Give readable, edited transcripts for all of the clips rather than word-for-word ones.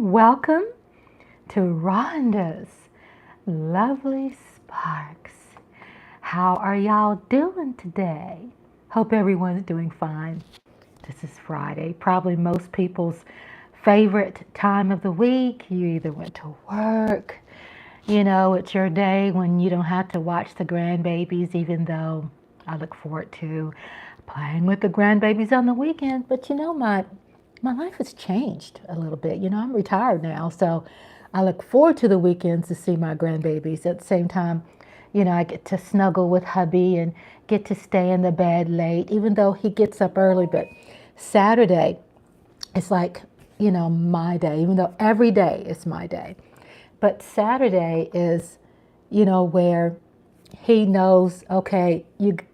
Welcome to Rhonda's Lovely Sparks. How are y'all doing today? Hope everyone's doing fine. This is Friday, probably most people's favorite time of the week. You either went to work, it's your day when you don't have to watch the grandbabies, even though I look forward to playing with the grandbabies on the weekend. But my life has changed a little bit. I'm retired now, so I look forward to the weekends to see my grandbabies. At the same time, I get to snuggle with hubby and get to stay in the bed late, even though he gets up early. But Saturday, it's like, my day, even though every day is my day. But Saturday is, where he knows, okay,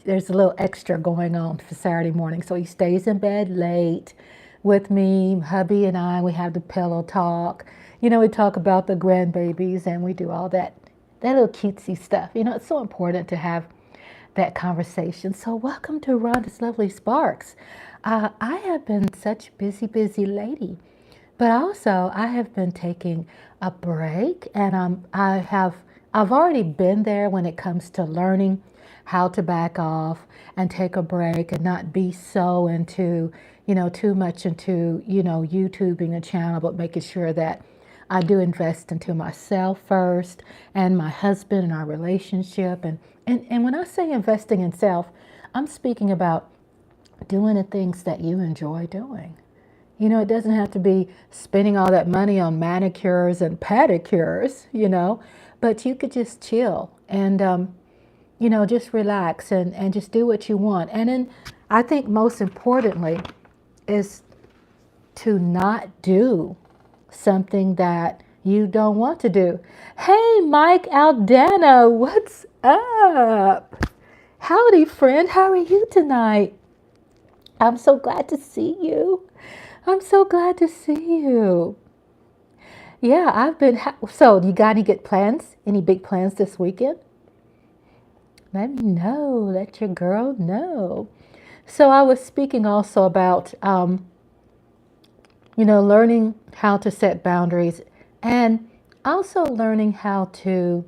there's a little extra going on for Saturday morning. So he stays in bed late with me, hubby and I. We have the pillow talk. We talk about the grandbabies and we do all that little cutesy stuff. It's so important to have that conversation. So welcome to Rhonda's Lovely Sparks. I have been such a busy lady, but also I have been taking a break, and I've already been there when it comes to learning how to back off and take a break and not be so into, too much into, YouTubing a channel, but making sure that I do invest into myself first and my husband and our relationship. And when I say investing in self, I'm speaking about doing the things that you enjoy doing. It doesn't have to be spending all that money on manicures and pedicures, but you could just chill and, just relax and just do what you want. And then I think most importantly is to not do something that you don't want to do. Hey, Mike Aldana, what's up? Howdy, friend. How are you tonight? I'm so glad to see you. I'm so glad to see you. Yeah, so you got any good plans? Any big plans this weekend? Let me know. Let your girl know. So I was speaking also about, learning how to set boundaries and also learning how to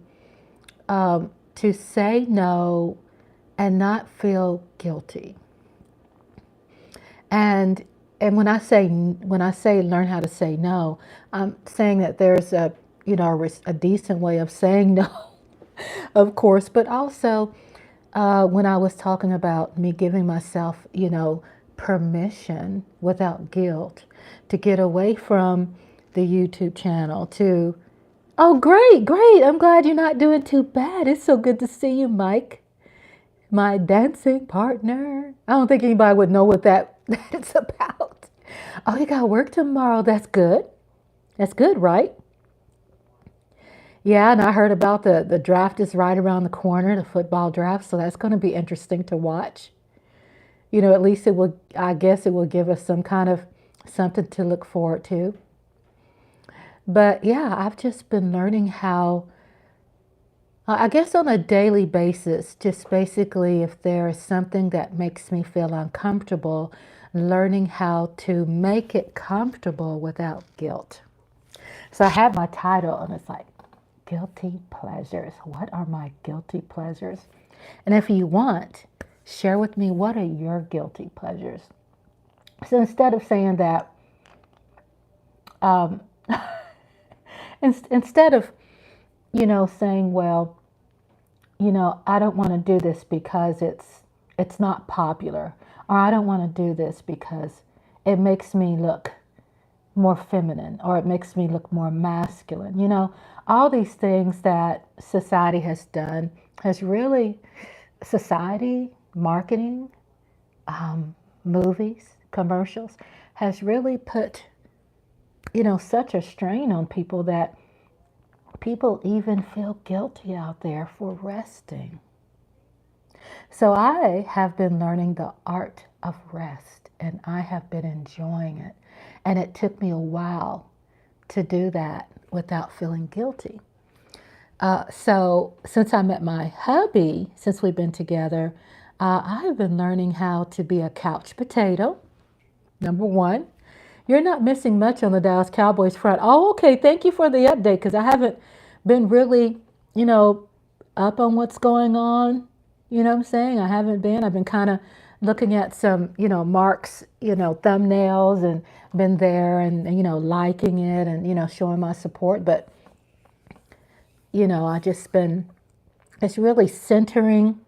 say no and not feel guilty. And when I say learn how to say no, I'm saying that there's a decent way of saying no, of course, but also when I was talking about me giving myself, permission without guilt to get away from the YouTube channel to, oh, great. I'm glad you're not doing too bad. It's so good to see you, Mike, my dancing partner. I don't think anybody would know what that's about. Oh, you got work tomorrow. That's good. That's good, right? Yeah, and I heard about the draft is right around the corner, the football draft, so that's going to be interesting to watch. At least I guess it will give us some kind of something to look forward to. But yeah, I've just been learning how, I guess on a daily basis, just basically if there is something that makes me feel uncomfortable, learning how to make it comfortable without guilt. So I have my title and it's like, Guilty Pleasures. What are my guilty pleasures? And if you want, share with me, what are your guilty pleasures? So instead of saying that, instead of, saying, well, I don't want to do this because it's not popular, or I don't want to do this because it makes me look more feminine, or it makes me look more masculine. All these things that society has done has really, society, marketing, movies, commercials, has really put, such a strain on people that people even feel guilty out there for resting. So I have been learning the art of rest, and I have been enjoying it. And it took me a while to do that without feeling guilty. So since I met my hubby, since we've been together, I've been learning how to be a couch potato, number one. You're not missing much on the Dallas Cowboys front. Oh, okay. Thank you for the update because I haven't been really, you know, up on what's going on. You know what I'm saying? I haven't been. I've been kind of looking at some, Mark's, thumbnails and been there and, liking it and, showing my support. But, I just been, it's really centering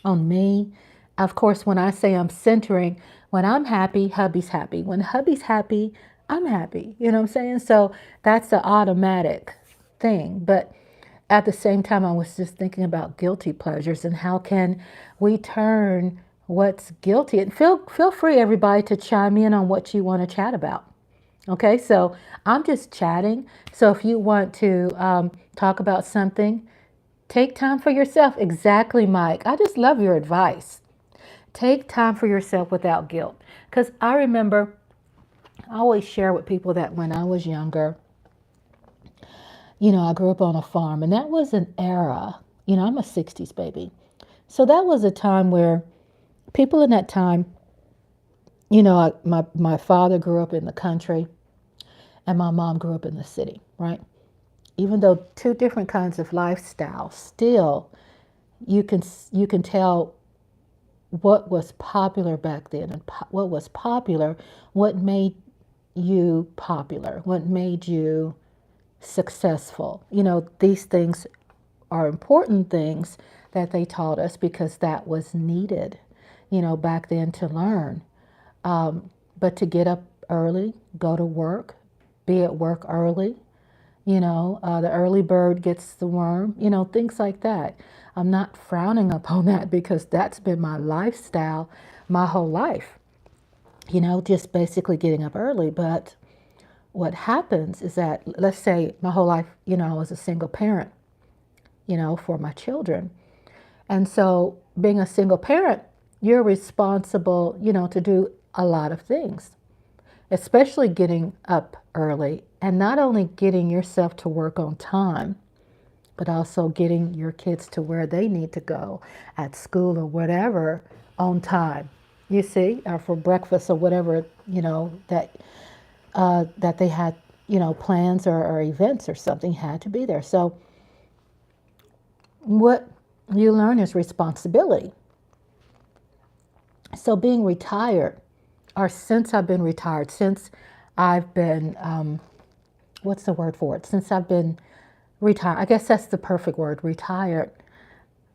on me. Of course, when I say I'm centering, when I'm happy, hubby's happy. When hubby's happy, I'm happy. You know what I'm saying? So that's an automatic thing. But at the same time, I was just thinking about guilty pleasures and how can we turn what's guilty. And feel free, everybody, to chime in on what you want to chat about. Okay, so I'm just chatting. So if you want to talk about something, take time for yourself. Exactly, Mike. I just love your advice. Take time for yourself without guilt. Because I remember, I always share with people that when I was younger, I grew up on a farm, and that was an era. I'm a 60s baby. So that was a time where people in that time, my father grew up in the country and my mom grew up in the city, right? Even though two different kinds of lifestyles, still you can tell what was popular back then and what was popular, what made you popular, what made you successful. These things are important things that they taught us because that was needed, back then to learn. But to get up early, go to work, be at work early, the early bird gets the worm, things like that. I'm not frowning upon that because that's been my lifestyle my whole life, just basically getting up early. But what happens is that, let's say my whole life, I was a single parent, for my children. And so being a single parent, you're responsible, to do a lot of things, especially getting up early and not only getting yourself to work on time, but also getting your kids to where they need to go at school or whatever on time. You see, or for breakfast or whatever, that they had, plans or events or something had to be there. So what you learn is responsibility. So being retired, or since I've been retired, since I've been, what's the word for it? Since I've been retired, I guess that's the perfect word, retired.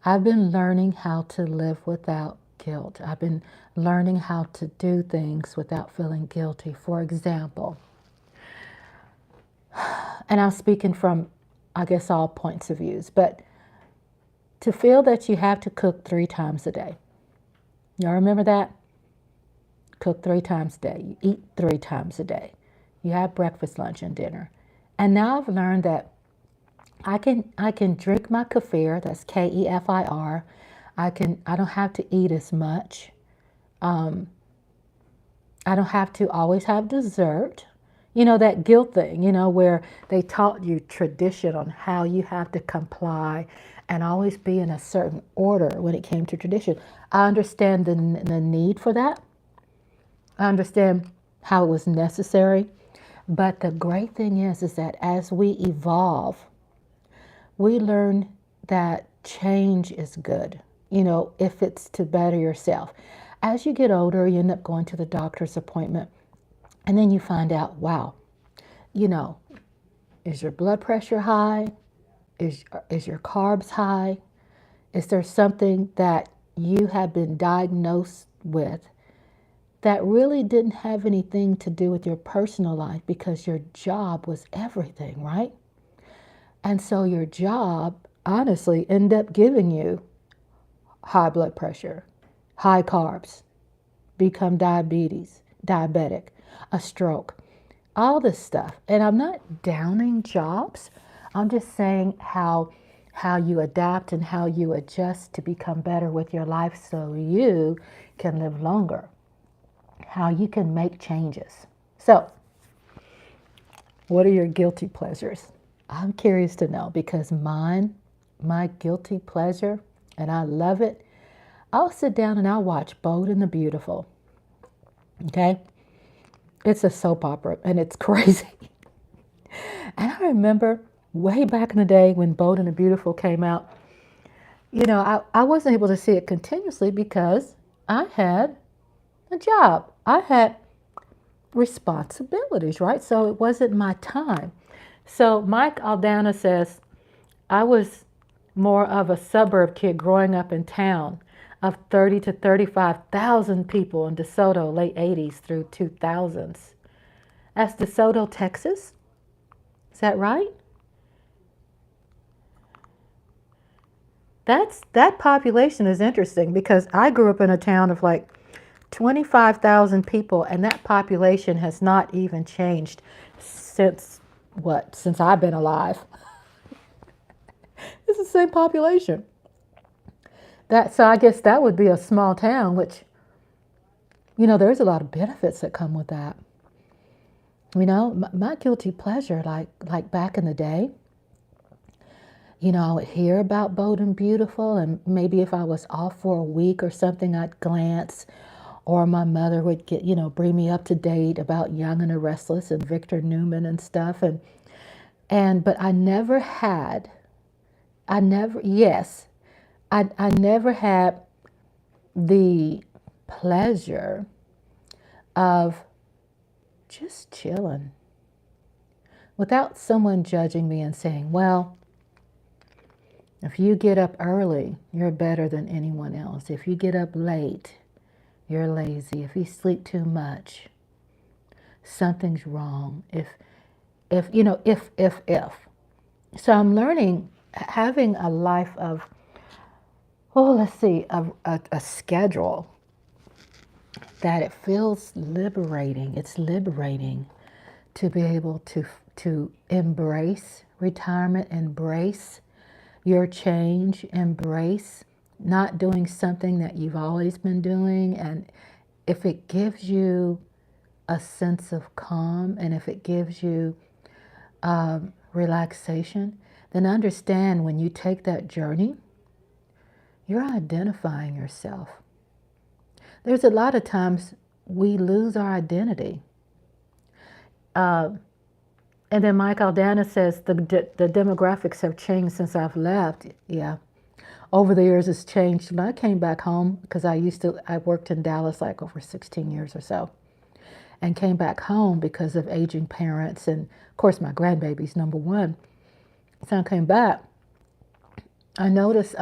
I've been learning how to live without guilt. I've been learning how to do things without feeling guilty. For example, and I'm speaking from, I guess, all points of views, but to feel that you have to cook 3 times a day. Y'all remember that? Cook 3 times a day. You eat 3 times a day. You have breakfast, lunch, and dinner. And now I've learned that I can drink my kefir. That's Kefir. I don't have to eat as much. I don't have to always have dessert. That guilt thing, where they taught you tradition on how you have to comply and always be in a certain order when it came to tradition. I understand the need for that. I understand how it was necessary. But the great thing is that as we evolve, we learn that change is good, if it's to better yourself. As you get older, you end up going to the doctor's appointment, and then you find out, wow, is your blood pressure high? Is your carbs high? Is there something that you have been diagnosed with that really didn't have anything to do with your personal life because your job was everything, right? And so your job, honestly, ended up giving you high blood pressure, high carbs, become diabetic, a stroke, all this stuff. And I'm not downing jobs. I'm just saying how you adapt and how you adjust to become better with your life so you can live longer, how you can make changes. So, what are your guilty pleasures? I'm curious to know because my guilty pleasure, and I love it, I'll sit down and I'll watch Bold and the Beautiful. Okay? It's a soap opera and it's crazy. And I remember way back in the day when Bold and the Beautiful came out, I wasn't able to see it continuously because I had a job. I had responsibilities, right? So it wasn't my time. So Mike Aldana says, I was more of a suburb kid growing up in town of 30 to 35,000 people in DeSoto, late 80s through 2000s. That's DeSoto, Texas? Is that right? That population is interesting because I grew up in a town of like 25,000 people, and that population has not even changed since what? Since I've been alive. It's the same population. So I guess that would be a small town, which, there's a lot of benefits that come with that. My guilty pleasure, like back in the day, I would hear about Bold and Beautiful, and maybe if I was off for a week or something, I'd glance, or my mother would bring me up to date about Young and the Restless and Victor Newman and stuff, but I never had the pleasure of just chilling without someone judging me and saying, well, if you get up early, you're better than anyone else. If you get up late, you're lazy. If you sleep too much, something's wrong. If. So I'm learning, having a life of, a schedule, that it feels liberating. It's liberating to be able to embrace retirement, embrace your change, embrace not doing something that you've always been doing. And if it gives you a sense of calm, and if it gives you relaxation, then understand when you take that journey, you're identifying yourself. There's a lot of times we lose our identity. And then Mike Aldana says the demographics have changed since I've left. Yeah. Over the years, it's changed. When I came back home, because I worked in Dallas like over 16 years or so, and came back home because of aging parents, and of course my grandbaby's number one. So I came back, I noticed,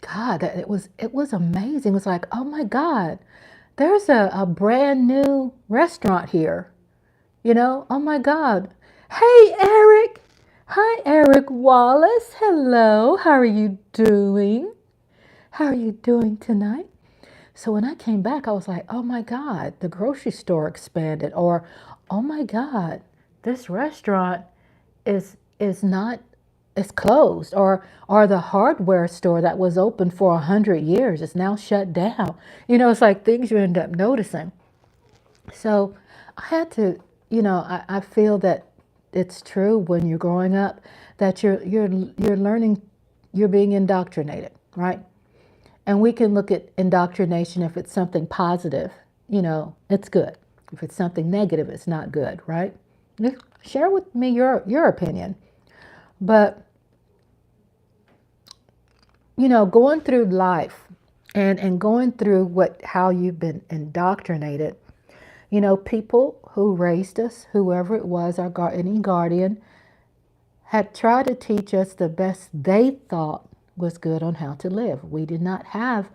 God, that it was amazing. It was like, oh my God, there's a brand new restaurant here. Oh my God. Hey, Eric. Hi, Eric Wallace. Hello. How are you doing? How are you doing tonight? So when I came back, I was like, oh my God, the grocery store expanded. Or, oh my God, this restaurant is closed. Or the hardware store that was open for 100 years is now shut down. It's like things you end up noticing. So I had to, I feel that it's true when you're growing up that you're learning, you're being indoctrinated, right? And we can look at indoctrination. If it's something positive, it's good. If it's something negative, it's not good, right? Share with me your opinion. But, going through life and going through how you've been indoctrinated, people who raised us, whoever it was, any guardian, had tried to teach us the best they thought was good on how to live. We did not have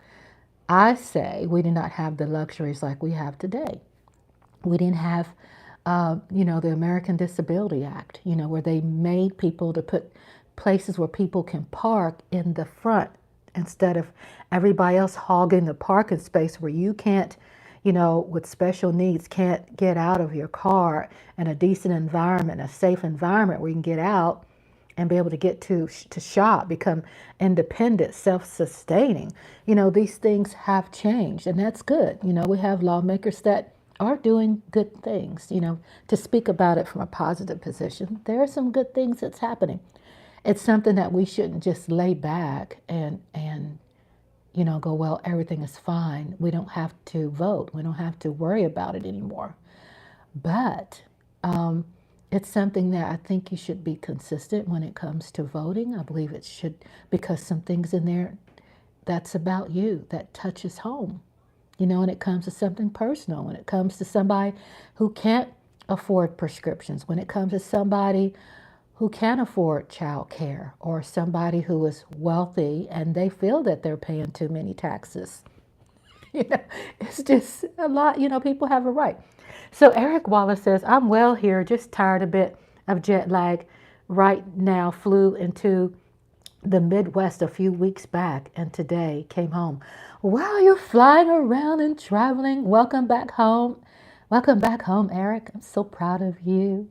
the luxuries like we have today. We didn't have, the American Disability Act, where they made people to put places where people can park in the front instead of everybody else hogging the parking space where you can't, with special needs, can't get out of your car in a decent environment, a safe environment where you can get out and be able to get to shop, become independent, self-sustaining. These things have changed, and that's good. We have lawmakers that are doing good things, to speak about it from a positive position. There are some good things that's happening. It's something that we shouldn't just lay back and go, well, everything is fine. We don't have to vote. We don't have to worry about it anymore. But it's something that I think you should be consistent when it comes to voting. I believe it should, because some things in there that's about you, that touches home. You know, when it comes to something personal, when it comes to somebody who can't afford prescriptions, when it comes to somebody who can't afford child care, or somebody who is wealthy and they feel that they're paying too many taxes. You know, it's just a lot. You know, people have a right. So Eric Wallace says, I'm well here, just tired a bit of jet lag right now. Flew into the Midwest a few weeks back and today came home. Wow, you're flying around and traveling. Welcome back home. Welcome back home, Eric. I'm so proud of you.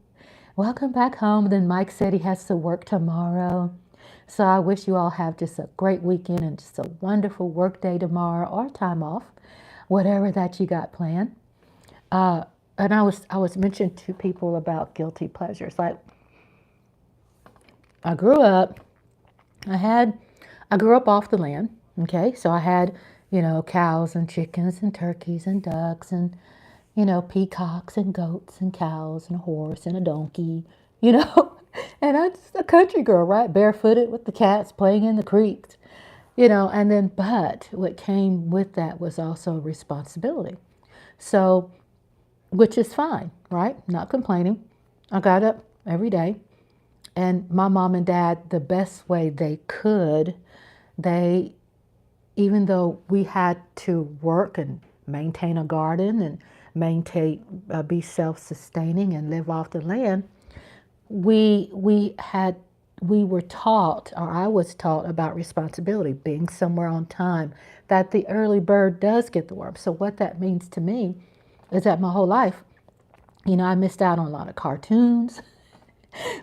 Welcome back home. Then Mike said he has to work tomorrow. So I wish you all have just a great weekend and just a wonderful work day tomorrow, or time off, whatever that you got planned. And I was mentioning to people about guilty pleasures. Like, I grew up, I grew up off the land. Okay, so I had, cows and chickens and turkeys and ducks and, peacocks and goats and cows and a horse and a donkey, you know. And I'm just a country girl, right? Barefooted with the cats playing in the creeks, and then, but what came with that was also responsibility. So, which is fine, right? Not complaining. I got up every day, and my mom and dad, the best way they could, they, even though we had to work and maintain a garden and be self-sustaining and live off the land, we were taught, or I was taught, about responsibility, being somewhere on time, that the early bird does get the worm. So what that means to me is that my whole life, I missed out on a lot of cartoons,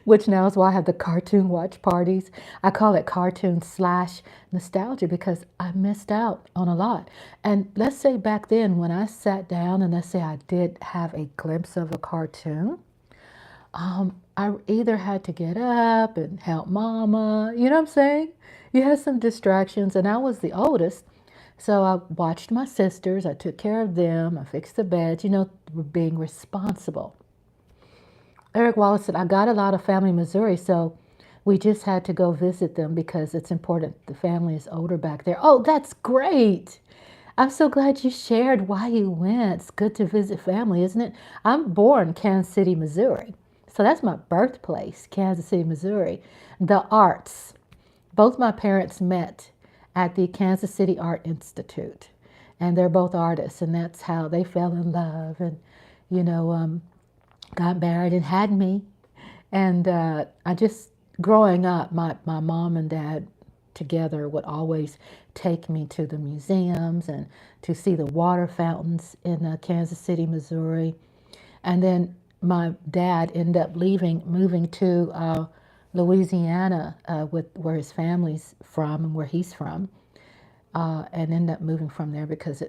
which now is why I have the cartoon watch parties. I call it cartoon slash nostalgia, because I missed out on a lot. And let's say back then, when I sat down and let's say I did have a glimpse of a cartoon, I either had to get up and help mama, you know what I'm saying? You had some distractions, and I was the oldest. So I watched my sisters, I took care of them, I fixed the beds, being responsible. Eric Wallace said, I got a lot of family in Missouri, so we just had to go visit them because it's important. The family is older back there. Oh, that's great. I'm so glad you shared why you went. It's good to visit family, isn't it? I'm born in Kansas City, Missouri. So that's my birthplace, Kansas City, Missouri. The arts. Both my parents met at the Kansas City Art Institute. And they're both artists, and that's how they fell in love and, you know, got married and had me. And I just, growing up, my mom and dad together would always take me to the museums and to see the water fountains in Kansas City, Missouri. And then my dad ended up moving to Louisiana, where his family's from and where he's from, and ended up moving from there because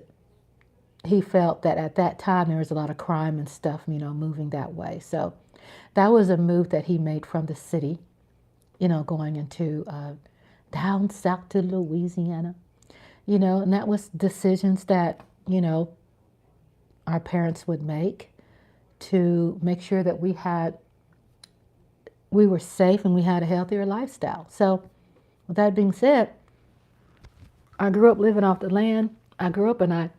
he felt that at that time there was a lot of crime and stuff, moving that way. So that was a move that he made from the city, going into down south to Louisiana, and that was decisions that, our parents would make to make sure that we were safe and we had a healthier lifestyle. So with that being said, I grew up living off the land. I grew up and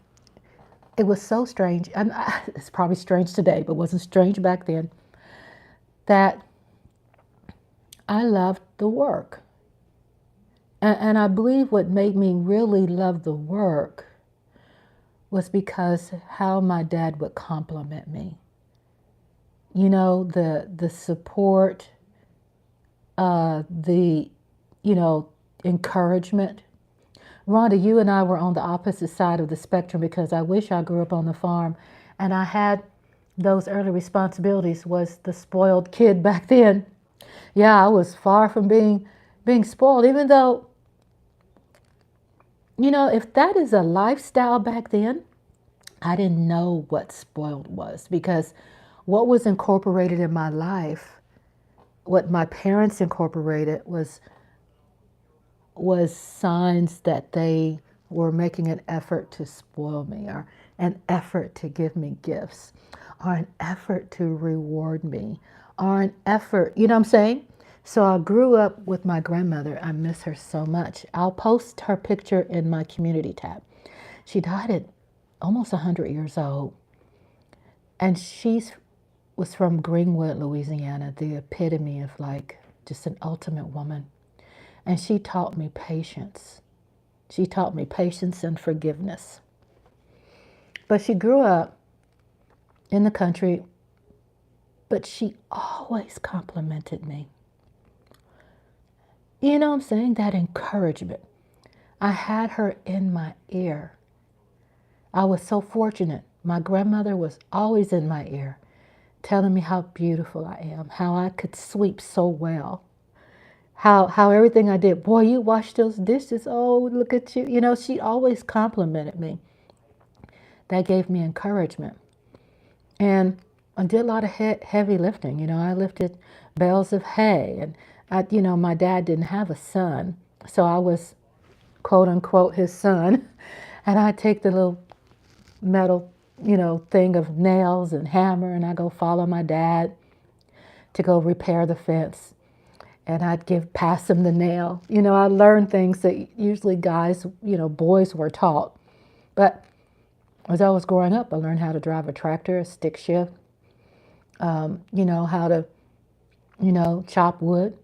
it was so strange, and it's probably strange today, but it wasn't strange back then, that I loved the work. And I believe what made me really love the work was because how my dad would compliment me. The support, the, encouragement. Rhonda, you and I were on the opposite side of the spectrum, because I wish I grew up on the farm and I had those early responsibilities, was the spoiled kid back then. Yeah, I was far from being spoiled, even though, if that is a lifestyle back then, I didn't know what spoiled was, because what was incorporated in my life, what my parents incorporated was signs that they were making an effort to spoil me, or an effort to give me gifts. or an effort to reward me or an effort, you know what I'm saying? So I grew up with my grandmother. I miss her so much. I'll post her picture in my community tab. She died at almost 100 years old. And she's was from Greenwood, Louisiana, the epitome of like just an ultimate woman. And she taught me patience. She taught me patience and forgiveness. But she grew up in the country, but she always complimented me. You know what I'm saying? That encouragement. I had her in my ear. I was so fortunate. My grandmother was always in my ear, telling me how beautiful I am, how I could sweep so well, how everything I did, boy, you wash those dishes, oh, look at you. You know, she always complimented me. That gave me encouragement. And I did a lot of heavy lifting. You know, I lifted bales of hay, and my dad didn't have a son, so I was quote unquote his son, and I take the little metal, thing of nails and hammer, and I go follow my dad to go repair the fence, and I'd pass him the nail. You know, I learned things that usually guys, boys were taught, but as I was growing up, I learned how to drive a tractor, a stick shift, how to, chop wood,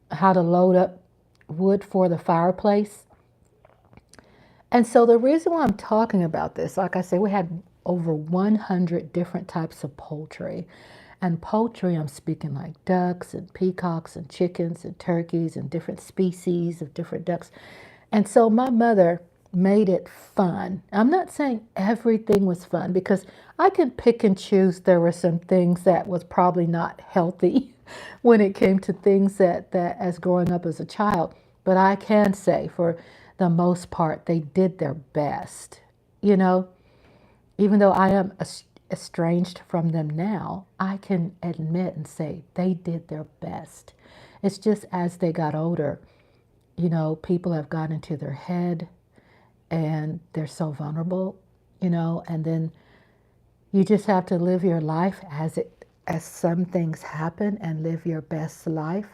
how to load up wood for the fireplace. And so the reason why I'm talking about this, like I said, we had over 100 different types of poultry. And poultry, I'm speaking like ducks and peacocks and chickens and turkeys and different species of different ducks. And so my mother made it fun. I'm not saying everything was fun, because I can pick and choose. There were some things that was probably not healthy when it came to things that as growing up as a child. But I can say for the most part, they did their best. You know, even though I am estranged from them now, I can admit and say they did their best. It's just as they got older, people have gotten into their head and they're so vulnerable, and then you just have to live your life as some things happen, and live your best life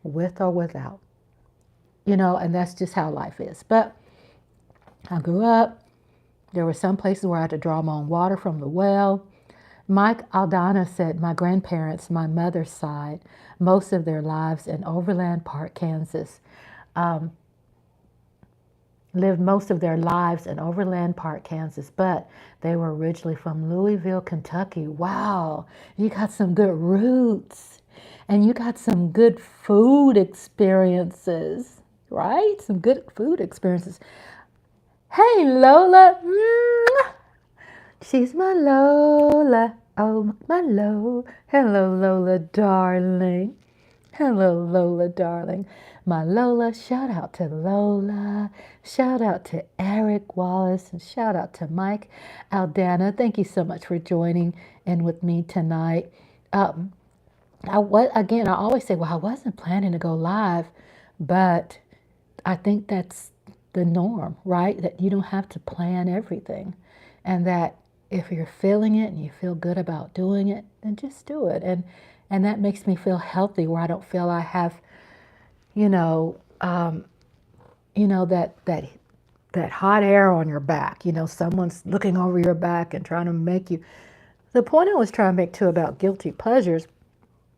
with or without, and that's just how life is. But I grew up, there were some places where I had to draw my own water from the well. Mike Aldana said my grandparents, my mother's side, most of their lives in Overland Park, Kansas, lived most of their lives in Overland Park, Kansas, but they were originally from Louisville, Kentucky. Wow, you got some good roots, and you got some good food experiences, right? Some good food experiences. Hey, Lola. She's my Lola. Oh, my Lola. Hello, Lola, darling. Hello, Lola, darling. My Lola, shout out to Lola. Shout out to Eric Wallace. And shout out to Mike Aldana. Thank you so much for joining in with me tonight. I always say, well, I wasn't planning to go live, but I think that's the norm, right? That you don't have to plan everything, and that if you're feeling it and you feel good about doing it, then just do it. And that makes me feel healthy, where I don't feel I have, that hot air on your back. Someone's looking over your back and trying to make you. The point I was trying to make too about guilty pleasures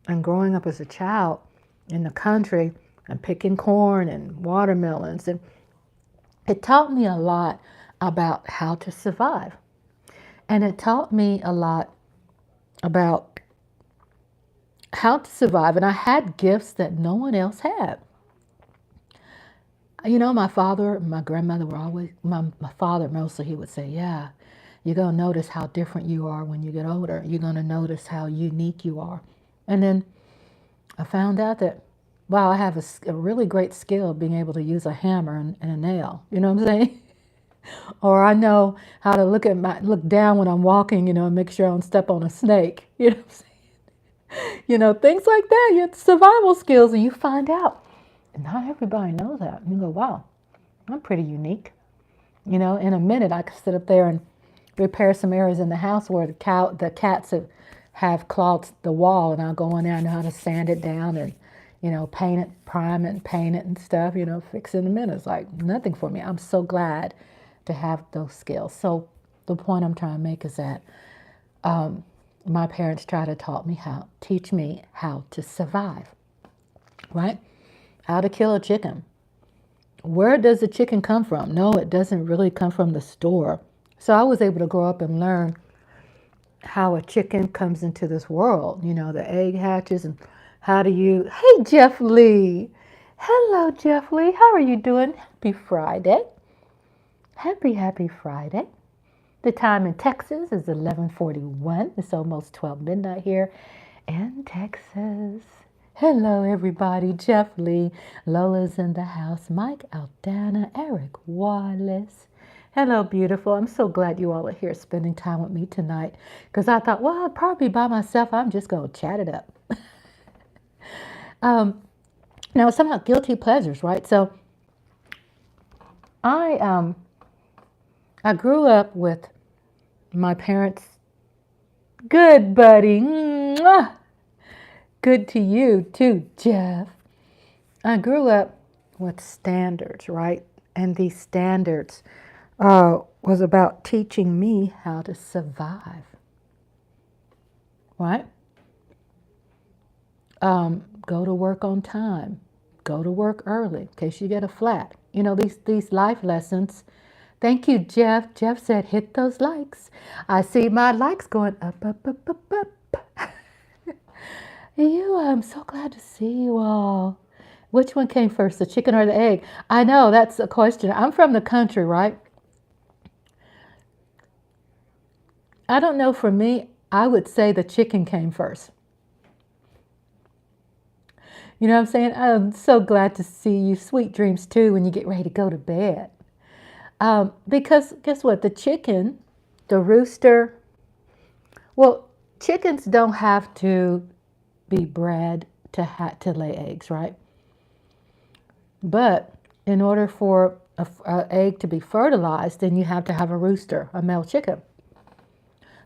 and growing up as a child in the country and picking corn and watermelons, and it taught me a lot about how to survive. And it taught me a lot about how to survive. And I had gifts that no one else had. My father and my grandmother were always, my father mostly, he would say, yeah, you're going to notice how different you are when you get older. You're going to notice how unique you are. And then I found out that, wow, I have a really great skill being able to use a hammer and a nail. You know what I'm saying? Or I know how to look down when I'm walking, and make sure I don't step on a snake. You know what I'm saying? Things like that. You have survival skills, and you find out. And not everybody knows that. You go, wow, I'm pretty unique. In a minute, I could sit up there and repair some areas in the house where the cats have clogged the wall, and I'll go in there and know how to sand it down and, paint it, prime it, and paint it and stuff, fix it in a minute. It's like nothing for me. I'm so glad to have those skills. So the point I'm trying to make is that my parents try to teach me how to survive, right? How to kill a chicken. Where does the chicken come from? No, it doesn't really come from the store. So I was able to grow up and learn how a chicken comes into this world. The egg hatches and hey, Jeff Lee. Hello, Jeff Lee. How are you doing? Happy Friday. Happy Friday. The time in Texas is 11:41. It's almost 12 midnight here in Texas. Hello, everybody. Jeff Lee. Lola's in the house. Mike, Aldana, Eric Wallace. Hello, beautiful. I'm so glad you all are here spending time with me tonight, because I thought, well, I'll probably be by myself. I'm just going to chat it up. Now, it's about guilty pleasures, right? So I grew up with my parents. Good, buddy. Mwah! Good to you too, Jeff. I grew up with standards, right? And these standards was about teaching me how to survive, right? Go to work on time. Go to work early in case you get a flat. These life lessons. Thank you, Jeff. Jeff said, hit those likes. I see my likes going up, up, up, up, up. I'm so glad to see you all. Which one came first, the chicken or the egg? I know, that's a question. I'm from the country, right? I don't know, for me, I would say the chicken came first. You know what I'm saying? I'm so glad to see you. Sweet dreams too when you get ready to go to bed. Because guess what? The chicken, the rooster, well, chickens don't have to be bred to lay eggs, right? But in order for an egg to be fertilized, then you have to have a rooster, a male chicken.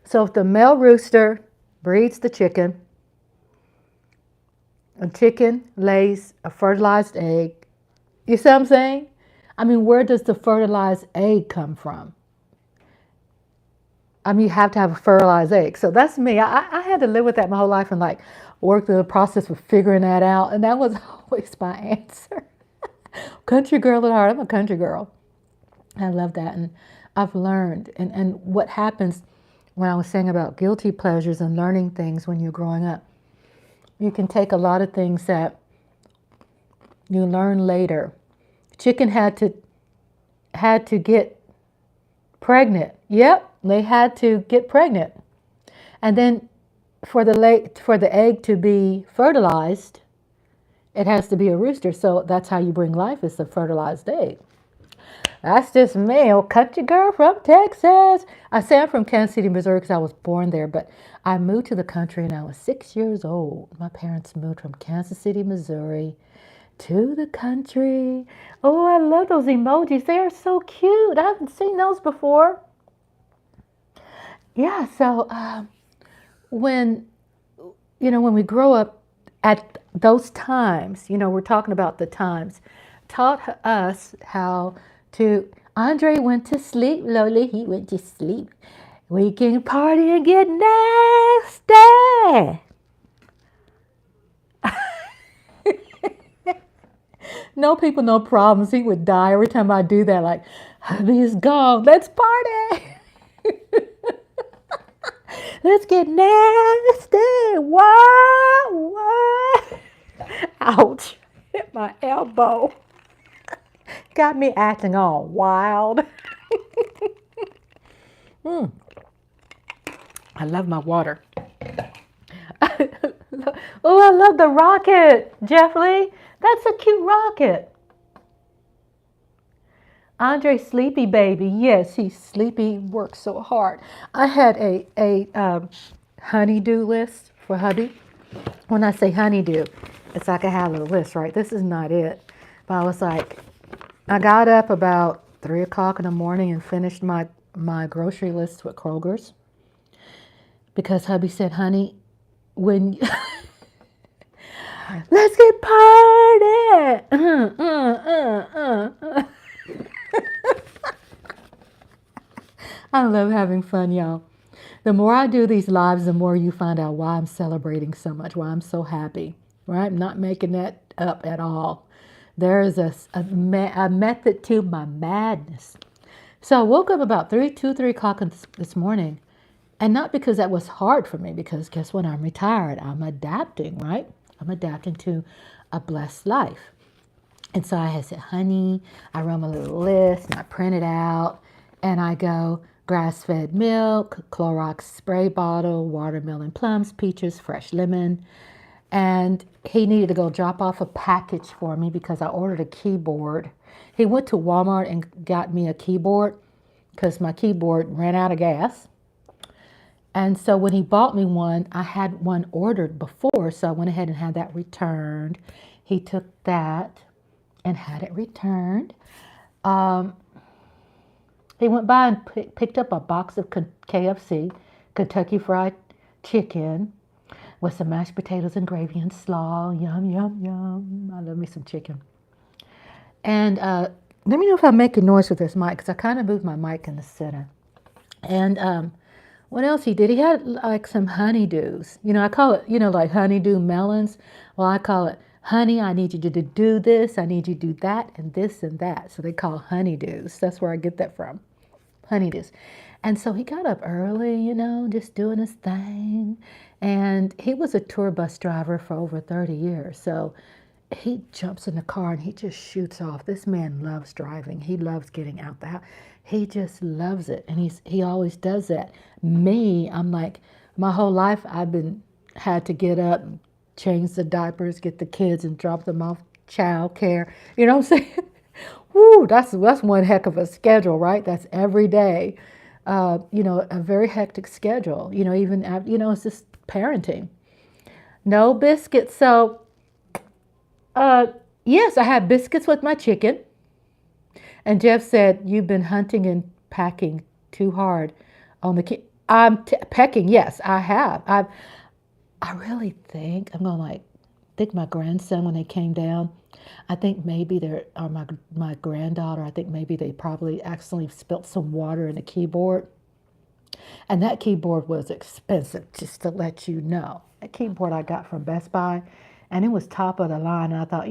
So if the male rooster breeds the chicken, a chicken lays a fertilized egg. You see what I'm saying? I mean, where does the fertilized egg come from? I mean, you have to have a fertilized egg. So that's me. I had to live with that my whole life and work through the process of figuring that out. And that was always my answer. Country girl at heart. I'm a country girl. I love that. And I've learned. And what happens when I was saying about guilty pleasures and learning things when you're growing up, you can take a lot of things that you learn later. Chicken had to get pregnant. Yep, they had to get pregnant. And then for the egg to be fertilized, it has to be a rooster. So that's how you bring life, is the fertilized egg. That's just me, old country girl from Texas. I say I'm from Kansas City, Missouri, because I was born there, but I moved to the country and I was 6 years old. My parents moved from Kansas City, Missouri to the country. Oh, I love those emojis. They are so cute. I haven't seen those before. Yeah, so when we grow up at those times, we're talking about the times, taught us how to. Andre went to sleep, Lola, he went to sleep. We can party and get nasty. No people, no problems. He would die every time I do that. Hubby is gone. Let's party. Let's get nasty. What? Ouch. Hit my elbow. Got me acting all wild. I love my water. Oh, I love the rocket, Jeff Lee. That's a cute rocket. Andre, sleepy baby. Yes, he's sleepy. Works so hard. I had a honeydew list for hubby. When I say honeydew, it's like I had a little list, right? This is not it. But I got up about 3 o'clock in the morning and finished my my grocery list with Kroger's because hubby said, honey, when let's get party. I love having fun, y'all. The more I do these lives, the more you find out why I'm celebrating so much, why I'm so happy, right? I'm not making that up at all. There is a method to my madness. So I woke up about 3 o'clock this morning. And not because that was hard for me, because guess what? I'm retired. I'm adapting, right? I'm adapting to a blessed life. And so I had said, honey, I run my little list and I print it out and I go grass-fed milk, Clorox spray bottle, watermelon plums, peaches, fresh lemon. And he needed to go drop off a package for me because I ordered a keyboard. He went to Walmart and got me a keyboard because my keyboard ran out of gas. And so when he bought me one, I had one ordered before, so I went ahead and had that returned. He took that and had it returned. He went by and picked up a box of KFC, Kentucky Fried Chicken, with some mashed potatoes and gravy and slaw. Yum, yum, yum. I love me some chicken. And let me know if I'm making noise with this mic, because I kind of moved my mic in the center. And what else he did? He had like some honeydews. You know, I call it, like honeydew melons. Well, I call it, honey, I need you to do this. I need you to do that and this and that. So they call honeydews. That's where I get that from. Honeydews. And so he got up early, just doing his thing. And he was a tour bus driver for over 30 years. So he jumps in the car and he just shoots off. This man loves driving. He loves getting out the house. He just loves it. And he always does that. Me, I'm like, my whole life had to get up, change the diapers, get the kids and drop them off child care. You know what I'm saying? Woo, that's one heck of a schedule, right? That's every day. A very hectic schedule. Even it's just parenting. No biscuits. So, yes, I had biscuits with my chicken. And Jeff said, you've been hunting and packing too hard on the I'm pecking. Yes, I have. I really think I'm going to think my grandson, when they came down, I think maybe my granddaughter, I think maybe they probably accidentally spilt some water in the keyboard. And that keyboard was expensive, just to let you know. That keyboard I got from Best Buy, and it was top of the line. And I thought,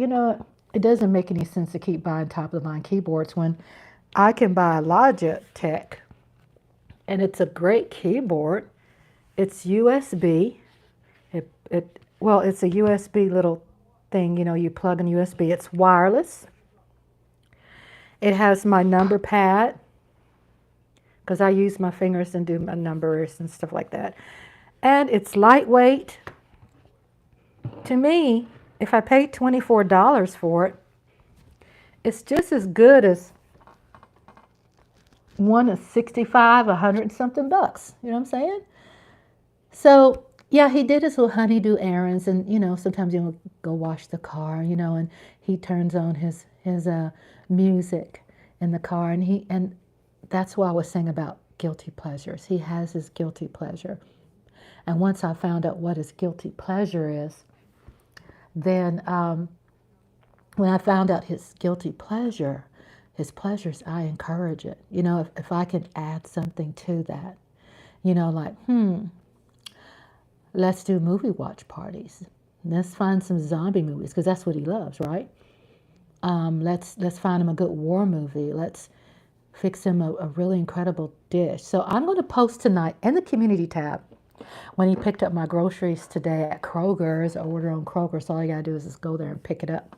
it doesn't make any sense to keep buying top of the line keyboards when I can buy a Logitech, and it's a great keyboard. It's USB. It's a USB little thing, you plug in USB. It's wireless. It has my number pad, because I use my fingers and do my numbers and stuff like that. And it's lightweight. To me, if I paid $24 for it, it's just as good as one of 65, 100 and something bucks. You know what I'm saying? So, yeah, he did his little honeydew errands, and, sometimes he'll go wash the car, and he turns on his music in the car, and that's why I was saying about guilty pleasures. He has his guilty pleasure. And once I found out what his guilty pleasure is, then when I found out his guilty pleasure, his pleasures, I encourage it. If I can add something to that, let's do movie watch parties. Let's find some zombie movies, because that's what he loves, right? Let's find him a good war movie. Let's fix him a really incredible dish. So I'm going to post tonight in the community tab when he picked up my groceries today at Kroger's. I order on Kroger's. So all you got to do is just go there and pick it up.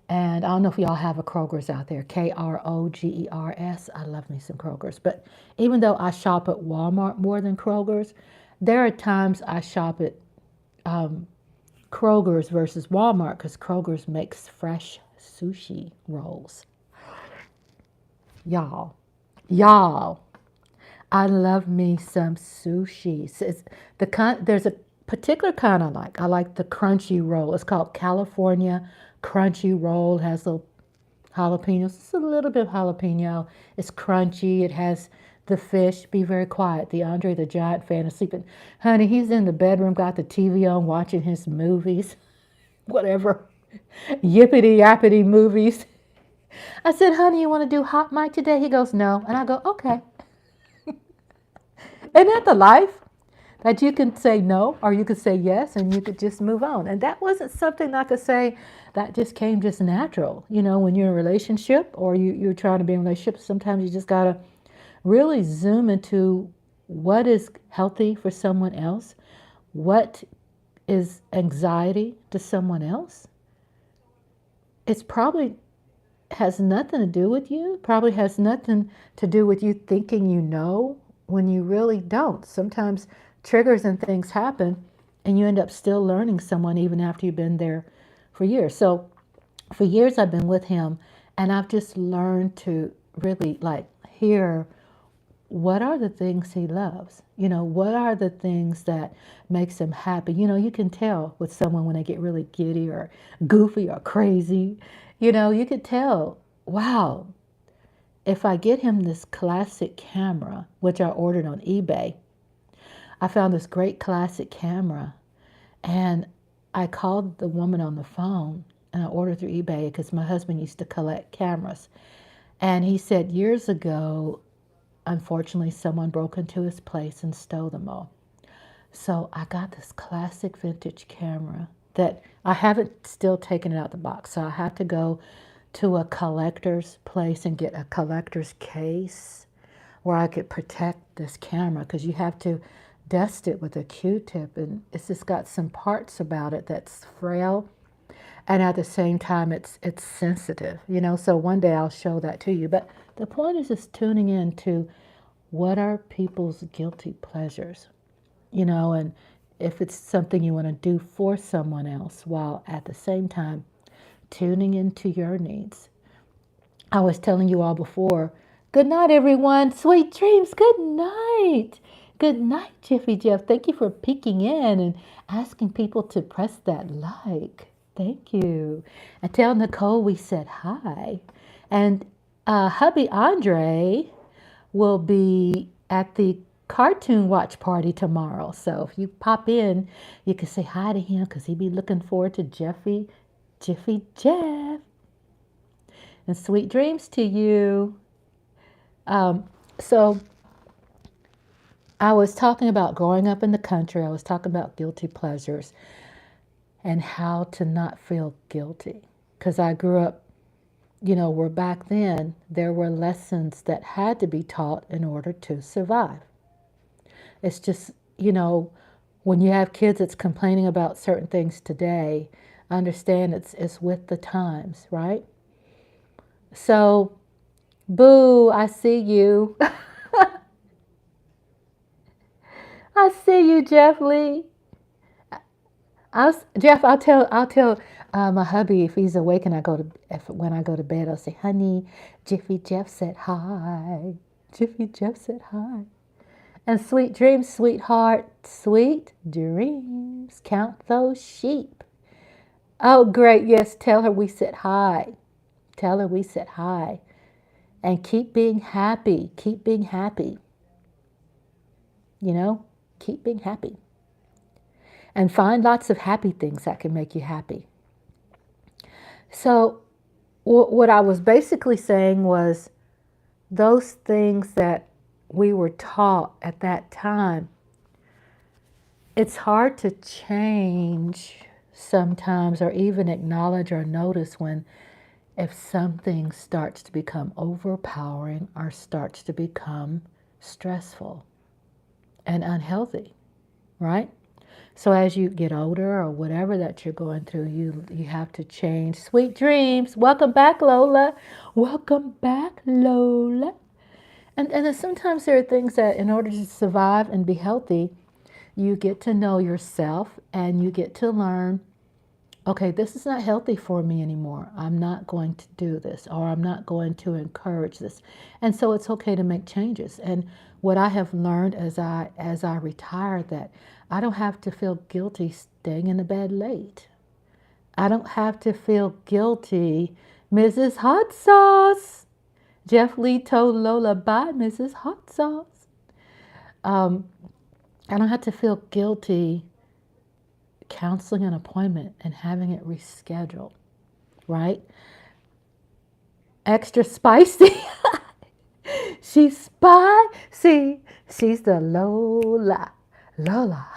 And I don't know if y'all have a Kroger's out there. Krogers. I love me some Kroger's. But even though I shop at Walmart more than Kroger's, there are times I shop at Kroger's versus Walmart, because Kroger's makes fresh sushi rolls. Y'all, I love me some sushi. There's a particular kind I like. I like the crunchy roll. It's called California Crunchy Roll. It has little jalapenos. It's a little bit of jalapeno. It's crunchy. It has The fish, be very quiet. The Andre the Giant fan is sleeping. Honey, he's in the bedroom, got the TV on, watching his movies, whatever, yippity yappity movies. I said, honey, you want to do hot mic today? He goes, no. And I go, okay. Isn't that the life? That you can say no or you could say yes and you could just move on. And that wasn't something I could say that just came just natural. You know, when you're in a relationship or you're trying to be in a relationship, sometimes you just got to really zoom into what is healthy for someone else, what is anxiety to someone else. It's probably has nothing to do with you, probably has nothing to do with you thinking you know when you really don't. Sometimes triggers and things happen and you end up still learning someone even after you've been there for years. So for years I've been with him and I've just learned to really like hear what are the things he loves? You know, what are the things that makes him happy? You know, you can tell with someone when they get really giddy or goofy or crazy. You know, you could tell, wow, if I get him this classic camera, which I ordered on eBay, I found this great classic camera and I called the woman on the phone and I ordered through eBay because my husband used to collect cameras. And he said years ago, unfortunately, someone broke into his place and stole them all. So I got this classic vintage camera that I haven't still taken it out the box. So I have to go to a collector's place and get a collector's case where I could protect this camera because you have to dust it with a Q-tip and it's just got some parts about it that's frail and at the same time it's sensitive, you know. So one day I'll show that to you. But the point is just tuning in to what are people's guilty pleasures, you know, and if it's something you want to do for someone else while at the same time tuning into your needs. I was telling you all before, good night, everyone. Sweet dreams. Good night. Good night, Jiffy Jeff. Thank you for peeking in and asking people to press that like. Thank you. And tell Nicole we said hi. And hubby Andre will be at the cartoon watch party tomorrow. So if you pop in, you can say hi to him because he'll be looking forward to Jiffy Jeff. And sweet dreams to you. So I was talking about growing up in the country. I was talking about guilty pleasures and how to not feel guilty. Because I grew up, you know, where back then there were lessons that had to be taught in order to survive. It's just, you know, when you have kids that's complaining about certain things today, I understand it's with the times, right? So, boo, I see you. I see you, Jeff Lee. Jeff, I'll tell my hubby if he's awake and when I go to bed, I'll say, honey, Jiffy Jeff said hi. Jiffy Jeff said hi. And sweet dreams, sweetheart, sweet dreams. Count those sheep. Oh, great. Yes, tell her we said hi. Tell her we said hi. And keep being happy. Keep being happy. You know, keep being happy. And find lots of happy things that can make you happy. So what I was basically saying was those things that we were taught at that time, it's hard to change sometimes or even acknowledge or notice when if something starts to become overpowering or starts to become stressful and unhealthy, right? So as you get older or whatever that you're going through, you have to change. Sweet dreams. Welcome back, Lola. Welcome back, Lola. And then sometimes there are things that in order to survive and be healthy, you get to know yourself and you get to learn, okay, this is not healthy for me anymore. I'm not going to do this or I'm not going to encourage this. And so it's okay to make changes. And what I have learned as I retire, that I don't have to feel guilty staying in the bed late. I don't have to feel guilty, Mrs. Hot Sauce. Jeff Lee told Lola, bye, Mrs. Hot Sauce. I don't have to feel guilty canceling an appointment and having it rescheduled, right? Extra spicy. She's spicy. She's the Lola. Lola,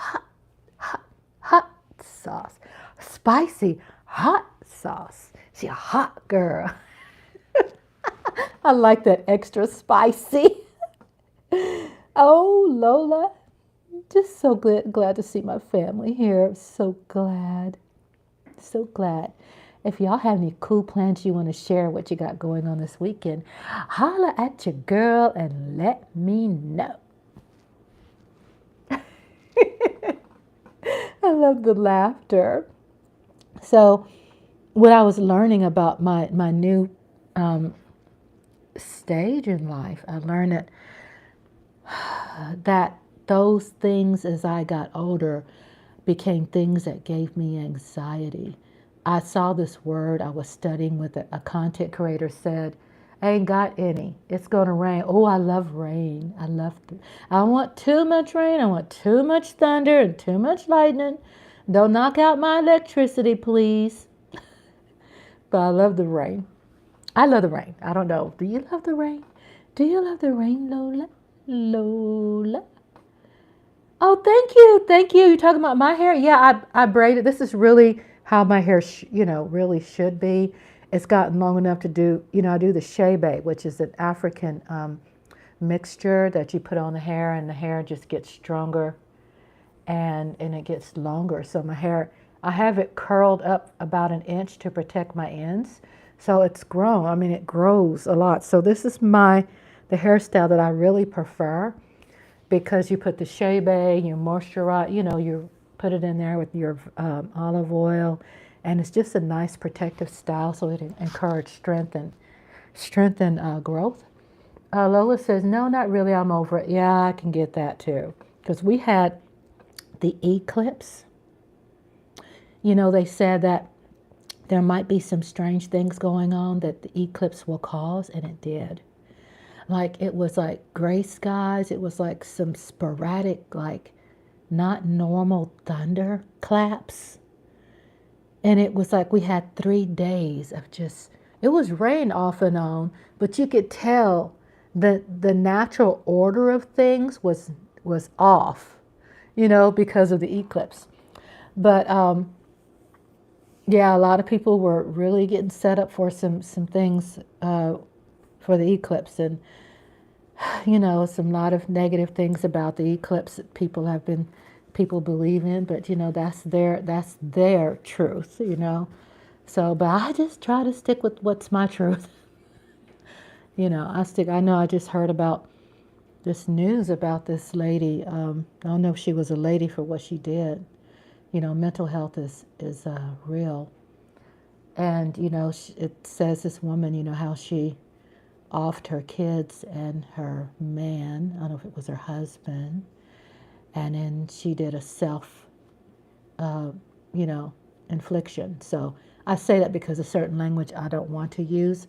hot sauce. Spicy, hot sauce. She a hot girl. I like that extra spicy. Oh, Lola. Just so glad to see my family here. So glad. So glad. If y'all have any cool plans you want to share what you got going on this weekend, holla at your girl and let me know. I love the laughter. So, what I was learning about my new stage in life, I learned that those things as I got older became things that gave me anxiety. I saw this word I was studying with a content creator said, ain't got any. It's going to rain. Oh, I love rain. I want too much rain. I want too much thunder and too much lightning. Don't knock out my electricity, please. But I love the rain. I love the rain. I don't know. Do you love the rain? Do you love the rain, Lola? Lola? Oh, thank you. Thank you. You're talking about my hair? Yeah, I braided. This is really how my hair, really should be. It's gotten long enough to do, I do the shebe, which is an African mixture that you put on the hair, and the hair just gets stronger and it gets longer. So my hair, I have it curled up about an inch to protect my ends. So it's grown. I mean, it grows a lot. So this is the hairstyle that I really prefer, because you put the shebe, you moisturize, you put it in there with your olive oil, and it's just a nice protective style, so it encourages strengthen growth. Lola says, no, not really, I'm over it. Yeah, I can get that too, because we had the eclipse. They said that there might be some strange things going on that the eclipse will cause, and it did. Like, it was like gray skies. It was like some sporadic, like not normal thunder claps. And it was like we had 3 days of it was rain off and on, but you could tell that the natural order of things was off, because of the eclipse. But yeah, a lot of people were really getting set up for some things for the eclipse, and some lot of negative things about the eclipse that people believe in, but that's their truth, So, but I just try to stick with what's my truth. I know I just heard about this news about this lady. I don't know if she was a lady for what she did. Mental health is real. And, it says this woman, how she offed her kids and her man. I don't know if it was her husband. And then she did a self, infliction. So I say that because a certain language I don't want to use.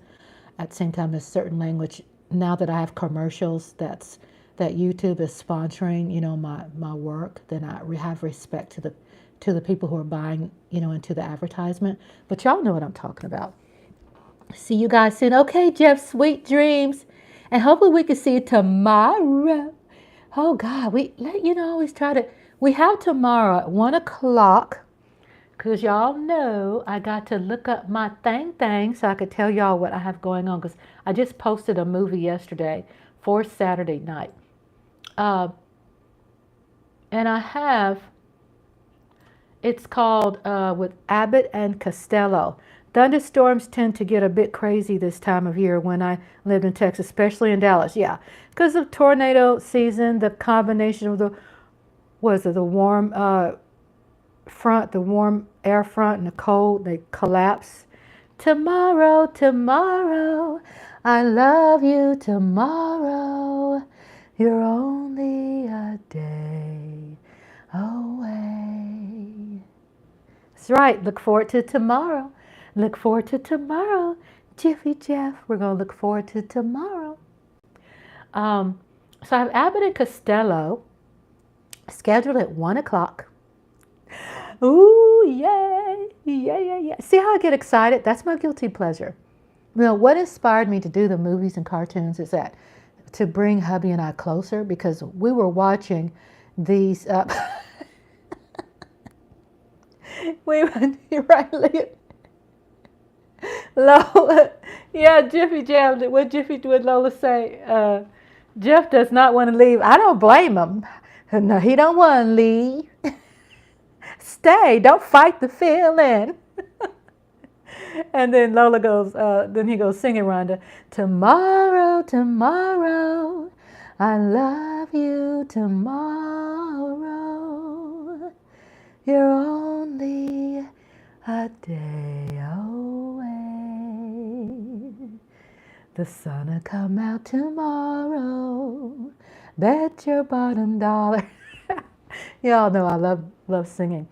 At the same time, there's certain language, now that I have commercials that YouTube is sponsoring, my work, then I have respect to the people who are buying, into the advertisement. But y'all know what I'm talking about. See you guys soon. Okay, Jeff, sweet dreams. And hopefully we can see you tomorrow. Oh, God, always we have tomorrow at 1 o'clock, because y'all know I got to look up my thing so I could tell y'all what I have going on, because I just posted a movie yesterday for Saturday night. And it's called with Abbott and Costello. Thunderstorms tend to get a bit crazy this time of year when I lived in Texas, especially in Dallas. Yeah, because of tornado season, the combination of the warm front, the warm air front, and the cold, they collapse. Tomorrow, I love you tomorrow. You're only a day away. That's right. Look forward to tomorrow. Look forward to tomorrow. Jiffy Jeff. We're going to look forward to tomorrow. So I have Abbott and Costello scheduled at 1 o'clock. Ooh, yay, yeah. See how I get excited? That's my guilty pleasure. You know, what inspired me to do the movies and cartoons is that to bring hubby and I closer, because we were watching these, we were, right, Lola, yeah, Jiffy Jam, what Jiffy would Lola say? Jeff does not want to leave. I don't blame him. No, he don't want to leave. Stay, don't fight the feeling. And then Lola goes, then he goes singing, Rhonda, tomorrow, tomorrow, I love you tomorrow. You're only a day away. The sun'll come out tomorrow. Bet your bottom dollar. Y'all know I love singing.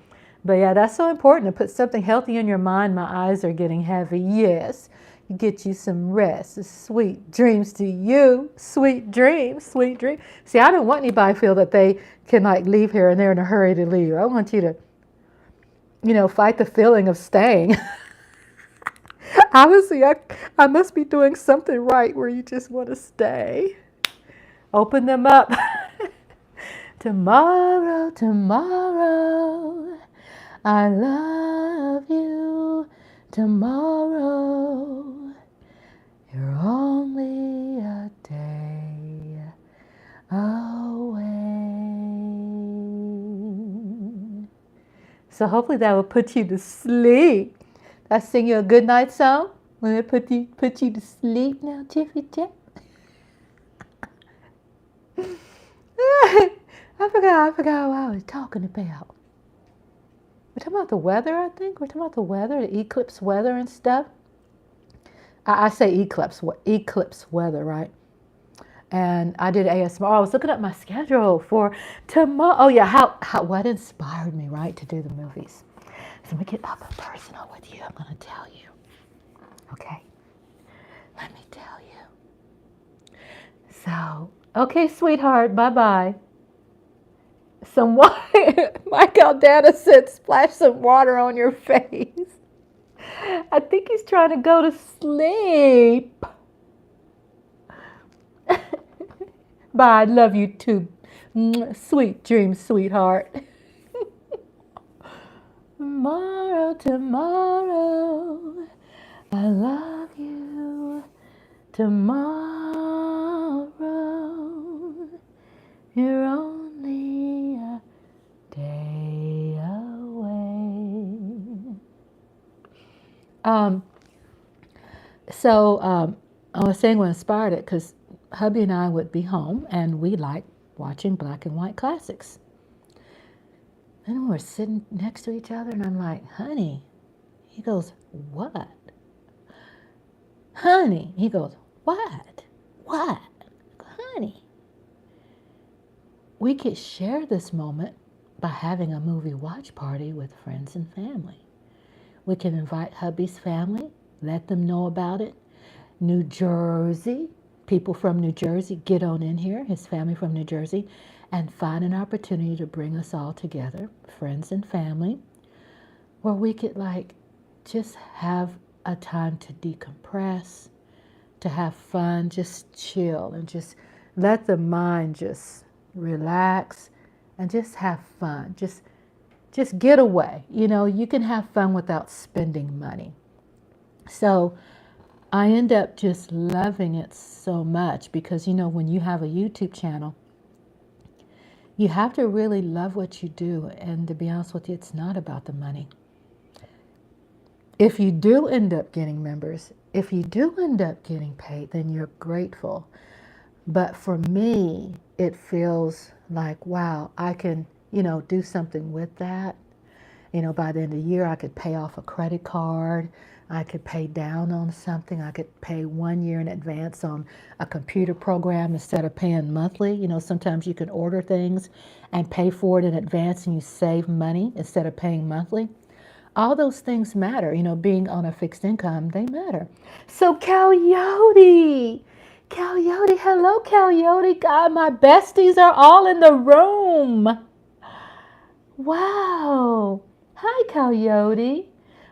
But yeah, that's so important to put something healthy in your mind. My eyes are getting heavy. Yes, you get you some rest. Sweet dreams to you. Sweet dreams, sweet dreams. See, I don't want anybody to feel that they can like leave here and they're in a hurry to leave. I want you to, fight the feeling of staying. Honestly, I must be doing something right where you just want to stay. Open them up. Tomorrow, tomorrow, I love you tomorrow. You're only a day away. So hopefully that will put you to sleep. I sing you a good night song. Will it put you to sleep now, Jiffy Jeff? I forgot what I was talking about. We're talking about the weather, I think. We're talking about the weather, the eclipse weather and stuff. I say eclipse weather, right? And I did ASMR. I was looking at my schedule for tomorrow. Oh yeah, what inspired me, right, to do the movies. So let me get up and personal with you. I'm going to tell you. Okay? Let me tell you. So, okay, sweetheart, bye-bye. Some water. Mike Aldana said, splash some water on your face. I think he's trying to go to sleep. Bye, I love you too. Sweet dreams, sweetheart. Tomorrow, I love you tomorrow. You're only a day away. I was saying what inspired it because hubby and I would be home and we like watching black and white classics. And we're sitting next to each other and I'm like, honey. He goes, what? Honey. He goes, what? What? Honey. We could share this moment by having a movie watch party with friends and family. We can invite hubby's family, let them know about it. New Jersey, people from New Jersey, get on in here, his family from New Jersey, and find an opportunity to bring us all together, friends and family, where we could just have a time to decompress, to have fun, just chill, and just let the mind just relax and just have fun. Just get away. You can have fun without spending money. So I end up just loving it so much because, when you have a YouTube channel, you have to really love what you do. And to be honest with you, it's not about the money. If you do end up getting members, if you do end up getting paid, then you're grateful. But for me, it feels like, wow, I can, do something with that. By the end of the year, I could pay off a credit card. I could pay down on something. I could pay 1 year in advance on a computer program instead of paying monthly. Sometimes you can order things and pay for it in advance and you save money instead of paying monthly. All those things matter, being on a fixed income, they matter. So Coyote, hello Coyote. God, my besties are all in the room. Wow. Hi Coyote.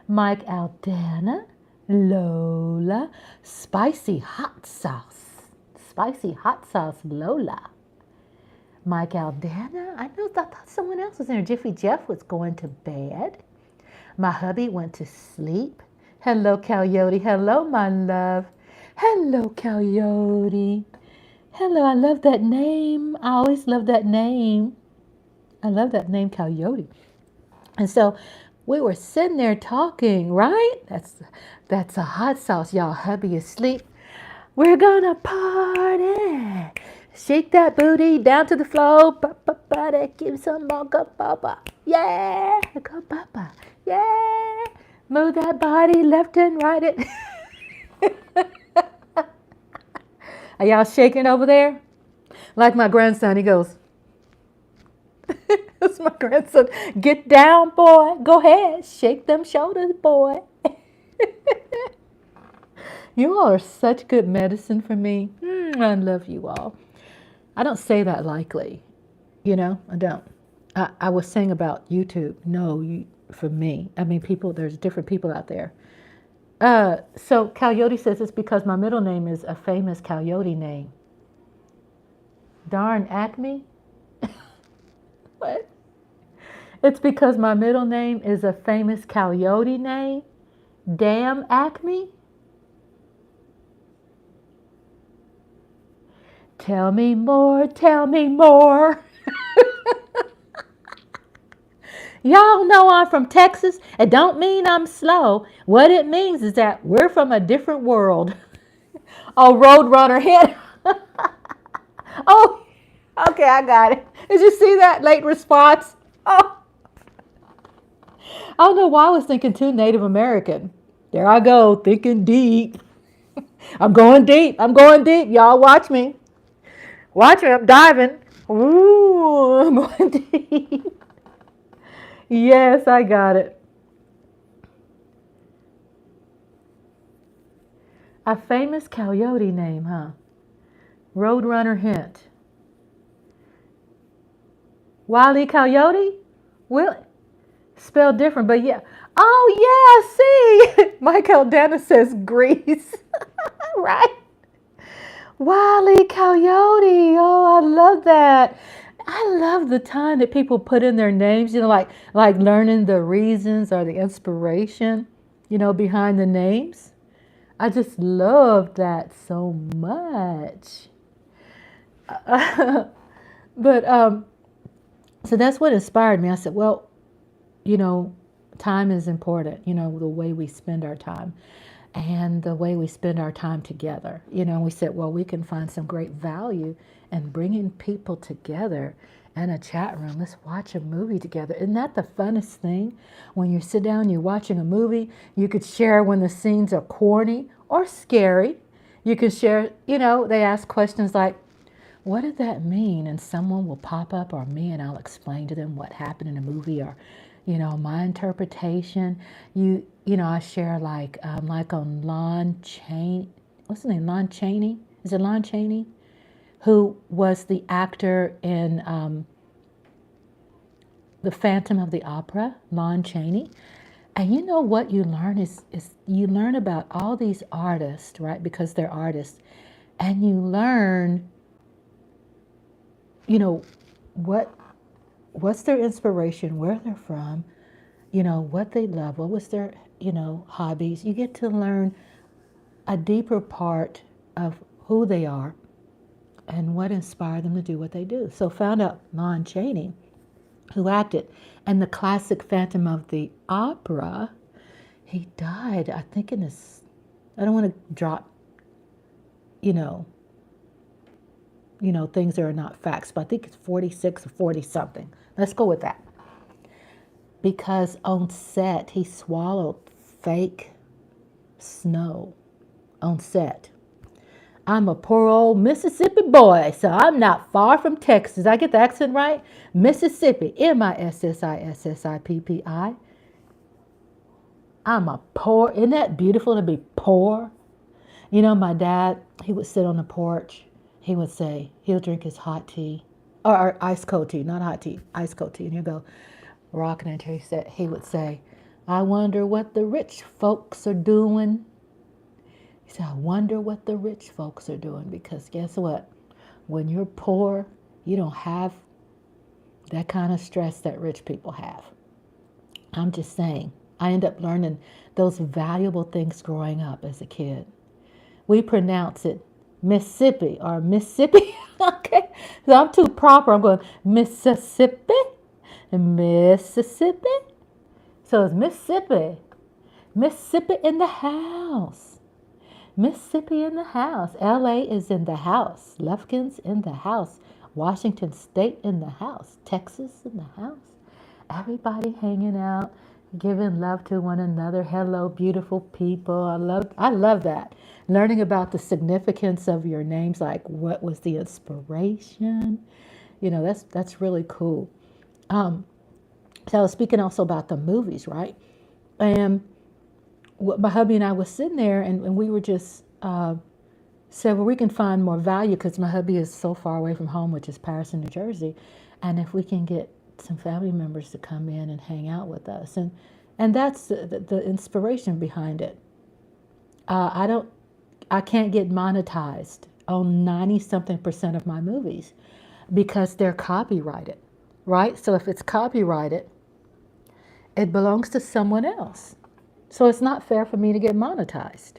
Mike Aldana, Lola, Spicy Hot Sauce. Spicy Hot Sauce Lola. Mike Aldana. I thought someone else was in there. Jiffy Jeff was going to bed. My hubby went to sleep. Hello, Coyote. Hello, my love. Hello, Coyote. Hello, I love that name. I always love that name. I love that name, Coyote. And so we were sitting there talking, right? That's a hot sauce, y'all. Hubby is asleep. We're gonna party. Shake that booty down to the floor. Give some more. Go, Papa. Yeah. Go, Papa. Yeah. Move that body left and right. Are y'all shaking over there? Like my grandson, he goes, that's my grandson. Get down, boy. Go ahead. Shake them shoulders, boy. You all are such good medicine for me. I love you all. I don't say that lightly. I don't. I was saying about YouTube. No, for me. I mean, there's different people out there. So Coyote says it's because my middle name is a famous Coyote name. Darn Acme? What? It's because my middle name is a famous Coyote name? Damn Acme? Tell me more, tell me more. Y'all know I'm from Texas. It don't mean I'm slow. What it means is that we're from a different world. Oh, Roadrunner hit. Oh, okay, I got it. Did you see that late response? Oh, I don't know why I was thinking too Native American. There I go, thinking deep. I'm going deep. Y'all watch me. Watch me, I'm diving. Ooh, I'm going deep. Yes, I got it. A famous Coyote name, huh? Roadrunner hint. Wile E. Coyote? Will spelled different, but yeah. Oh yeah, see. Michael Dana says Grease. Right? Wile E. Coyote. Oh, I love that. I love the time that people put in their names, like learning the reasons or the inspiration, behind the names. I just love that so much. But so that's what inspired me. I said, well, time is important, the way we spend our time and the way we spend our time together. We said, well, we can find some great value in bringing people together in a chat room. Let's watch a movie together. Isn't that the funnest thing? When you sit down, you're watching a movie, you could share when the scenes are corny or scary. You can share, they ask questions like, what did that mean? And someone will pop up, or me, and I'll explain to them what happened in the movie, or my interpretation. I share like on Lon Chaney. What's his name? Lon Chaney. Is it Lon Chaney? Who was the actor in The Phantom of the Opera? Lon Chaney. And what you learn is you learn about all these artists, right? Because they're artists, and you learn, what's their inspiration, where they're from, what they love, what was their, hobbies. You get to learn a deeper part of who they are and what inspired them to do what they do. So found out Lon Chaney, who acted in the classic Phantom of the Opera, he died, I think I don't want to drop, things that are not facts, but I think it's 46 or 40 something. Let's go with that. Because on set, he swallowed fake snow on set. I'm a poor old Mississippi boy, so I'm not far from Texas. Did I get the accent right? Mississippi, Mississippi. I'm a poor. Isn't that beautiful to be poor? You know, my dad, he would sit on the porch. He would say, he'll drink his hot tea, or ice cold tea, not hot tea, ice cold tea. And he'll go rocking until he would say, I wonder what the rich folks are doing. He said, I wonder what the rich folks are doing. Because guess what? When you're poor, you don't have that kind of stress that rich people have. I'm just saying, I end up learning those valuable things growing up as a kid. We pronounce it Mississippi or Mississippi. Okay, so I'm too proper. I'm going Mississippi, Mississippi. So it's Mississippi, Mississippi in the house, Mississippi in the house. LA is in the house. Lufkin's in the house. Washington State in the house. Texas in the house. Everybody hanging out, giving love to one another. Hello, beautiful people. I love that. Learning about the significance of your names, like what was the inspiration. You know, that's really cool. So I was speaking also about the movies, right? And my hubby and I was sitting there, and we were just said, well, we can find more value because my hubby is so far away from home, which is Paris and New Jersey, and if we can get some family members to come in and hang out with us, and that's the inspiration behind it. I can't get monetized on 90-something% of my movies because they're copyrighted, right? So if it's copyrighted, it belongs to someone else. So it's not fair for me to get monetized.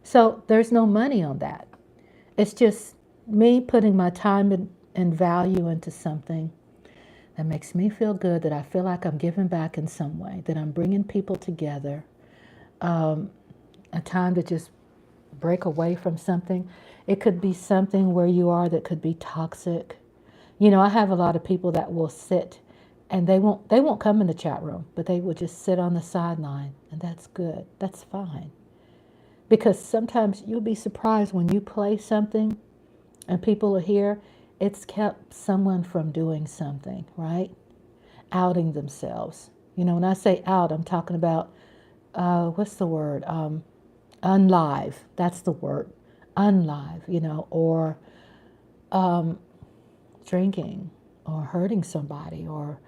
So there's no money on that. It's just me putting my time and value into something that makes me feel good, that I feel like I'm giving back in some way, that I'm bringing people together, a time to just break away from something. It could be something where you are that could be toxic. You know, I have a lot of people that will sit and they won't come in the chat room, but they will just sit on the sideline, and that's good. That's fine. Because sometimes you'll be surprised when you play something and people are here, it's kept someone from doing something, right? Outing themselves. You know, when I say out, I'm talking about, what's the word? Unlive. That's the word. Unlive, you know, or drinking or hurting somebody or,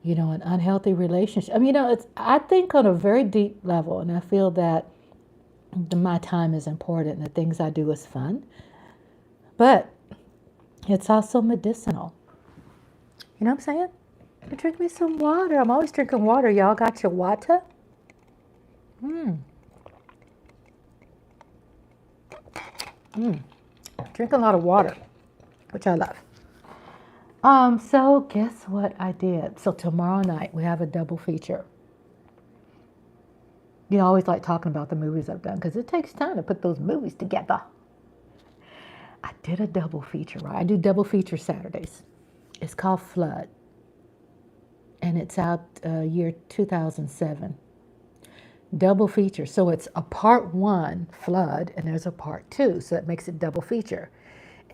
you know, an unhealthy relationship. I mean, you know, I think on a very deep level, and I feel that my time is important and the things I do is fun, but it's also medicinal. You know what I'm saying? Drink me some water. I'm always drinking water. Y'all got your water? Drink a lot of water, which I love. So guess what I did? So tomorrow night we have a double feature. You know, I always like talking about the movies I've done because it takes time to put those movies together. I did a double feature, right? I do double feature Saturdays. It's called Flood, and it's out year 2007. Double feature. So it's a part 1, Flood, and there's a part 2, so that makes it double feature.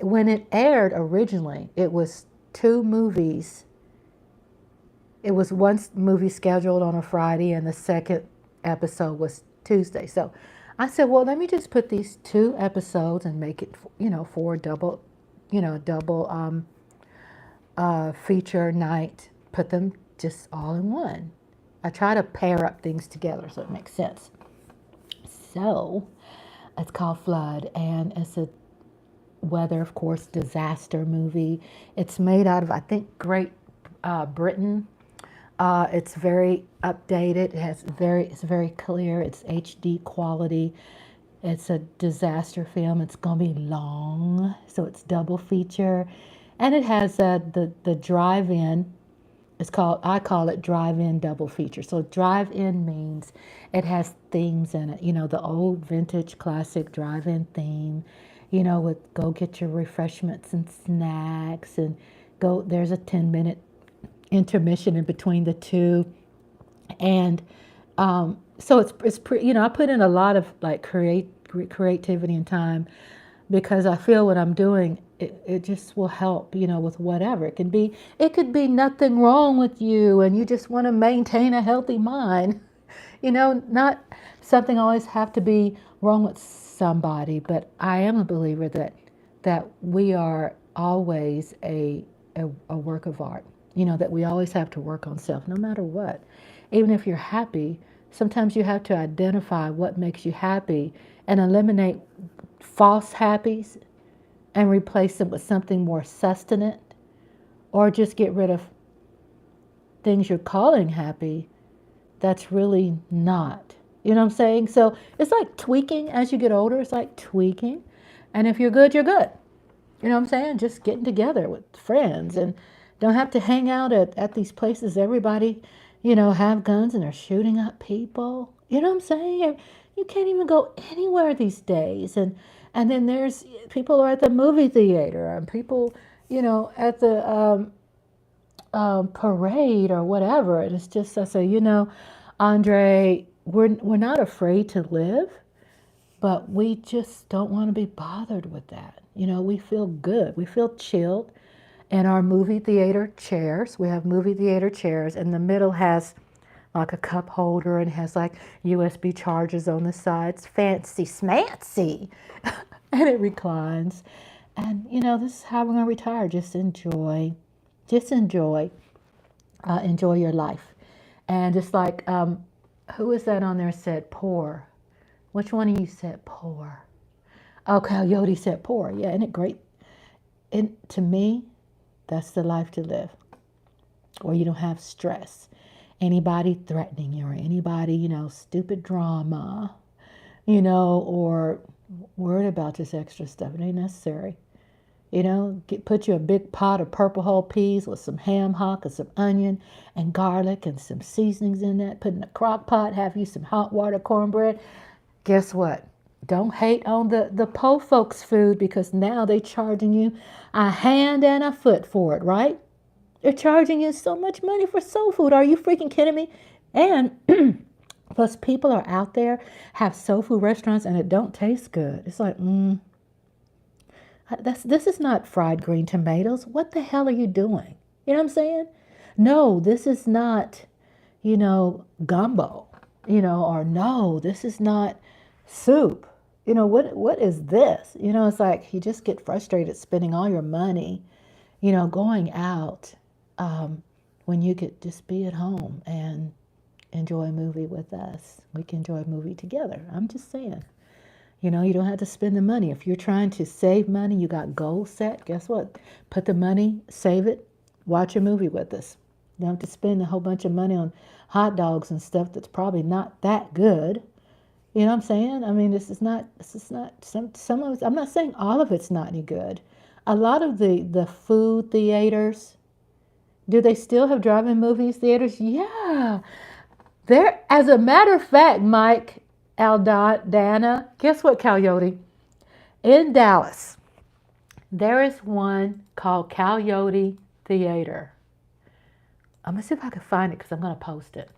When it aired originally, it was 2 movies. It was one movie scheduled on a Friday, and the second episode was Tuesday. So I said, well, let me just put these 2 episodes and make it, you know, for a double, you know, double feature night. Put them just all in one. I try to pair up things together so it makes sense. So it's called Flood, and it's a weather, of course, disaster movie. It's made out of, I think, Great Britain. It's very updated. It's very clear. It's HD quality. It's a disaster film. It's gonna be long, so it's double feature, and it has the drive-in. I call it drive-in double feature. So drive-in means it has themes in it. You know, the old vintage classic drive-in theme, you know, with go get your refreshments and snacks and go, there's a 10-minute intermission in between the 2. And so it's pretty, you know, I put in a lot of like creativity and time because I feel what I'm doing, it just will help, you know, with whatever. It could be nothing wrong with you and you just want to maintain a healthy mind. Not something always have to be wrong with somebody, but I am a believer that we are always a work of art. That we always have to work on self, no matter what. Even if you're happy, sometimes you have to identify what makes you happy and eliminate false happies and replace them with something more sustenant, or just get rid of things you're calling happy that's really not. You know what I'm saying? So it's like tweaking as you get older. It's like tweaking. And if you're good, you're good. You know what I'm saying? Just getting together with friends and don't have to hang out at these places everybody, have guns and are shooting up people. You know what I'm saying? You can't even go anywhere these days. And then there's people are at the movie theater and people, at the parade or whatever. And it's just, I say, Andre, we're not afraid to live, but we just don't want to be bothered with that. We feel good. We feel chilled in our movie theater chairs. We have movie theater chairs, and the middle has like a cup holder and has like USB chargers on the sides. Fancy smancy. And it reclines. And, this is how we're going to retire. Just enjoy. Enjoy your life. And just like, who is that on there said poor? Which one of you said poor? Oh, Coyote said poor. Yeah, isn't it great? And to me, that's the life to live. Or you don't have stress. Anybody threatening you or anybody, stupid drama, or worried about this extra stuff. It ain't necessary. Put you a big pot of purple whole peas with some ham hock and some onion and garlic and some seasonings in that. Put in a crock pot, have you some hot water cornbread. Guess what? Don't hate on the po folks food, because now they're charging you a hand and a foot for it, right? They're charging you so much money for soul food. Are you freaking kidding me? And plus people are out there, have soul food restaurants, and it don't taste good. It's like, this is not fried green tomatoes. What the hell are you doing? You know what I'm saying? No, this is not, gumbo, or no, this is not soup. What is this? It's like you just get frustrated spending all your money, going out, when you could just be at home and enjoy a movie with us. We can enjoy a movie together. I'm just saying. You don't have to spend the money. If you're trying to save money, you got goals set, guess what? Put the money, save it, watch a movie with us. You don't have to spend a whole bunch of money on hot dogs and stuff that's probably not that good. You know what I'm saying? I mean, this is not some of it, I'm not saying all of it's not any good. A lot of the food theaters, do they still have drive-in movie theaters? Yeah. There, as a matter of fact, Mike, Dana, guess what, Coyote? In Dallas, there is one called Coyote Theater. I'm going to see if I can find it because I'm going to post it.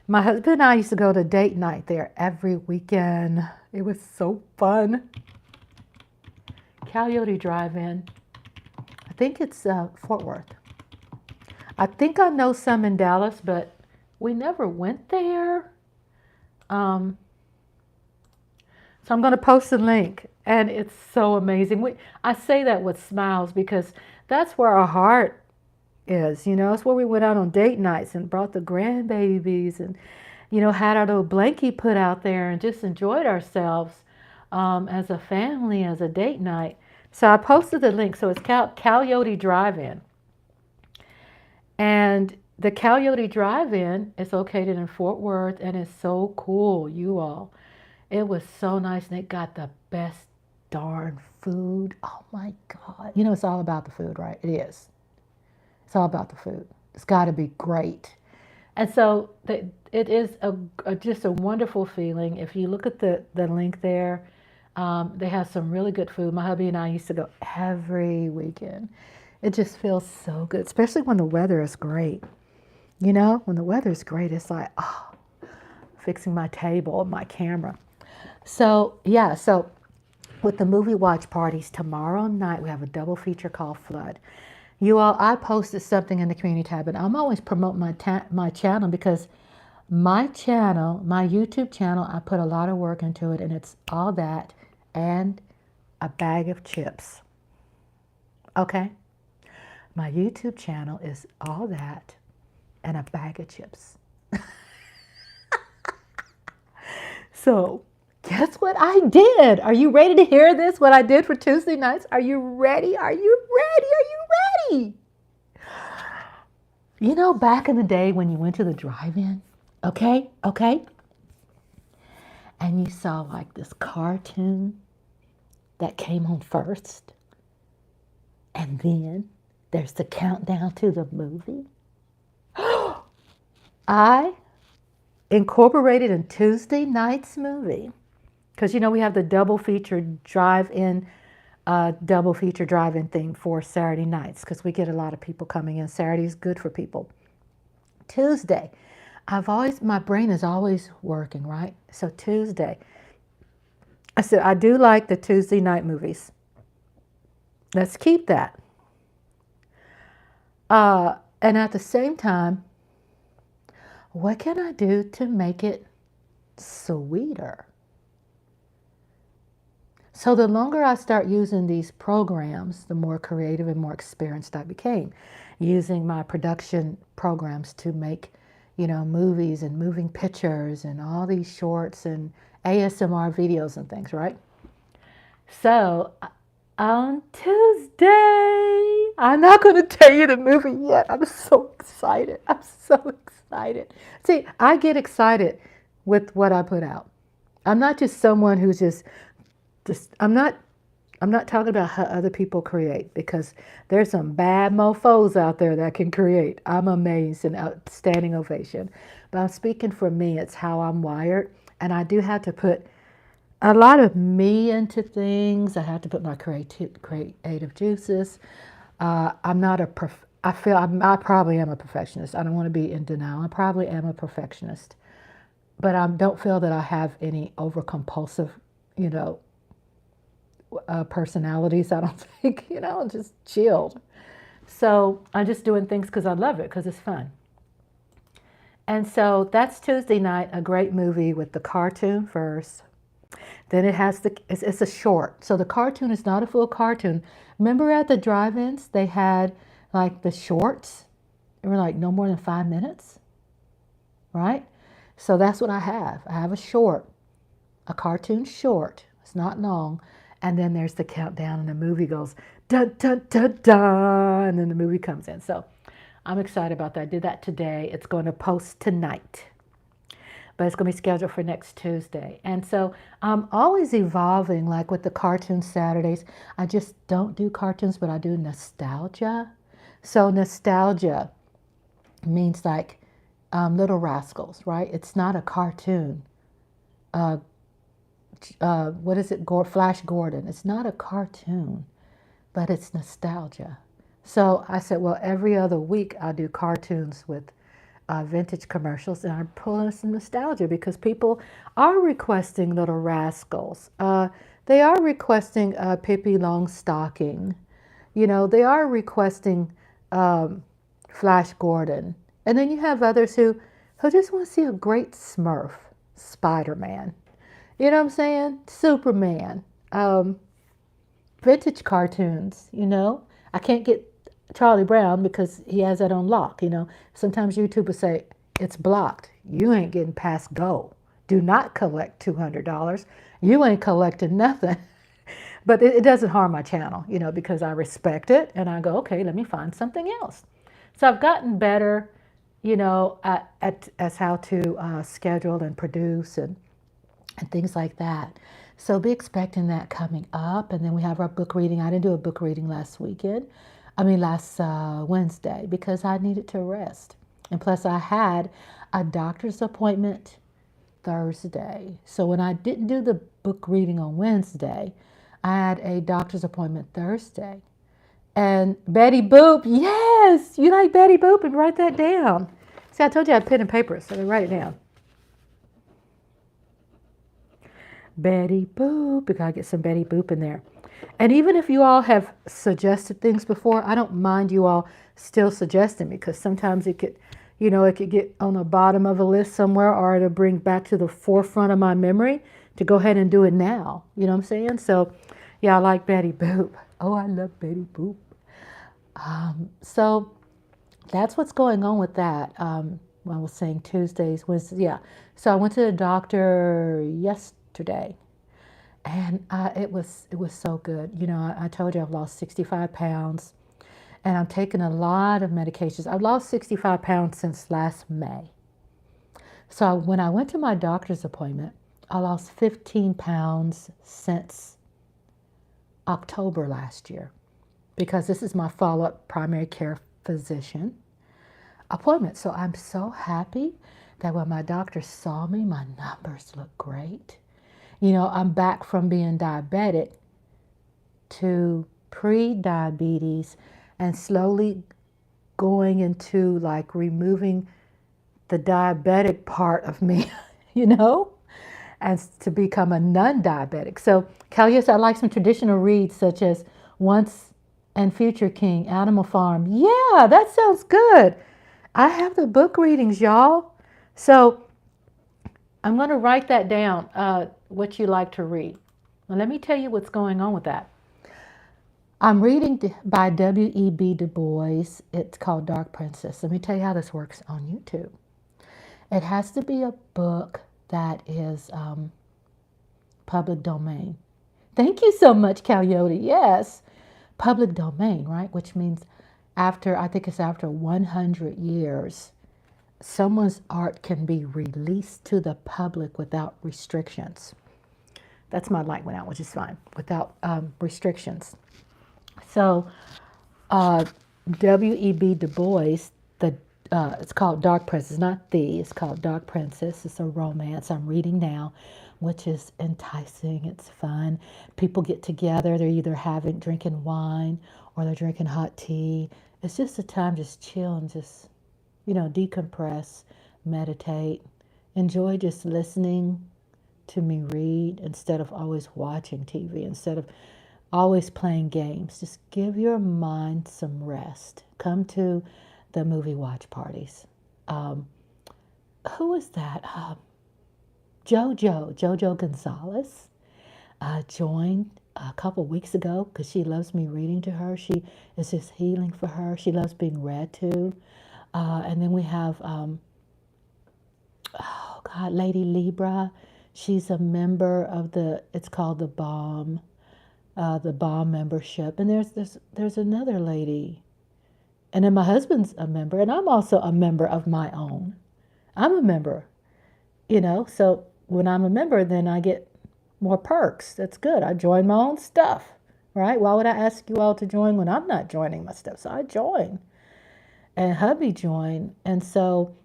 My husband and I used to go to date night there every weekend. It was so fun. Coyote Drive-In. I think it's Fort Worth. I think I know some in Dallas, but we never went there. So I'm going to post a link, and it's so amazing. I say that with smiles because that's where our heart is. It's where we went out on date nights and brought the grandbabies and, had our little blankie put out there and just enjoyed ourselves as a family, as a date night. So I posted the link. So it's Coyote Drive-In. And the Coyote Drive-In is located in Fort Worth, and it's so cool, you all. It was so nice, and it got the best darn food. Oh my God. It's all about the food, right? It is. It's all about the food. It's got to be great. And so it is just a wonderful feeling. If you look at the link there, they have some really good food. My hubby and I used to go every weekend. It just feels so good, especially when the weather is great. When the weather is great, it's like, fixing my table, my camera. So, yeah, with the movie watch parties, tomorrow night we have a double feature called Flood. You all, I posted something in the community tab, and I'm always promoting my channel because My channel, my YouTube channel, I put a lot of work into it, and it's all that and a bag of chips. Okay? My YouTube channel is all that and a bag of chips. So, guess what I did? Are you ready to hear this? What I did for Tuesday nights? Are you ready? Are you ready? Are you ready? You know, back in the day when you went to the drive-in, okay, and you saw like this cartoon that came on first, and then there's the countdown to the movie. I incorporated in Tuesday night's movie, because you know we have the double feature drive-in thing for Saturday nights, because we get a lot of people coming in. Saturday is good for people. Tuesday, my brain is always working, right? So Tuesday, I said, I do like the Tuesday night movies. Let's keep that. And at the same time, what can I do to make it sweeter? So the longer I start using these programs, the more creative and more experienced I became, using my production programs to make, movies and moving pictures and all these shorts and ASMR videos and things, right? So on Tuesday, I'm not going to tell you the movie yet. I'm so excited. I'm so excited. See, I get excited with what I put out. I'm not just someone who's just I'm not talking about how other people create, because there's some bad mofos out there that can create. I'm amazed and outstanding ovation. But I'm speaking for me. It's how I'm wired. And I do have to put a lot of me into things. I have to put my creative juices. I probably am a perfectionist. I don't want to be in denial. I probably am a perfectionist. But I don't feel that I have any over-compulsive, personalities. I don't think, just chilled. So I'm just doing things because I love it, because it's fun. And so that's Tuesday night, a great movie with the cartoon first. Then it has it's a short. So the cartoon is not a full cartoon. Remember at the drive-ins, they had like the shorts. They were like no more than 5 minutes, right? So that's what I have. I have a cartoon short. It's not long. And then there's the countdown, and the movie goes dun dun dun dun, and then the movie comes in. So I'm excited about that. I did that today. It's going to post tonight, but it's going to be scheduled for next Tuesday. And so I'm always evolving, like with the cartoon Saturdays. I just don't do cartoons, but I do nostalgia. So nostalgia means like Little Rascals, right? It's not a cartoon. What is it? Flash Gordon. It's not a cartoon, but it's nostalgia. So I said, well, every other week I do cartoons with vintage commercials, and I'm pulling some nostalgia because people are requesting Little Rascals. They are requesting Pippi Longstocking. They are requesting Flash Gordon. And then you have others who just want to see a great Smurf, Spider-Man. You know what I'm saying? Superman. Vintage cartoons, I can't get Charlie Brown because he has that on lock, Sometimes YouTubers say, it's blocked. You ain't getting past go. Do not collect $200. You ain't collecting nothing. But it doesn't harm my channel, because I respect it. And I go, okay, let me find something else. So I've gotten better, as how to schedule and produce and things like that. So be expecting that coming up. And then we have our book reading. I didn't do a book reading last Wednesday, because I needed to rest. And plus I had a doctor's appointment Thursday. So when I didn't do the book reading on Wednesday, I had a doctor's appointment Thursday. And Betty Boop, yes, you like Betty Boop, and write that down. See, I told you I had pen and paper, so I write it down. Betty Boop. We gotta get some Betty Boop in there. And even if you all have suggested things before, I don't mind you all still suggesting, because sometimes it could, It could get on the bottom of a list somewhere, or to bring back to the forefront of my memory to go ahead and do it now. You know what I'm saying? So, yeah, I like Betty Boop. Oh, I love Betty Boop. So that's what's going on with that. I was saying Tuesdays was, yeah. So I went to the doctor yesterday, and it was so good. I told you I've lost 65 pounds, and I'm taking a lot of medications. I've lost 65 pounds since last May. So when I went to my doctor's appointment, I lost 15 pounds since October last year, because this is my follow-up primary care physician appointment. So I'm so happy that when my doctor saw me, my numbers look great. I'm back from being diabetic to pre-diabetes, and slowly going into like removing the diabetic part of me, and to become a non-diabetic. So, Callius, I like some traditional reads such as Once and Future King, Animal Farm. Yeah, that sounds good. I have the book readings, y'all. So I'm going to write that down, what you like to read. Now, let me tell you what's going on with that. I'm reading by W.E.B. Du Bois. It's called Dark Princess. Let me tell you how this works on YouTube. It has to be a book that is public domain. Thank you so much, Coyote. Yes, public domain, right? Which means I think it's after 100 years, someone's art can be released to the public without restrictions. That's my light went out, which is fine, without restrictions. So W.E.B. Du Bois, it's called Dark Princess, not it's called Dark Princess. It's a romance I'm reading now, which is enticing. It's fun. People get together. They're either drinking wine, or they're drinking hot tea. It's just a time just chill and just, decompress, meditate, enjoy just listening to me read instead of always watching TV, instead of always playing games. Just give your mind some rest. Come to the movie watch parties. Who is that? Jojo Gonzalez joined a couple weeks ago because she loves me reading to her. She is just healing for her. She loves being read to. And then we have, Lady Libra. She's a member of it's called the Bomb membership. And there's another lady. And then my husband's a member, and I'm also a member of my own. I'm a member, so when I'm a member, then I get more perks. That's good. I join my own stuff, right? Why would I ask you all to join when I'm not joining my stuff? So I join, and hubby joined. And so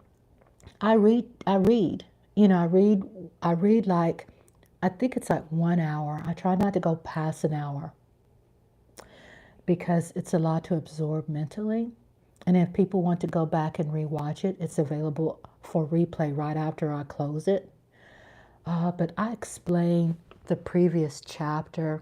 I read, I read like, I think it's like 1 hour. I try not to go past an hour because it's a lot to absorb mentally. And if people want to go back and rewatch it, it's available for replay right after I close it. But I explain the previous chapter,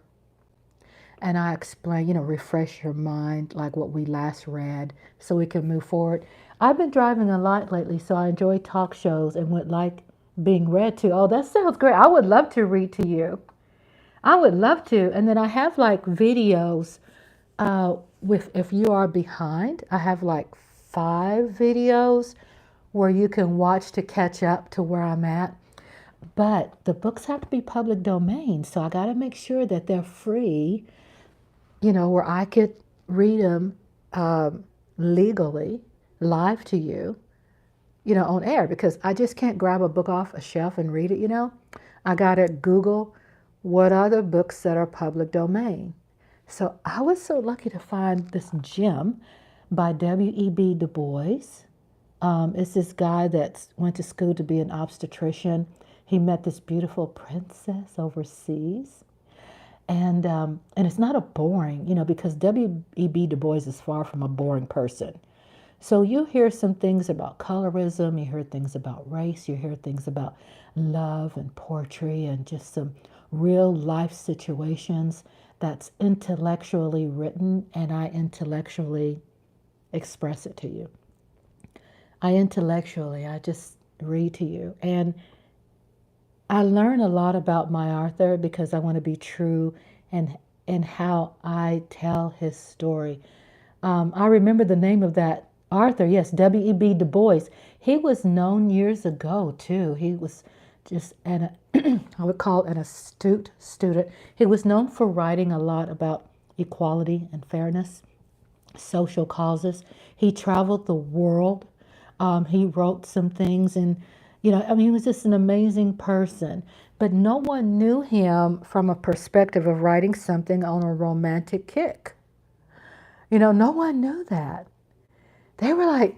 and I explain, refresh your mind, like what we last read, so we can move forward. I've been driving a lot lately, so I enjoy talk shows and would like being read to. Oh, that sounds great. I would love to read to you. I would love to. And then I have like videos if you are behind. I have like 5 videos where you can watch to catch up to where I'm at. But the books have to be public domain, so I got to make sure that they're free, where I could read them legally, live to you, on air, because I just can't grab a book off a shelf and read it, I got to Google what are the books that are public domain. So I was so lucky to find this gem by W.E.B. Du Bois. It's this guy that went to school to be an obstetrician. He met this beautiful princess overseas. And it's not a boring, because W.E.B. Du Bois is far from a boring person. So you hear some things about colorism, you hear things about race, you hear things about love and poetry and just some real life situations that's intellectually written, and I intellectually express it to you. I just read to you. And I learn a lot about my author because I want to be true and how I tell his story. I remember the name of that author. Yes, W.E.B. Du Bois. He was known years ago too. He was just I would call it an astute student. He was known for writing a lot about equality and fairness, social causes. He traveled the world. He wrote some things, and I mean, he was just an amazing person. But no one knew him from a perspective of writing something on a romantic kick. No one knew that. They were like,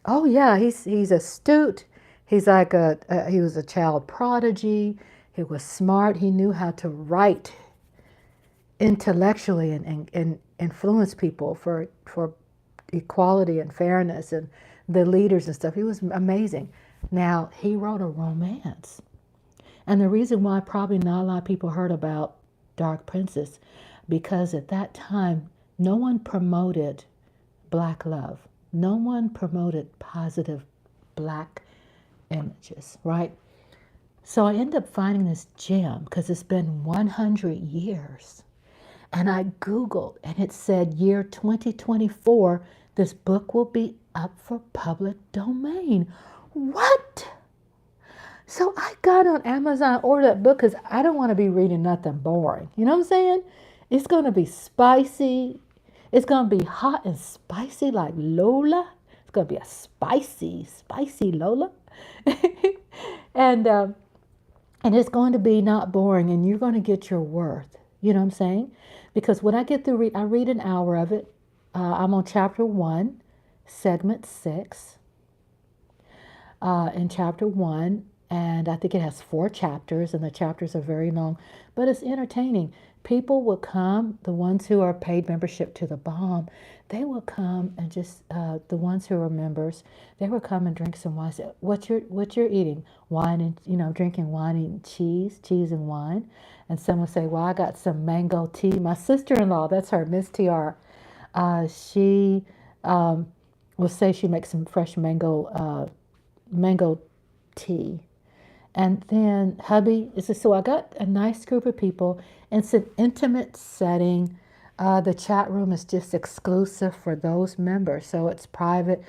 "Oh yeah, he's astute. He's like he was a child prodigy. He was smart. He knew how to write intellectually and influence people for equality and fairness and the leaders and stuff. He was amazing. Now, he wrote a romance. And the reason why probably not a lot of people heard about Dark Princess, because at that time, no one promoted black love. No one promoted positive black images, right? So I end up finding this gem because it's been 100 years. And I Googled and it said year 2024, this book will be up for public domain. What? So I got on Amazon, ordered that book because I don't want to be reading nothing boring. You know what I'm saying? It's going to be spicy. It's going to be hot and spicy like Lola. It's going to be a spicy Lola. and it's going to be not boring, and you're going to get your worth. You know what I'm saying? Because when I get through, I read an hour of it. I'm on chapter 1, segment 6. In chapter 1, and I think it has 4 chapters, and the chapters are very long, but it's entertaining. People will come, the ones who are paid membership to the Bomb, they will come and just, the ones who are members, they will come and drink some wine. Say, what you're eating? Wine and, drinking wine and cheese and wine. And some will say, well, I got some mango tea. My sister-in-law, that's her, Miss TR, she will say she makes some fresh mango tea. And then hubby so I got a nice group of people. And it's an intimate setting. The chat room is just exclusive for those members. So it's private,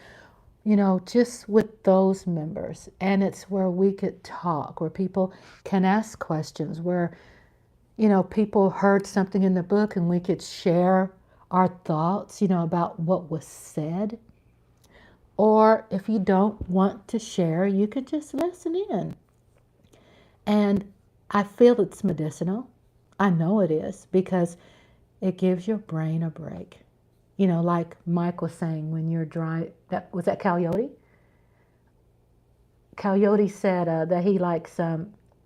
just with those members. And it's where we could talk, where people can ask questions, where, people heard something in the book and we could share our thoughts, about what was said. Or if you don't want to share, you could just listen in. And I feel it's medicinal. I know it is because it gives your brain a break. Like Mike was saying when you're dry, was that Coyote? Coyote said that he likes,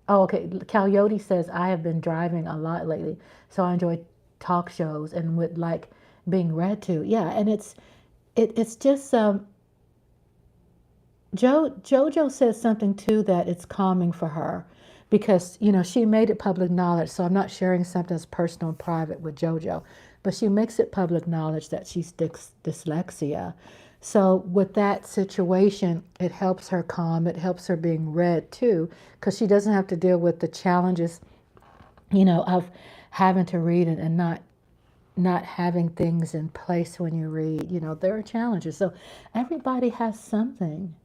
Coyote says, I have been driving a lot lately, so I enjoy talk shows and would like being read to. Yeah, and it's just, JoJo says something too that it's calming for her because, she made it public knowledge. So I'm not sharing something that's personal and private with JoJo, but she makes it public knowledge that she's dyslexia. So with that situation, it helps her calm. It helps her being read too, because she doesn't have to deal with the challenges, of having to read and not having things in place when you read. There are challenges. So everybody has something.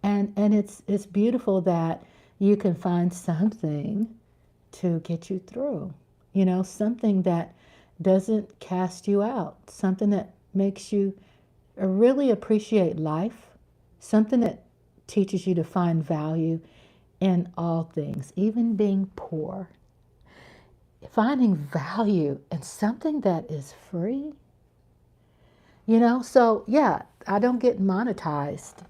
And it's beautiful that you can find something to get you through, something that doesn't cast you out, something that makes you really appreciate life, something that teaches you to find value in all things, even being poor. Finding value in something that is free, so yeah, I don't get monetized.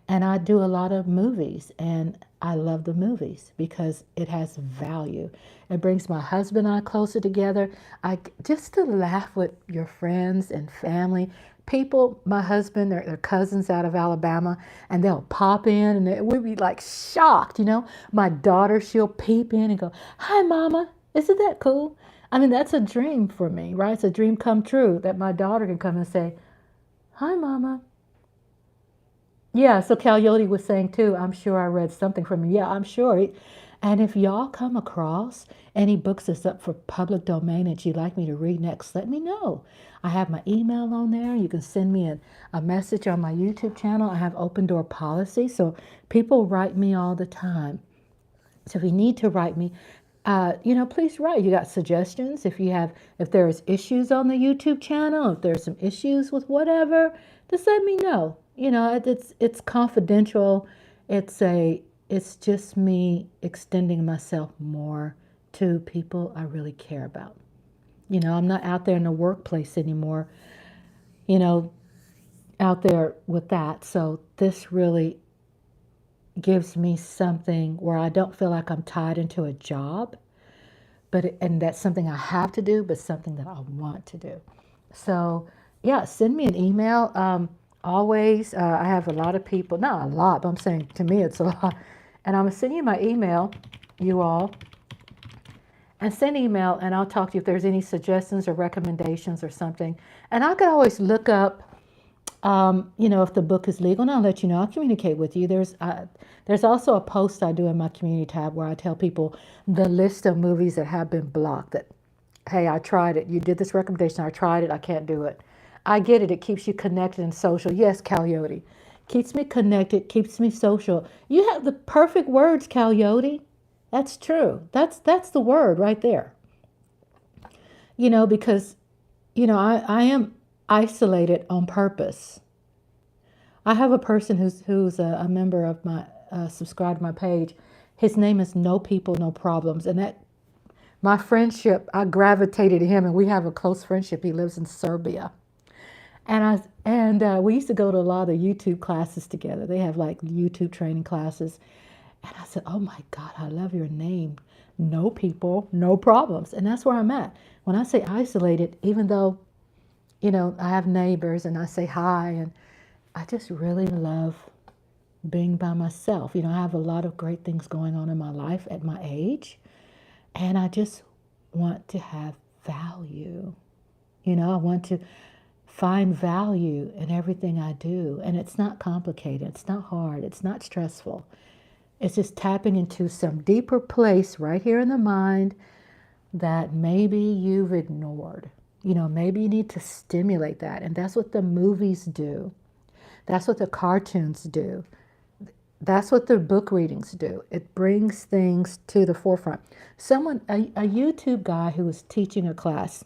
And I do a lot of movies, and I love the movies because it has value. It brings my husband and I closer together. Just to laugh with your friends and family. People, my husband, they're cousins out of Alabama, and they'll pop in, and we'll be like shocked, My daughter, she'll peep in and go, "Hi, Mama." Isn't that cool? I mean, that's a dream for me, right? It's a dream come true that my daughter can come and say, "Hi, Mama." Yeah, so Coyote was saying too, I'm sure I read something from him. Yeah, I'm sure. And if y'all come across any books that's up for public domain that you'd like me to read next, let me know. I have my email on there. You can send me a message on my YouTube channel. I have open door policy, so people write me all the time. So if you need to write me, please write. You got suggestions? If there's issues on the YouTube channel, if there's some issues with whatever, just let me know. It's confidential. It's just me extending myself more to people I really care about. I'm not out there in the workplace anymore, you know, out there with that. So this really gives me something where I don't feel like I'm tied into a job, and that's something I have to do, but something that I want to do. So yeah, send me an email. Always, I have a lot of people, not a lot, but I'm saying to me it's a lot. And I'm gonna send you my email, you all, and send email, and I'll talk to you if there's any suggestions or recommendations or something. And I could always look up if the book is legal, and I'll let you know. I'll communicate with you. There's also a post I do in my community tab where I tell people the list of movies that have been blocked. That, hey, I tried it. You did this recommendation. I tried it. I can't do it. I get it. It keeps you connected and social. Yes, Coyote. Keeps me connected, keeps me social. You have the perfect words, Coyote. That's true. That's the word right there. Because I am isolated on purpose. I have a person who's a member of my subscribed to my page. His name is No People, No Problems, and that my friendship, I gravitated to him, and we have a close friendship. He lives in Serbia, and we used to go to a lot of YouTube classes together. They have like YouTube training classes, and I said, "Oh my God, I love your name, No People, No Problems," and that's where I'm at. When I say isolated, even though I have neighbors and I say hi, and I just really love being by myself. I have a lot of great things going on in my life at my age, and I just want to have value. I want to find value in everything I do, and it's not complicated. It's not hard. It's not stressful. It's just tapping into some deeper place right here in the mind that maybe you've ignored. Maybe you need to stimulate that, and that's what the movies do. That's what the cartoons do. That's what the book readings do. It brings things to the forefront. A YouTube guy who was teaching a class,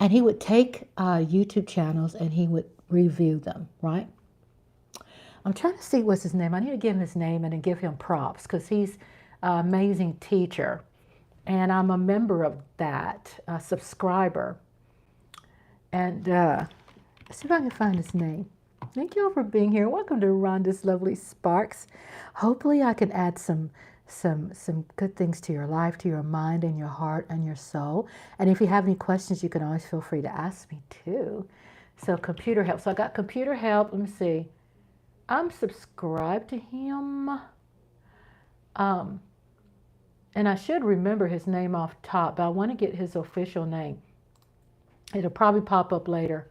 and he would take YouTube channels and he would review them, right? I'm trying to see what's his name. I need to give him his name and then give him props because he's an amazing teacher. And I'm a member of that, a subscriber. And let's see if I can find his name. Thank you all for being here. Welcome to Rhonda's Lovely Sparks. Hopefully I can add some good things to your life, to your mind and your heart and your soul. And if you have any questions, you can always feel free to ask me too. So computer help. So I got computer help. Let me see. I'm subscribed to him. And I should remember his name off top, but I want to get his official name. It'll probably pop up later.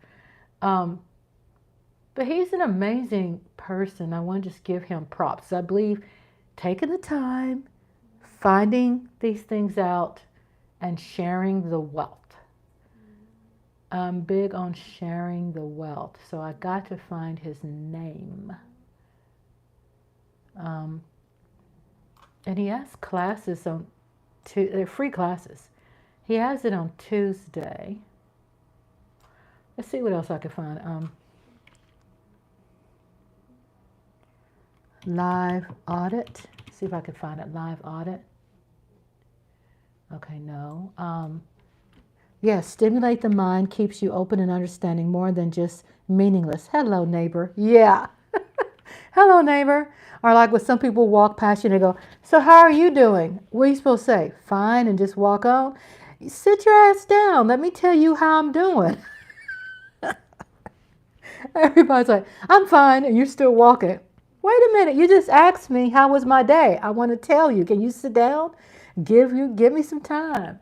But he's an amazing person. I want to just give him props. I believe taking the time, finding these things out, and sharing the wealth. I'm big on sharing the wealth, so I got to find his name. And he has classes on they're free classes. He has it on Tuesday. Let's see what else I can find. Live audit. See if I can find it. Live audit. Okay, no. Yes, stimulate the mind, keeps you open and understanding more than just meaningless. Hello, neighbor. Yeah. Hello, neighbor. Or like when some people walk past you and they go, so how are you doing? What are you supposed to say? Fine, and just walk on? Sit your ass down. Let me tell you how I'm doing. Everybody's like, I'm fine, and you're still walking. Wait a minute, you just asked me how was my day. I want to tell you. Can you sit down? Give me some time.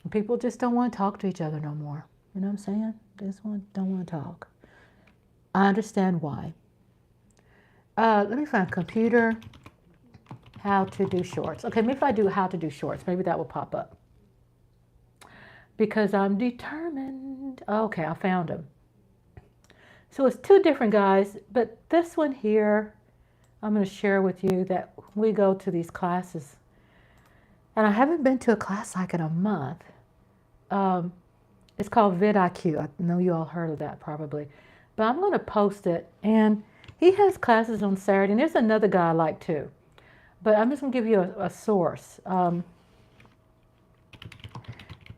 And people just don't want to talk to each other no more. You know what I'm saying? They just don't want to talk. I understand why. Let me find computer, how to do shorts. Okay, maybe if I do how to do shorts, maybe that will pop up. Because I'm determined. Okay, I found them. So it's two different guys, but this one here, I'm going to share with you that we go to these classes. And I haven't been to a class like in a month. It's called vidIQ. I know you all heard of that probably. But I'm going to post it. And he has classes on Saturday. And there's another guy I like too. But I'm just going to give you a source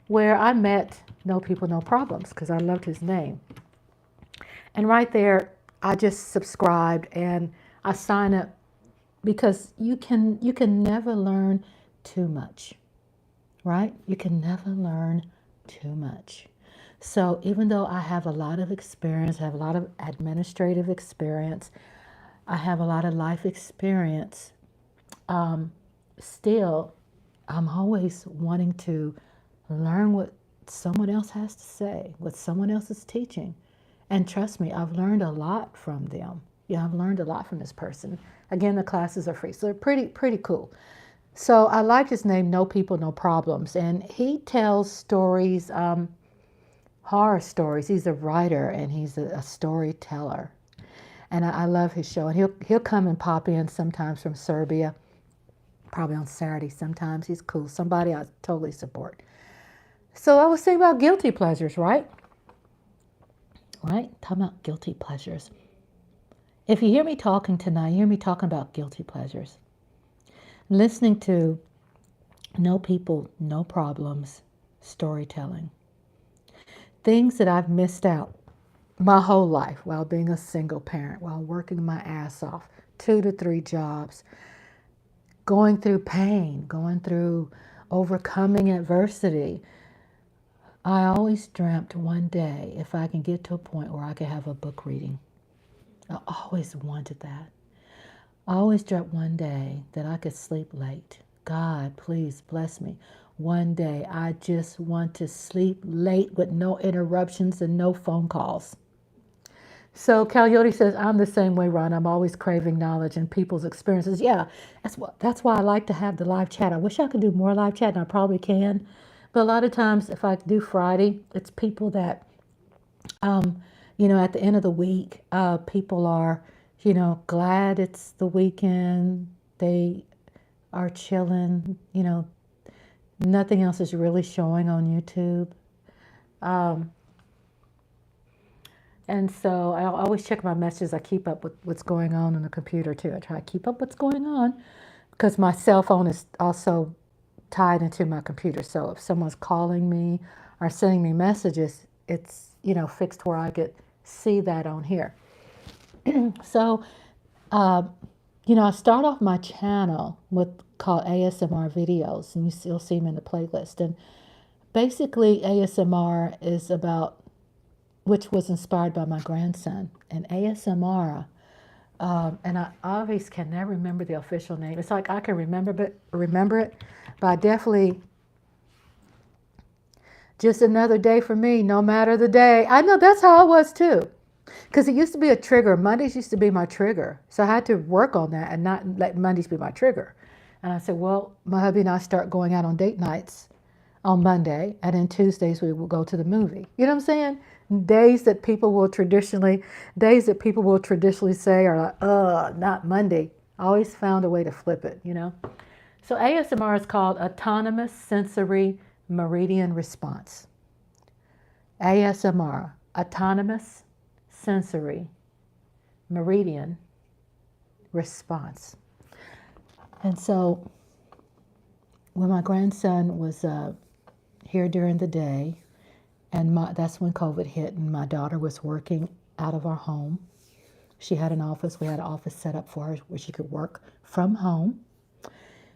where I met No People, No Problems because I loved his name. And right there, I just subscribed and I sign up because you can never learn too much, right? You can never learn too much. So even though I have a lot of experience, I have a lot of administrative experience, I have a lot of life experience, still, I'm always wanting to learn what someone else has to say, what someone else is teaching. And trust me, I've learned a lot from them. Yeah, I've learned a lot from this person. Again, the classes are free, so they're pretty cool. So I like his name, No People, No Problems. And he tells stories, horror stories. He's a writer and he's a storyteller. And I love his show. And he'll come and pop in sometimes from Serbia, probably on Saturday sometimes. He's cool. Somebody I totally support. So I was thinking about guilty pleasures, right? Right? Talking about guilty pleasures. If you hear me talking tonight, you hear me talking about guilty pleasures. Listening to No People, No Problems storytelling. Things that I've missed out my whole life while being a single parent, while working my ass off, 2 to 3 jobs, going through pain, going through overcoming adversity. I always dreamt one day if I can get to a point where I could have a book reading. I always wanted that. I always dreamt one day that I could sleep late. God, please bless me. One day I just want to sleep late with no interruptions and no phone calls. So Coyote says, I'm the same way, Ron. I'm always craving knowledge and people's experiences. Yeah, that's why I like to have the live chat. I wish I could do more live chat, and I probably can. But a lot of times, if I do Friday, it's people that, at the end of the week, people are, glad it's the weekend. They are chilling. Nothing else is really showing on YouTube. And so I always check my messages. I keep up with what's going on the computer too. I try to keep up what's going on because my cell phone is also tied into my computer. So if someone's calling me or sending me messages, it's, fixed where I could see that on here. So, I start off my channel with called ASMR videos, and you'll see them in the playlist. And basically ASMR is about, which was inspired by my grandson. And ASMR, and I always can never remember the official name. It's like I can remember it, but I definitely, just another day for me, no matter the day. I know that's how I was too. Because it used to be a trigger. Mondays used to be my trigger. So I had to work on that and not let Mondays be my trigger. And I said, well, my hubby and I start going out on date nights on Monday, and then Tuesdays we will go to the movie. You know what I'm saying? Days that people will traditionally say are like, not Monday. I always found a way to flip it, So ASMR is called Autonomous Sensory Meridian Response. ASMR, Autonomous Sensory Meridian Response. And so when my grandson was here during the day, and that's when COVID hit, and my daughter was working out of our home. She had an office. We had an office set up for her where she could work from home.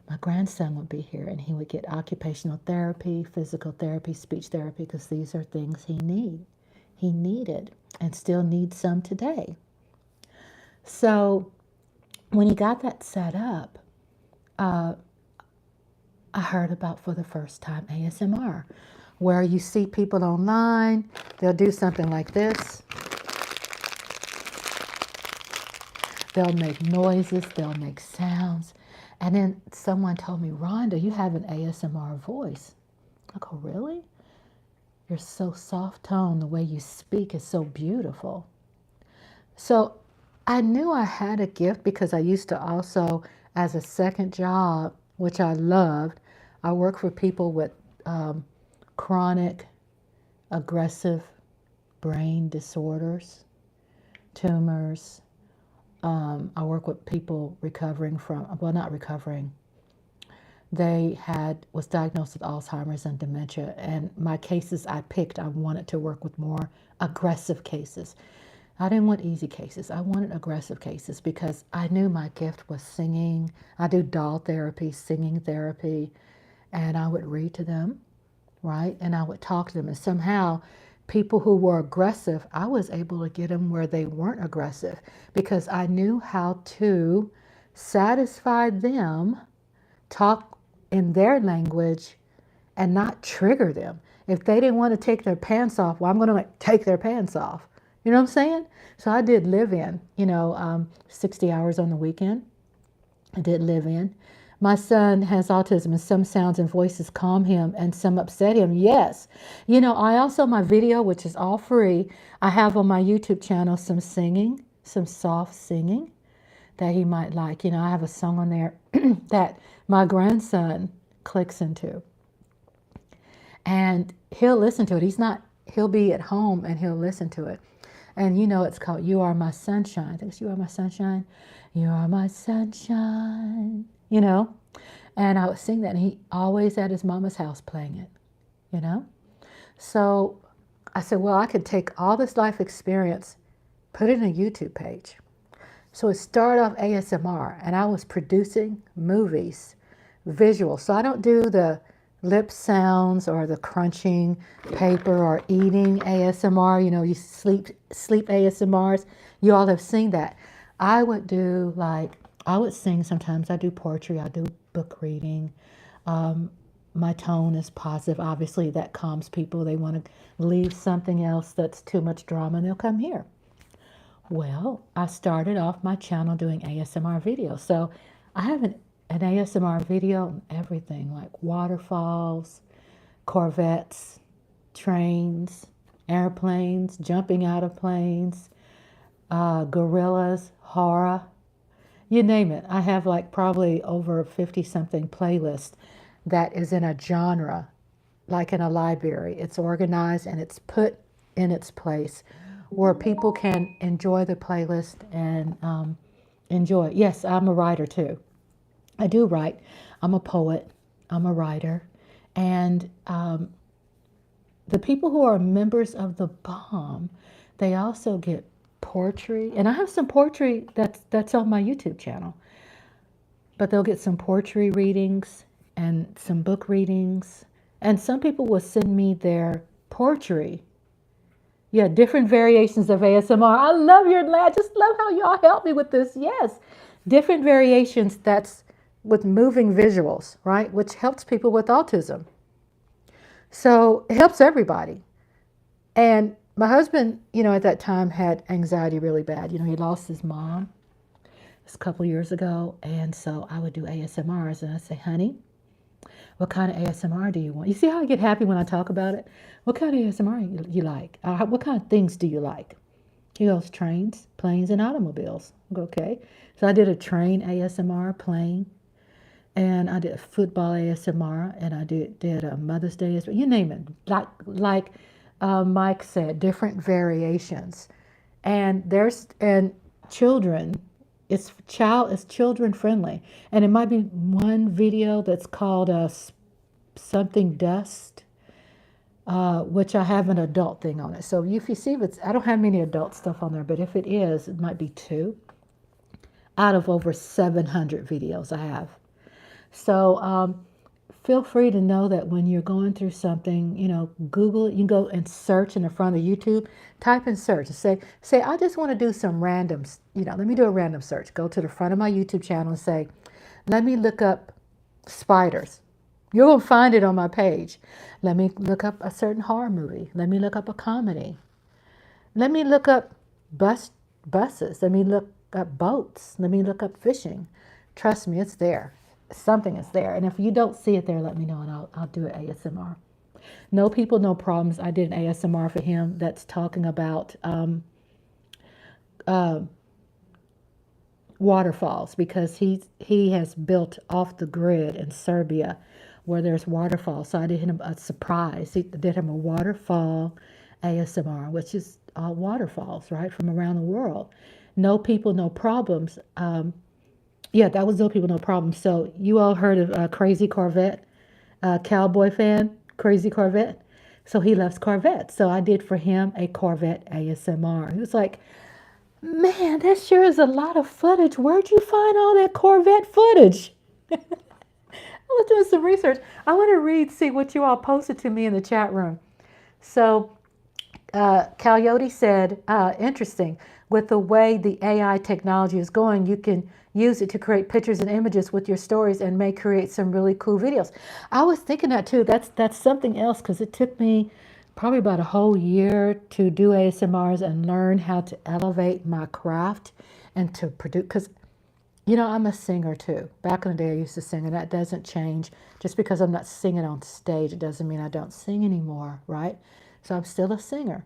My grandson would be here, and he would get occupational therapy, physical therapy, speech therapy, because these are things he needed, and still needs some today. So when he got that set up, I heard about, for the first time, ASMR, where you see people online, they'll do something like this. They'll make noises, they'll make sounds. And then someone told me, Rhonda, you have an ASMR voice. I go, really? You're so soft toned. The way you speak is so beautiful. So I knew I had a gift because I used to also, as a second job, which I loved, I worked for people with chronic aggressive brain disorders, tumors. I work with people recovering from, well, not recovering. They was diagnosed with Alzheimer's and dementia. And my cases I picked, I wanted to work with more aggressive cases. I didn't want easy cases. I wanted aggressive cases because I knew my gift was singing. I do doll therapy, singing therapy, and I would read to them, right? And I would talk to them. And somehow, people who were aggressive, I was able to get them where they weren't aggressive because I knew how to satisfy them, talk in their language, and not trigger them. If they didn't want to take their pants off, well, I'm going to take their pants off. You know what I'm saying? So I did live in, 60 hours on the weekend. I did live in. My son has autism and some sounds and voices calm him and some upset him. Yes. I also, my video, which is all free, I have on my YouTube channel some singing, some soft singing that he might like. I have a song on there that my grandson clicks into. And he'll listen to it. He'll be at home and he'll listen to it. And it's called You Are My Sunshine. I think it's You Are My Sunshine. You are my sunshine. And I would sing that. And he always at his mama's house playing it, So I said, well, I could take all this life experience, put it in a YouTube page. So it started off ASMR. And I was producing movies, visual. So I don't do the lip sounds or the crunching paper or eating ASMR, you sleep ASMRs. You all have seen that. I would sing sometimes. I do poetry. I do book reading. My tone is positive. Obviously, that calms people. They want to leave something else that's too much drama and they'll come here. Well, I started off my channel doing ASMR videos. So I have an ASMR video on everything like waterfalls, Corvettes, trains, airplanes, jumping out of planes, gorillas, horror, you name it. I have probably over 50-something playlists that is in a genre, like in a library. It's organized and it's put in its place where people can enjoy the playlist and enjoy it. Yes, I'm a writer too. I do write. I'm a poet. I'm a writer. And the people who are members of the BOM, they also get poetry. And I have some poetry that's on my YouTube channel. But they'll get some poetry readings and some book readings. And some people will send me their poetry. Yeah, different variations of ASMR. I love I just love how y'all help me with this. Yes, different variations that's with moving visuals, right? Which helps people with autism. So it helps everybody. And my husband, at that time had anxiety really bad. He lost his mom a couple years ago. And so I would do ASMRs and I'd say, honey, what kind of ASMR do you want? You see how I get happy when I talk about it? What kind of ASMR you like? What kind of things do you like? He goes, trains, planes, and automobiles. I go, okay. So I did a train ASMR, plane. And I did football ASMR, and I did a Mother's Day ASMR. You name it. Like Mike said, different variations. And children, it's children friendly. And it might be one video that's called something dust, which I have an adult thing on it. So if you see, I don't have many adult stuff on there, but if it is, it might be 2 out of over 700 videos I have. So feel free to know that when you're going through something, Google it. You can go and search in the front of YouTube, type in search and say, I just want to do some randoms. Let me do a random search. Go to the front of my YouTube channel and say, let me look up spiders. You're going to find it on my page. Let me look up a certain horror movie. Let me look up a comedy. Let me look up buses. Let me look up boats. Let me look up fishing. Trust me, it's there. Something is there. And if you don't see it there, let me know and I'll do it ASMR. No People, No Problems. I did an ASMR for him that's talking about uh, waterfalls, because he has built off the grid in Serbia where there's waterfalls. So I did him a surprise. He did him a waterfall ASMR, which is all waterfalls, right, from around the world. No People, No Problems. Yeah, that was No People, No Problems. So you all heard of Crazy Corvette, cowboy fan, Crazy Corvette. So he loves Corvettes. So I did for him a Corvette ASMR. He was like, man, that sure is a lot of footage. Where'd you find all that Corvette footage? I was doing some research. I want to see what you all posted to me in the chat room. So Coyote said, interesting, with the way the AI technology is going, you can use it to create pictures and images with your stories and may create some really cool videos. I was thinking that too. That's something else, because it took me probably about a whole year to do ASMRs and learn how to elevate my craft and to produce, because I'm a singer too. Back in the day, I used to sing, and that doesn't change. Just because I'm not singing on stage, it doesn't mean I don't sing anymore, right? So I'm still a singer.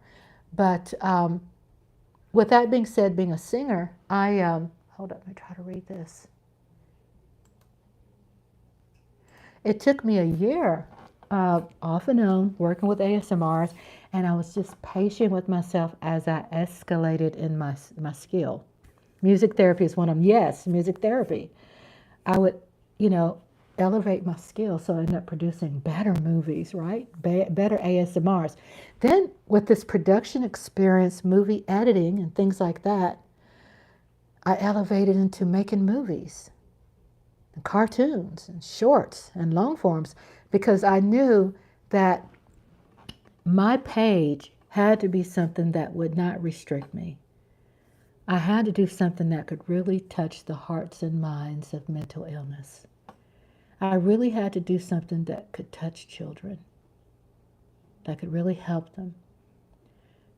But with that being said, being a singer, hold up, let me try to read this. It took me a year, off and on, working with ASMRs, and I was just patient with myself as I escalated in my skill. Music therapy is one of them. Yes, music therapy. I would, elevate my skill, so I ended up producing better movies, right? Better ASMRs. Then with this production experience, movie editing and things like that, I elevated into making movies and cartoons and shorts and long forms, because I knew that my page had to be something that would not restrict me. I had to do something that could really touch the hearts and minds of mental illness. I really had to do something that could touch children, that could really help them,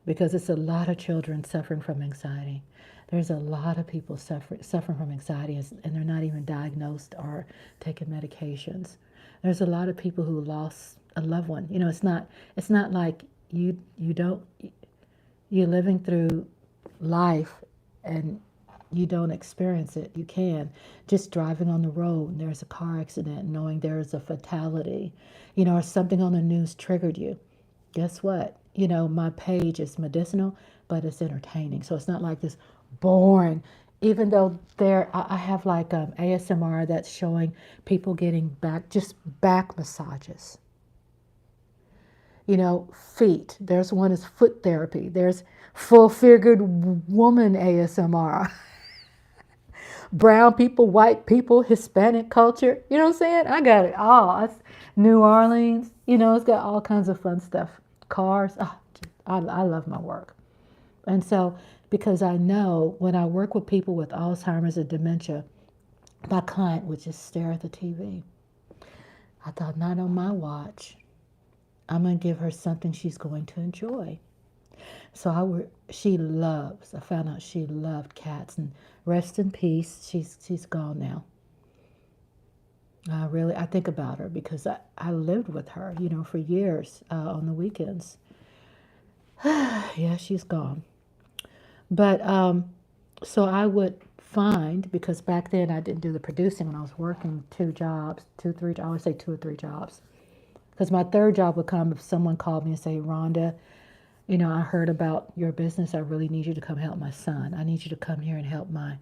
because it's a lot of children suffering from anxiety. There's a lot of people suffering from anxiety, and they're not even diagnosed or taking medications. There's a lot of people who lost a loved one. It's not like you're living through life and you don't experience it. You can. Just driving on the road and there's a car accident, knowing there's a fatality, or something on the news triggered you. Guess what? My page is medicinal, but it's entertaining. So it's not like this boring, even though I have like ASMR that's showing people getting back massages. Feet. There's one is foot therapy. There's full-figured woman ASMR. Brown people, white people, Hispanic culture. You know what I'm saying? I got it all. It's New Orleans. It's got all kinds of fun stuff. Cars. Oh, I love my work. And so, because I know when I work with people with Alzheimer's and dementia, my client would just stare at the TV. I thought, not on my watch. I'm going to give her something she's going to enjoy. So I found out she loved cats, and rest in peace, she's gone now. I think about her because I lived with her, for years on the weekends. Yeah, she's gone. But so I would find, because back then I didn't do the producing when I was working 2 jobs, 2, 3, I always say 2 or 3 jobs. Because my third job would come if someone called me and say, Rhonda, I heard about your business. I really need you to come help my son. I need you to come here and help my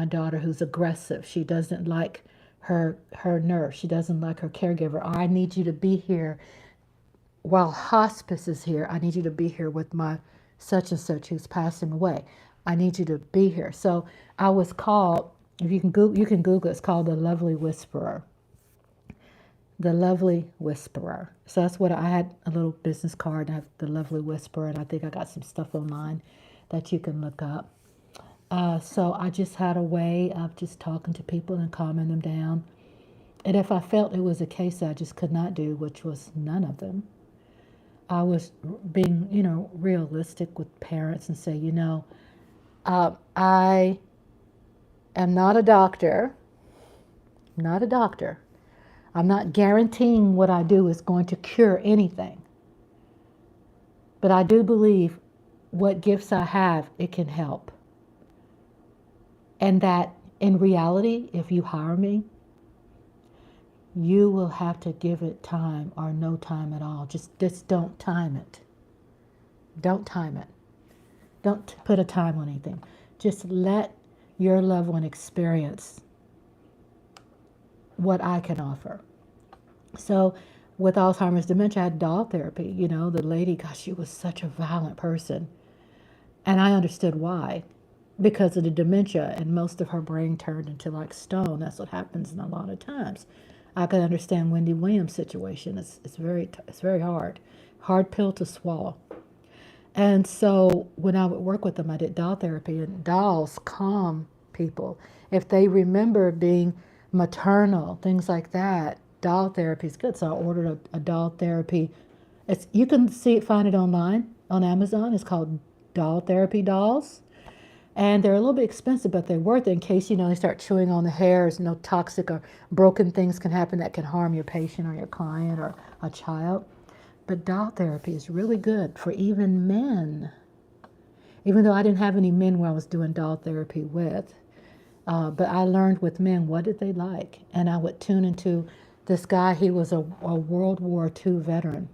daughter who's aggressive. She doesn't like her nurse. She doesn't like her caregiver. I need you to be here while hospice is here. I need you to be here with my such and such who's passing away. I need you to be here. So I was called, if you can Google, it's called The Lovely Whisperer. The Lovely Whisperer. So that's what I had, a little business card. I have The Lovely Whisperer, and I think I got some stuff online that you can look up. So I just had a way of just talking to people and calming them down. And if I felt it was a case that I just could not do, which was none of them, I was being, realistic with parents and say, I am not a doctor. I'm not a doctor. I'm not guaranteeing what I do is going to cure anything. But I do believe what gifts I have, it can help. And that in reality, if you hire me, you will have to give it time or no time at all. Just don't time it. Don't time it. Don't put a time on anything. Just let your loved one experience what I can offer. So with Alzheimer's dementia, I had doll therapy. You know, the lady, gosh, she was such a violent person. And I understood why. Because of the dementia, and most of her brain turned into like stone. That's what happens in a lot of times. I could understand Wendy Williams' situation. It's very hard pill to swallow. And so when I would work with them, I did doll therapy, and dolls calm people. If they remember being maternal, things like that, doll therapy is good. So I ordered a doll therapy. You can find it online on Amazon. It's called Doll Therapy Dolls. And they're a little bit expensive, but they're worth it in case, they start chewing on the hairs. Toxic or broken things can happen that can harm your patient or your client or a child. But doll therapy is really good for even men. Even though I didn't have any men where I was doing doll therapy with. But I learned with men, what did they like? And I would tune into this guy. He was a World War II veteran.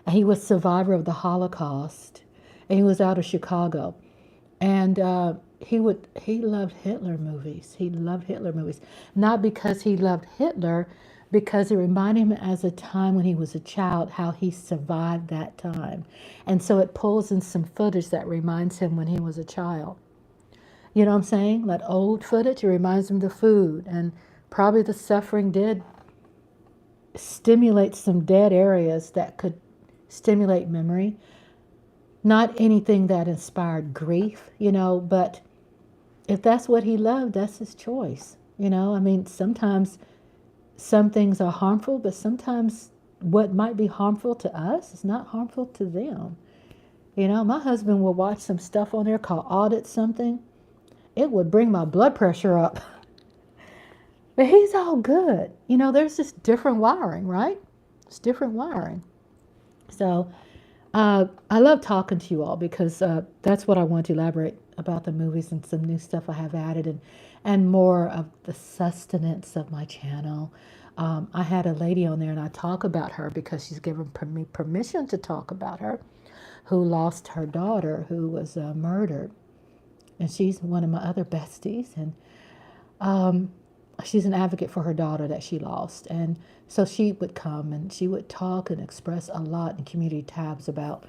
And he was a survivor of the Holocaust. And he was out of Chicago. And he loved Hitler movies. He loved Hitler movies. Not because he loved Hitler, because it reminded him as a time when he was a child, how he survived that time. And so it pulls in some footage that reminds him when he was a child. You know what I'm saying? That old footage, it reminds him of the food. And probably the suffering did stimulate some dead areas that could stimulate memory. Not anything that inspired grief, but if that's what he loved, that's his choice. Sometimes some things are harmful, but sometimes what might be harmful to us is not harmful to them. My husband will watch some stuff on there called Audit Something. It would bring my blood pressure up. But he's all good. There's just different wiring, right? It's different wiring. So I love talking to you all because that's what I want to elaborate about the movies and some new stuff I have added and more of the sustenance of my channel. I had a lady on there and I talk about her because she's given me permission to talk about her, who lost her daughter who was murdered. And she's one of my other besties. And she's an advocate for her daughter that she lost. And so she would come and she would talk and express a lot in community tabs about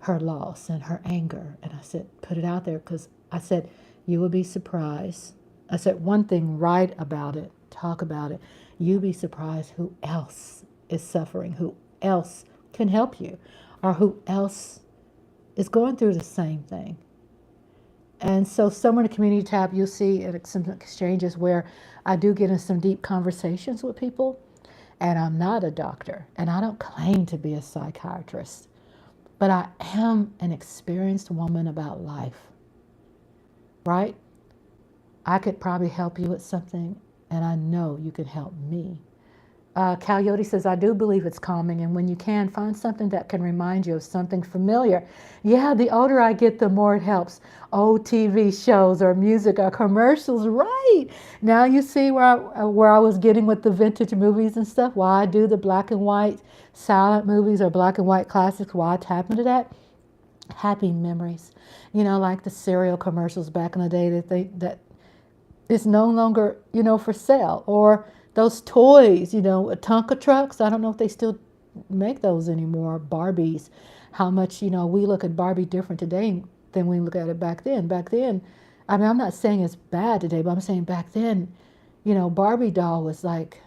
her loss and her anger. And I said, put it out there, because I said, you will be surprised. I said, one thing, write about it, talk about it. You'll be surprised who else is suffering, who else can help you, or who else is going through the same thing. And so somewhere in the community tab, you'll see some exchanges where I do get in some deep conversations with people. And I'm not a doctor, and I don't claim to be a psychiatrist, but I am an experienced woman about life, right? I could probably help you with something, and I know you can help me. Coyote says, I do believe it's calming, and when you can, find something that can remind you of something familiar. Yeah, the older I get, the more it helps. Old TV shows or music or commercials, right? Now you see where I was getting with the vintage movies and stuff, why I do the black and white silent movies or black and white classics, why I tap into that. Happy memories. Like the cereal commercials back in the day that is no longer, for sale, or those toys, Tonka trucks. I don't know if they still make those anymore. Barbies. How much, we look at Barbie different today than we look at it back then. Back then, I'm not saying it's bad today, but I'm saying back then, Barbie doll was like,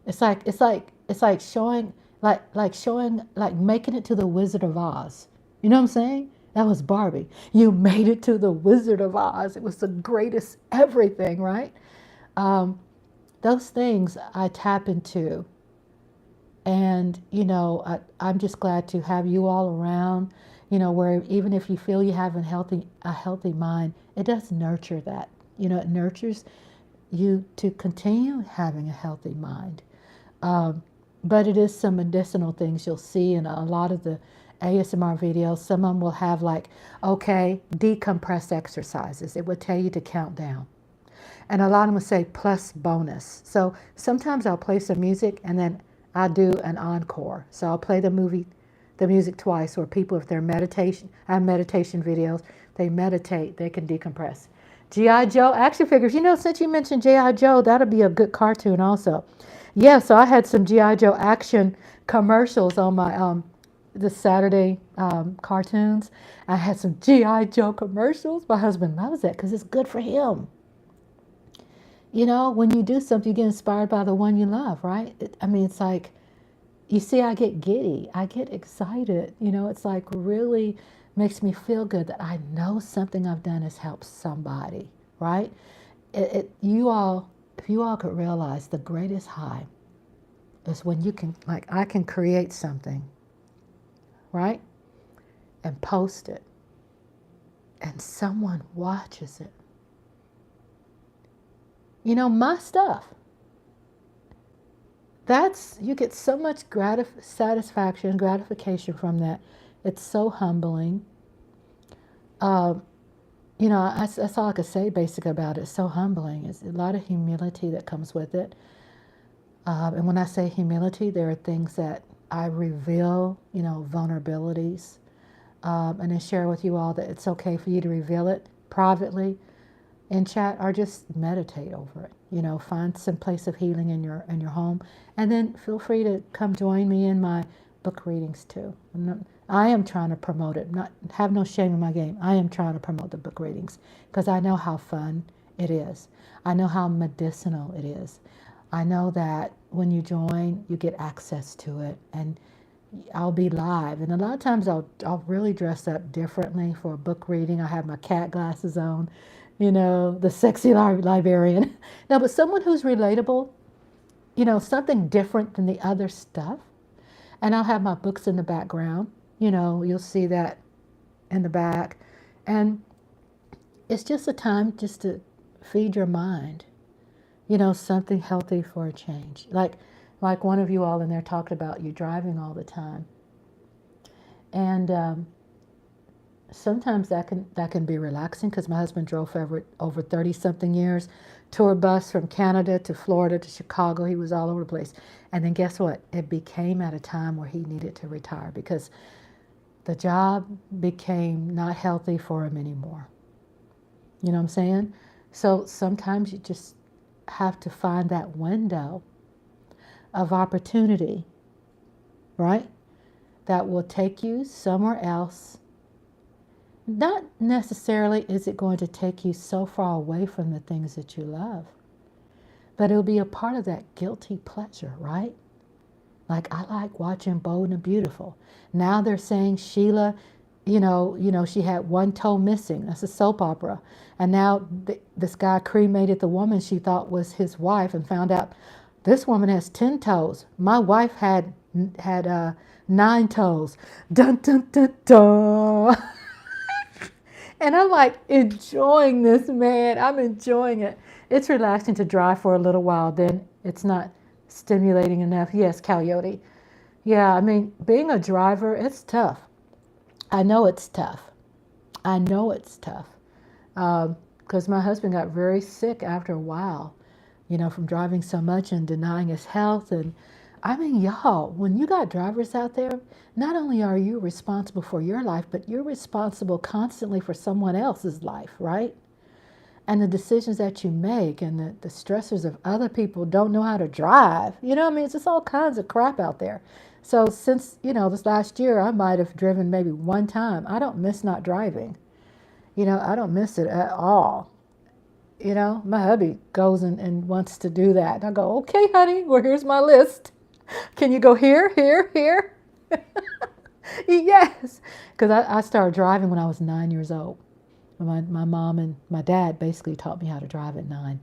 it's like showing, like making it to the Wizard of Oz. You know what I'm saying? That was Barbie. You made it to the Wizard of Oz. It was the greatest everything, right? Those things I tap into. And, I'm just glad to have you all around. where even if you feel you have a healthy mind, it does nurture that. It nurtures you to continue having a healthy mind. Um, but it is some medicinal things you'll see in a lot of the ASMR videos. Some of them will have like, okay, decompress exercises. It would tell you to count down. And a lot of them will say plus bonus. So sometimes I'll play some music and then I'll do an encore. So I'll play the music twice, or people, if they're meditation, I have meditation videos, they meditate, they can decompress. G.I. Joe action figures. Since you mentioned G.I. Joe, that'll be a good cartoon also. Yeah, so I had some G.I. Joe action commercials on my the Saturday cartoons. I had some G.I. Joe commercials. My husband loves that because it's good for him. When you do something, you get inspired by the one you love, right? It's like, you see, I get giddy. I get excited. It's like really makes me feel good that I know something I've done has helped somebody, right? If you all could realize the greatest high is when you can, like, I can create something, right? And post it. And someone watches it. My stuff. You get so much satisfaction, gratification from that. It's so humbling. That's all I could say basically about it. It's so humbling. It's a lot of humility that comes with it. And when I say humility, there are things that I reveal, vulnerabilities, and then share with you all that it's okay for you to reveal it privately in chat, or just meditate over it. Find some place of healing in your home, and then feel free to come join me in my book readings too. I am trying to promote it. Not have no shame in my game. I am trying to promote the book readings because I know how fun it is. I know how medicinal it is. I know that when you join, you get access to it, and I'll be live. And a lot of times I'll really dress up differently for a book reading. I have my cat glasses on, the sexy librarian. No, but someone who's relatable, something different than the other stuff. And I'll have my books in the background. You'll see that in the back. And it's just a time just to feed your mind, something healthy for a change. Like one of you all in there talked about you driving all the time. And sometimes that can be relaxing, because my husband drove for over 30-something years, tour bus from Canada to Florida to Chicago. He was all over the place. And then guess what? It became at a time where he needed to retire because the job became not healthy for him anymore. You know what I'm saying? So sometimes you just have to find that window of opportunity, right? That will take you somewhere else. Not necessarily is it going to take you so far away from the things that you love, but it'll be a part of that guilty pleasure, right? Like, I like watching Bold and Beautiful. Now they're saying Sheila, she had one toe missing. That's a soap opera. And now this guy cremated the woman she thought was his wife and found out this woman has 10 toes. My wife had 9 toes. Dun, dun, dun, dun. And I'm like enjoying this, man. I'm enjoying it. It's relaxing to drive for a little while. Then it's not stimulating enough. Yes, coyote. Yeah, being a driver, it's tough. I know it's tough. Because my husband got very sick after a while, from driving so much and denying his health. And y'all, when you got drivers out there, not only are you responsible for your life, but you're responsible constantly for someone else's life, right? And the decisions that you make and the stressors of other people don't know how to drive. It's just all kinds of crap out there. So since, this last year, I might have driven maybe one time. I don't miss not driving. I don't miss it at all. My hubby goes and wants to do that. And I go, okay, honey, well, here's my list. Can you go here, here, here? Yes. Because I started driving when I was 9 years old. My mom and my dad basically taught me how to drive at 9.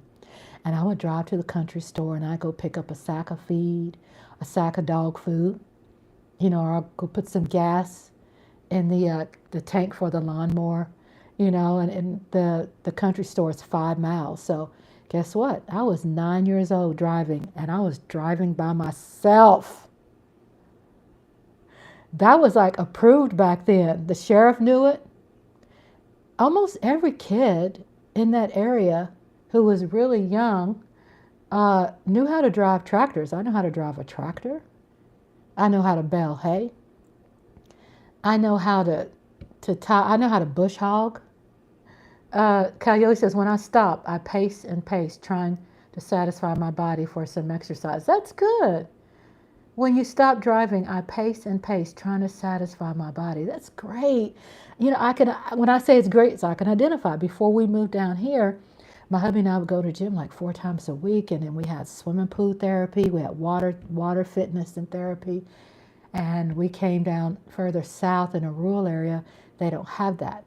And I would drive to the country store and I'd go pick up a sack of feed, a sack of dog food, or I'll go put some gas in the tank for the lawnmower, and the country store is 5 miles. So guess what? I was 9 years old driving, and I was driving by myself. That was like approved back then. The sheriff knew it. Almost every kid in that area who was really young knew how to drive tractors. I know how to drive a tractor. I know how to bale hay. I know how to tie. I know how to bush hog. Coyote says, when I stop, I pace and pace, trying to satisfy my body for some exercise. That's good. When you stop driving, I pace and pace, trying to satisfy my body. That's great. When I say it's great, so I can identify. Before we moved down here, my hubby and I would go to the gym like 4 times a week, and then we had swimming pool therapy, we had water fitness and therapy, and we came down further south in a rural area. They don't have that.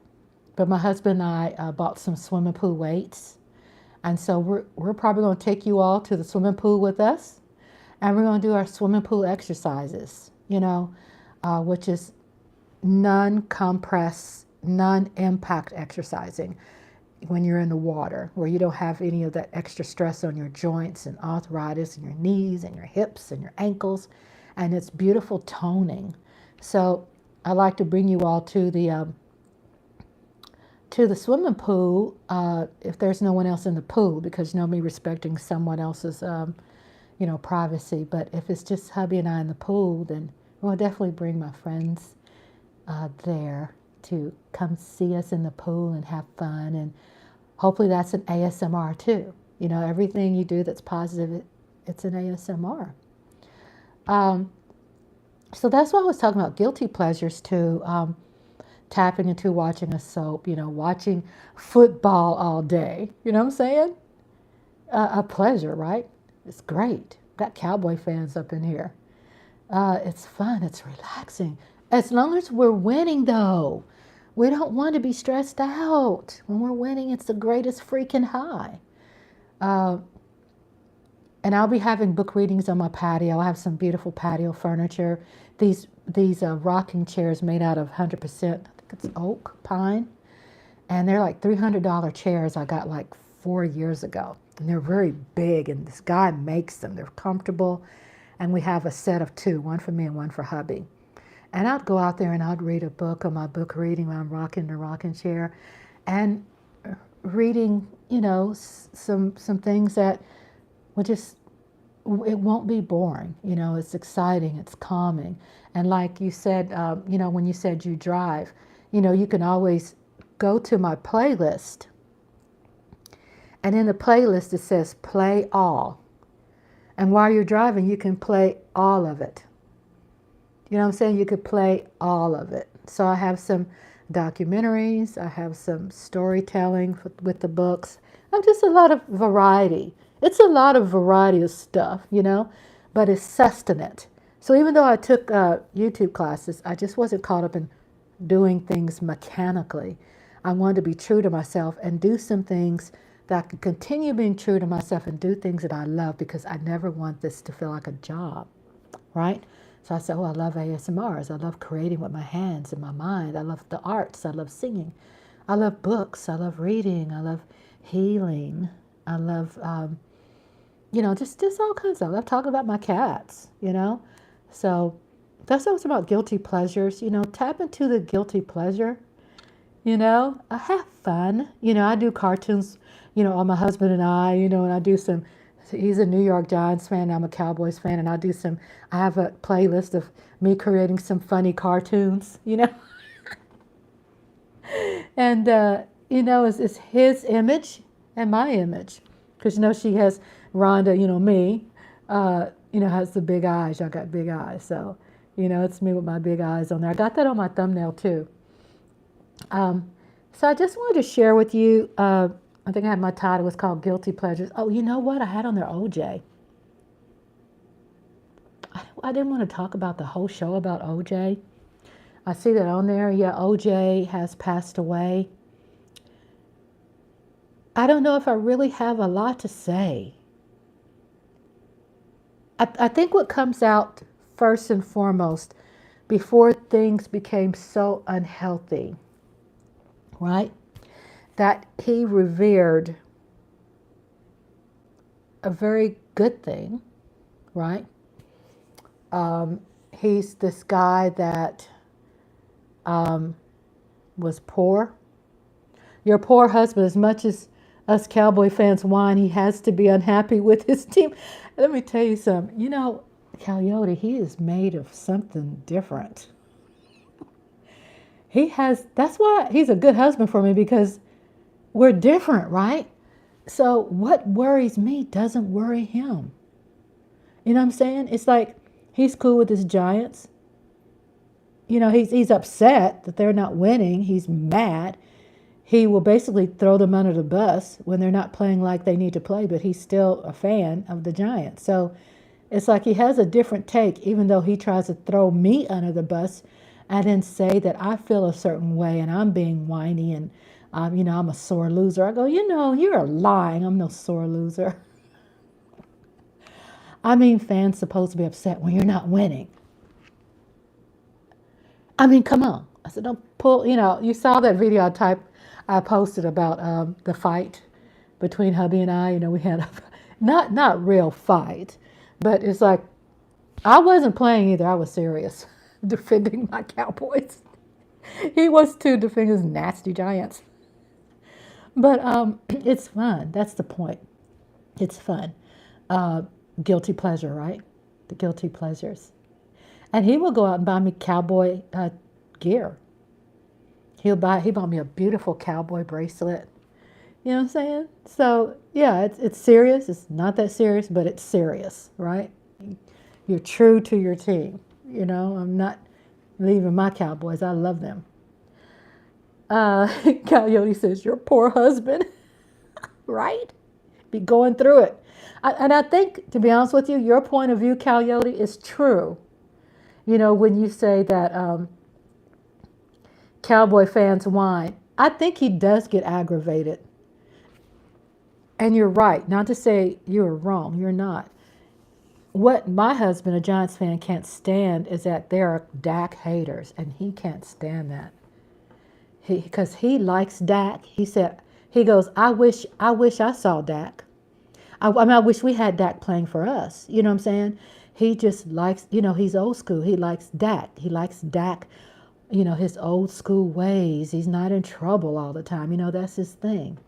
But my husband and I bought some swimming pool weights, and so we're probably going to take you all to the swimming pool with us, and we're going to do our swimming pool exercises, which is non-compress, non-impact exercising when you're in the water, where you don't have any of that extra stress on your joints and arthritis and your knees and your hips and your ankles, and it's beautiful toning. So I like to bring you all to the swimming pool if there's no one else in the pool, because me respecting someone else's privacy. But if it's just hubby and I in the pool, then we'll definitely bring my friends there to come see us in the pool and have fun. And hopefully that's an ASMR too. Everything you do that's positive, it's an ASMR. So that's what I was talking about, guilty pleasures too. Tapping into watching a soap, watching football all day. You know what I'm saying? A pleasure, right? It's great. Got cowboy fans up in here. It's fun. It's relaxing. As long as we're winning, though. We don't want to be stressed out. When we're winning, it's the greatest freaking high. And I'll be having book readings on my patio. I have some beautiful patio furniture. These rocking chairs made out of 100%, I think it's oak, pine. And they're like $300 chairs I got like 4 years ago. And they're very big, and this guy makes them. They're comfortable. And we have a set of two, one for me and one for hubby. And I'd go out there and I'd read a book on my book reading when I'm rocking the rocking chair, and reading, some things that will just, it won't be boring. It's exciting, it's calming. And like you said, when you said you drive, you can always go to my playlist. And in the playlist, it says play all. And while you're driving, you can play all of it. You know what I'm saying? You could play all of it. So I have some documentaries. I have some storytelling with the books. I have just a lot of variety. It's a lot of variety of stuff, but it's sustenance. So even though I took YouTube classes, I just wasn't caught up in doing things mechanically. I wanted to be true to myself and do some things that I could continue being true to myself and do things that I love, because I never want this to feel like a job, right? So I said, I love ASMRs. I love creating with my hands and my mind. I love the arts. I love singing. I love books. I love reading. I love healing. I love, just all kinds of stuff. I love talking about my cats, So that's what it's about, guilty pleasures. Tap into the guilty pleasure. I have fun. I do cartoons, on my husband and I, and I do some. He's a New York Giants fan. I'm a Cowboys fan, and I have a playlist of me creating some funny cartoons, and it's his image and my image, because she has Rhonda, me, has the big eyes. I got big eyes, so it's me with my big eyes on there. I got that on my thumbnail too. So I just wanted to share with you. I think I had my title was called Guilty Pleasures. Oh, you know what? I had on there OJ. I didn't want to talk about the whole show about OJ. I see that on there. Yeah, OJ has passed away. I don't know if I really have a lot to say. I think what comes out first and foremost before things became so unhealthy, right? That he revered a very good thing, right? He's this guy that was poor. Your poor husband, as much as us Cowboy fans whine, he has to be unhappy with his team. Let me tell you something. You know, Coyote, he is made of something different. That's why he's a good husband for me, because we're different, right? So what worries me doesn't worry him. You know what I'm saying? It's like he's cool with his Giants. You know, he's upset that they're not winning. He's mad. He will basically throw them under the bus when they're not playing like they need to play, but he's still a fan of the Giants. So it's like he has a different take, even though he tries to throw me under the bus and then say that I feel a certain way and I'm being whiny and, I'm a sore loser. I go, you're lying. I'm no sore loser. I mean, fans supposed to be upset when you're not winning. I mean, come on. I said, don't pull, you saw that video I posted about the fight between hubby and I. We had a not real fight, but it's like I wasn't playing either. I was serious, defending my Cowboys. He was too, defending his nasty Giants. But it's fun. That's the point. It's fun. Guilty pleasure, right? The guilty pleasures. And he will go out and buy me cowboy gear. He bought me a beautiful cowboy bracelet. You know what I'm saying? So yeah, it's serious. It's not that serious, but it's serious, right? You're true to your team. I'm not leaving my Cowboys. I love them. Coyote says, your poor husband, right? Be going through it. And I think, to be honest with you, your point of view, Coyote, is true. When you say that Cowboy fans whine, I think he does get aggravated. And you're right. Not to say you're wrong. You're not. What my husband, a Giants fan, can't stand is that there are Dak haters, and he can't stand that. Because he likes Dak. He goes, I wish I saw Dak. I wish we had Dak playing for us. You know what I'm saying? He just likes, he's old school. He likes Dak. He likes Dak, his old school ways. He's not in trouble all the time. That's his thing.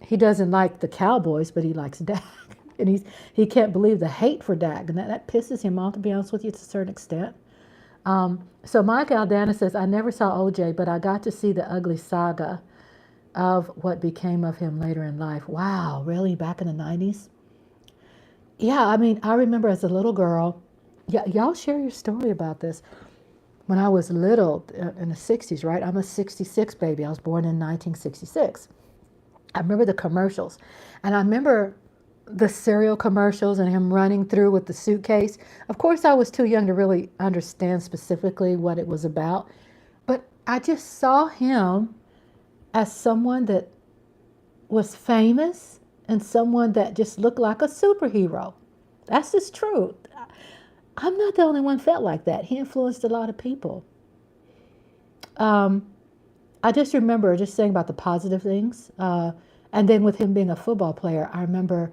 He doesn't like the Cowboys, but he likes Dak. And he can't believe the hate for Dak. And that pisses him off, to be honest with you, to a certain extent. So Mike Aldana says, I never saw OJ, but I got to see the ugly saga of what became of him later in life. Wow, really? Back in the 90s? Yeah, I remember as a little girl, y'all share your story about this. When I was little, in the 60s, right? I'm a 66 baby. I was born in 1966. I remember the commercials. And I remember the cereal commercials and him running through with the suitcase. Of course, I was too young to really understand specifically what it was about. But I just saw him as someone that was famous and someone that just looked like a superhero. That's just true. I'm not the only one felt like that. He influenced a lot of people. I just remember just saying about the positive things. And then with him being a football player, I remember,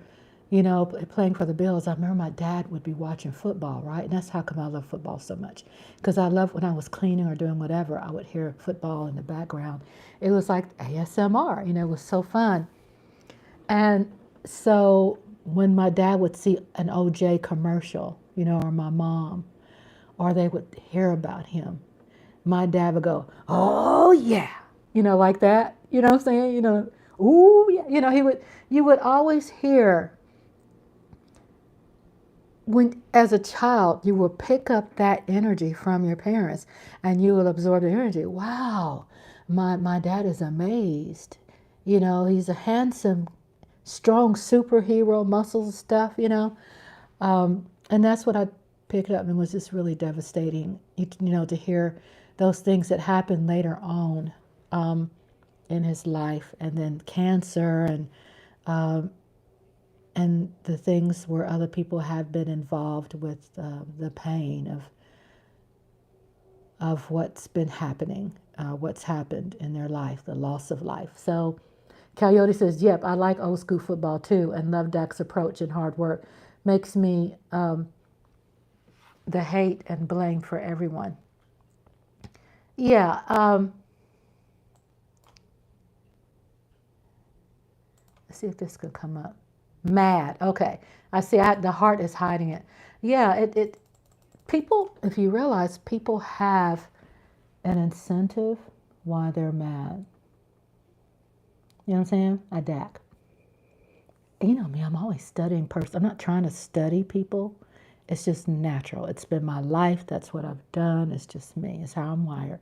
playing for the Bills. I remember my dad would be watching football, right? And that's how come I love football so much. Because I love when I was cleaning or doing whatever, I would hear football in the background. It was like ASMR, it was so fun. And so when my dad would see an OJ commercial, or my mom, or they would hear about him, my dad would go, oh yeah, like that, what I'm saying, ooh yeah, you would always hear, when as a child, you will pick up that energy from your parents and you will absorb the energy. Wow, my dad is amazed. He's a handsome, strong superhero, muscles and stuff, and that's what I picked up, and was just really devastating, to hear those things that happened later on in his life, and then cancer and the things where other people have been involved with the pain of what's been happening, what's happened in their life, the loss of life. So Coyote says, yep, I like old school football too, and love Dak's approach and hard work. Makes me the hate and blame for everyone. Yeah, let's see if this could come up. Mad. Okay, I see. The heart is hiding it. Yeah, it people. If you realize, people have an incentive why they're mad. You know what I'm saying? I Dak. You know me. I'm always studying person. I'm not trying to study people. It's just natural. It's been my life. That's what I've done. It's just me. It's how I'm wired.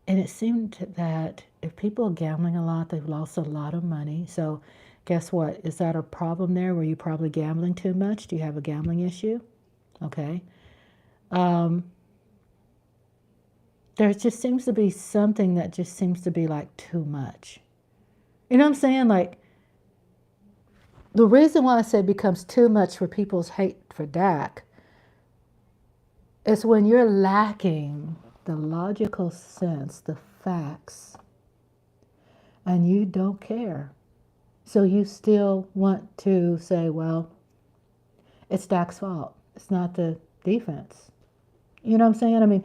And it seemed that if people are gambling a lot, they've lost a lot of money. So guess what? Is that a problem there? Were you probably gambling too much? Do you have a gambling issue? Okay. There just seems to be something that just seems to be like too much. You know what I'm saying? Like, the reason why I say it becomes too much for people's hate for Dak is when you're lacking the logical sense, the facts, and you don't care. So you still want to say, well, it's Dak's fault. It's not the defense. You know what I'm saying? I mean,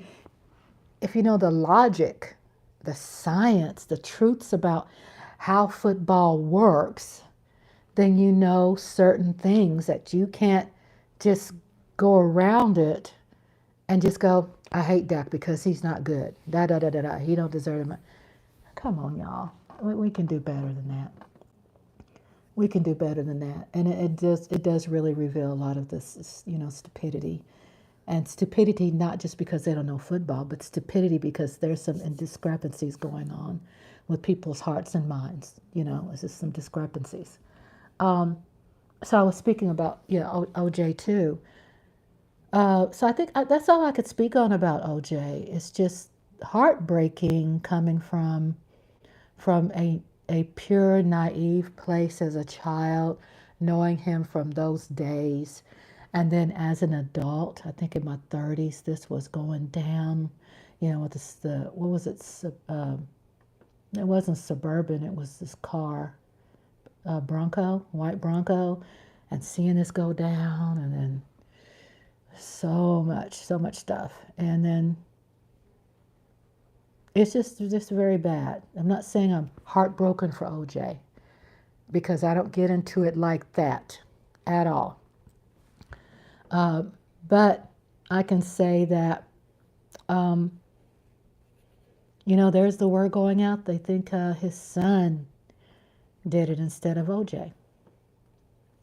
if you know the logic, the science, the truths about how football works, then you know certain things that you can't just go around it and just go, I hate Dak because he's not good. Da da da da da. He don't deserve it. Come on, y'all. We can do better than that. We can do better than that. And it does really reveal a lot of this, stupidity. And stupidity not just because they don't know football, but stupidity because there's some discrepancies going on with people's hearts and minds. It's just some discrepancies. So I was speaking about, OJ too. So I think that's all I could speak on about OJ. It's just heartbreaking coming from a pure, naive place as a child, knowing him from those days. And then as an adult, I think in my 30s, this was going down, with what was it? It wasn't Suburban, it was this car, Bronco, white Bronco, and seeing this go down, and then so much stuff. And then it's just very bad. I'm not saying I'm heartbroken for OJ because I don't get into it like that at all. But I can say that, there's the word going out. They think his son did it instead of OJ.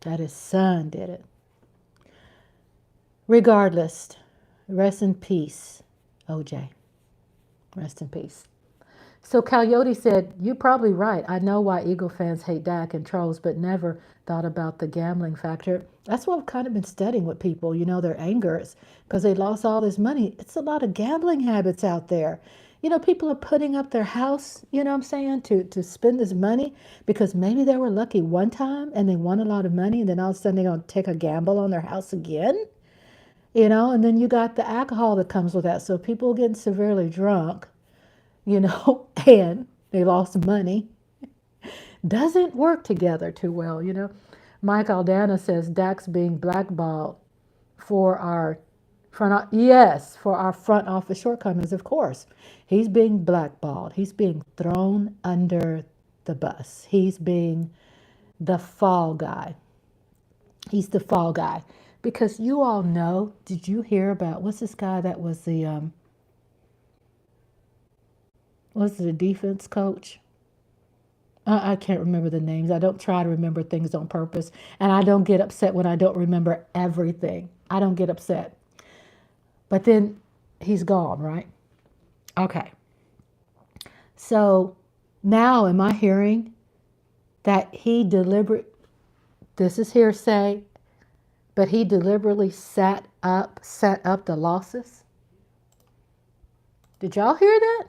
That his son did it. Regardless, rest in peace, OJ. Rest in peace. So Coyote said, you're probably right. I know why Eagle fans hate Dak and trolls, but never thought about the gambling factor. That's what I've kind of been studying with people, their angers, because they lost all this money. It's a lot of gambling habits out there. People are putting up their house, what I'm saying, to spend this money because maybe they were lucky one time and they won a lot of money and then all of a sudden they're going to take a gamble on their house again, and then you got the alcohol that comes with that. So people are getting severely drunk, and they lost money. Doesn't work together too well, Mike Aldana says Dak's being blackballed for our for our front office shortcomings, of course. He's being blackballed. He's being thrown under the bus. He's being the fall guy. He's the fall guy. Because you all know, did you hear about, what's this guy that was the defense coach? I can't remember the names. I don't try to remember things on purpose. And I don't get upset when I don't remember everything. I don't get upset. But then he's gone, right? Okay. So now am I hearing that this is hearsay, but he deliberately set up the losses? Did y'all hear that?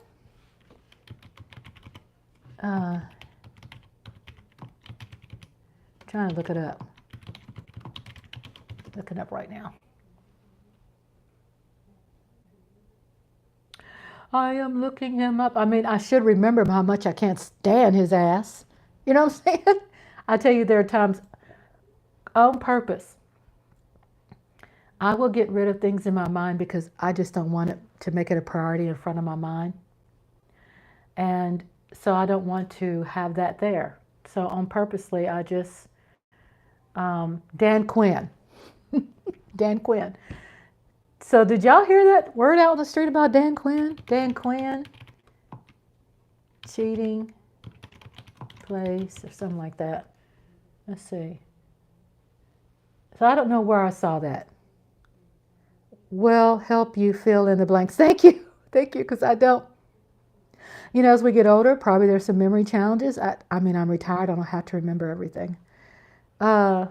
Trying to look it up. Look it up right now. I am looking him up. I mean, I should remember how much I can't stand his ass. You know what I'm saying? I tell you, there are times on purpose, I will get rid of things in my mind because I just don't want it to make it a priority in front of my mind. And so I don't want to have that there. So on purposely, I just, Dan Quinn. Dan Quinn. So did y'all hear that word out on the street about Dan Quinn? Dan Quinn, cheating, place, or something like that. Let's see. So I don't know where I saw that. Will help you fill in the blanks. Thank you. Thank you, because I don't. You know, as we get older, probably there's some memory challenges. I mean, I'm retired. I don't have to remember everything. Uh,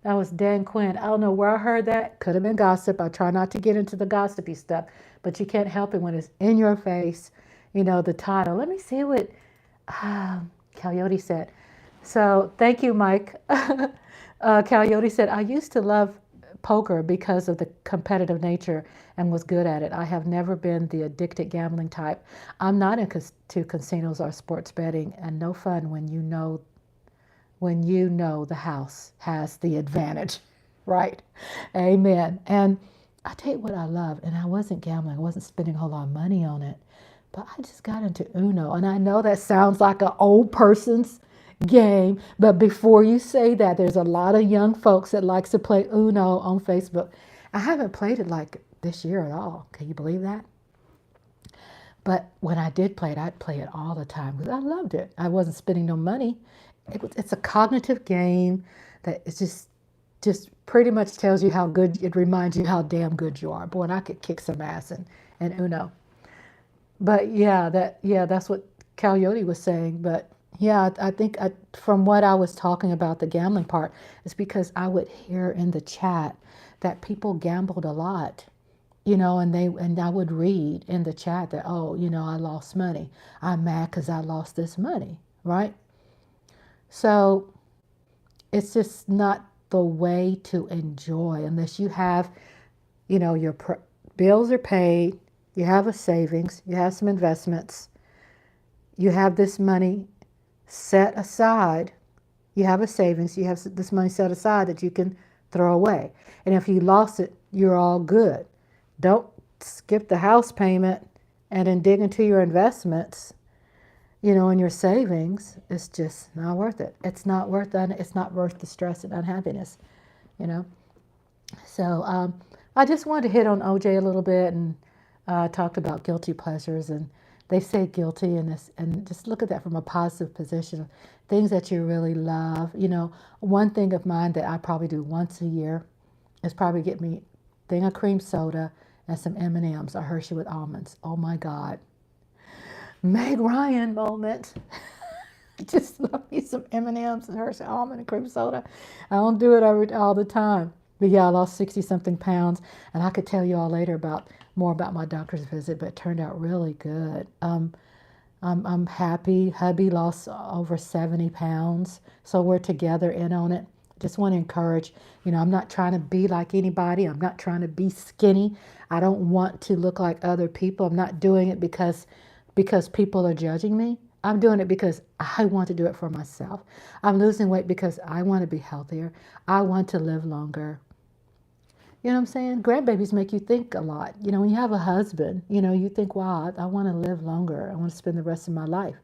that was Dan Quinn. I don't know where I heard that. Could have been gossip. I try not to get into the gossipy stuff, but you can't help it when it's in your face. You know, the title. Let me see what Coyote said. So thank you, Mike. Coyote said, I used to love poker because of the competitive nature and was good at it. I have never been the addicted gambling type. I'm not into casinos or sports betting, and no fun when you know the house has the advantage, right? Amen. And I tell you what I love, and I wasn't gambling, I wasn't spending a whole lot of money on it, but I just got into Uno. And I know that sounds like an old person's game, but before you say that, there's a lot of young folks that likes to play Uno on Facebook. I haven't played it like this year at all. Can you believe that? But when I did play it, I'd play it all the time because I loved it. I wasn't spending no money. It's a cognitive game that is just pretty much tells you how good, it reminds you how damn good you are. Boy, and I could kick some ass in Uno. But that's what Coyote was saying. But yeah, I think from what I was talking about, the gambling part, is because I would hear in the chat that people gambled a lot, you know, and I would read in the chat that, oh, you know, I lost money. I'm mad because I lost this money, right? So it's just not the way to enjoy unless you have, you know, your bills are paid, you have a savings, you have some investments, you have this money set aside, you have a savings, you have this money set aside that you can throw away. And if you lost it, you're all good. Don't skip the house payment and then dig into your investments, you know, and your savings. It's just not worth it. It's not worth the stress and unhappiness, you know. So I just wanted to hit on OJ a little bit and talked about guilty pleasures, and they say guilty in this, and just look at that from a positive position. Things that you really love. You know, one thing of mine that I probably do once a year is probably get me a thing of cream soda and some M&Ms or Hershey with almonds. Oh my God. Meg Ryan moment. Just love me some M&Ms and Hershey almond and cream soda. I don't do it all the time. But yeah, I lost 60 something pounds, and I could tell you all later more about my doctor's visit, but it turned out really good. I'm happy. Hubby lost over 70 pounds, so we're together in on it. Just want to encourage, you know, I'm not trying to be like anybody. I'm not trying to be skinny. I don't want to look like other people. I'm not doing it because people are judging me. I'm doing it because I want to do it for myself. I'm losing weight because I want to be healthier. I want to live longer. You know what I'm saying? Grandbabies make you think a lot. You know, when you have a husband, you know, you think, wow, I want to live longer. I want to spend the rest of my life.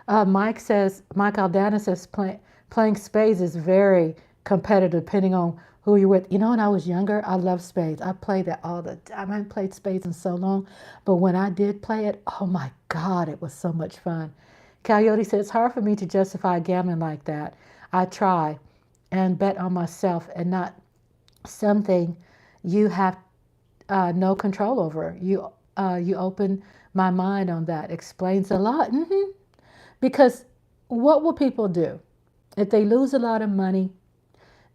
Mike Aldana says playing spades is very competitive depending on who you're with. You know, when I was younger, I loved spades. I played that all the time. I haven't played spades in so long. But when I did play it, oh my God, it was so much fun. Coyote said, it's hard for me to justify gambling like that. I try and bet on myself and not something you have no control over. You open my mind on that. Explains a lot. Because what will people do? If they lose a lot of money,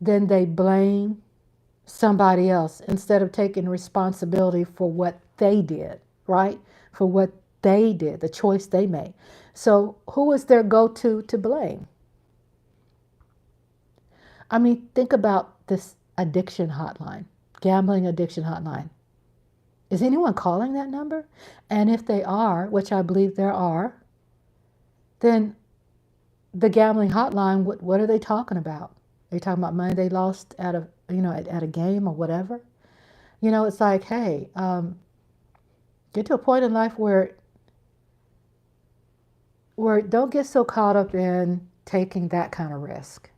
then they blame somebody else instead of taking responsibility for what they did, right? For what they did, the choice they made. So who is their go-to to blame? I mean, think about this addiction hotline, gambling addiction hotline. Is anyone calling that number? And if they are, which I believe there are, then the gambling hotline, what are they talking about? Are they talking about money they lost at a at a game or whatever? It's like, hey, get to a point in life where don't get so caught up in taking that kind of risk.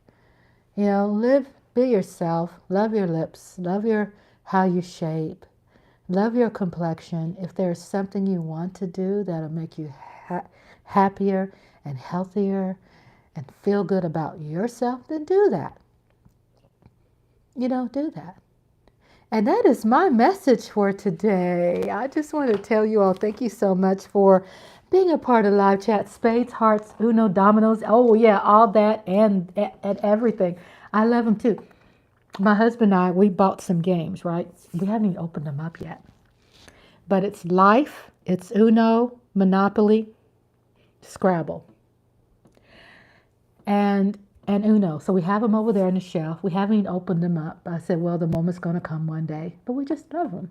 Live, be yourself, love your lips, love your how you shape, love your complexion. If there's something you want to do that'll make you happier and healthier and feel good about yourself, then do that. Do that. And that is my message for today. I just want to tell you all thank you so much for being a part of live chat. Spades, hearts, Uno, dominoes. Oh, yeah, all that and everything. I love them too. My husband and I, we bought some games, right? We haven't even opened them up yet. But it's Life, it's Uno, Monopoly, Scrabble, and Uno. So we have them over there on the shelf. We haven't even opened them up. I said, well, the moment's going to come one day. But we just love them.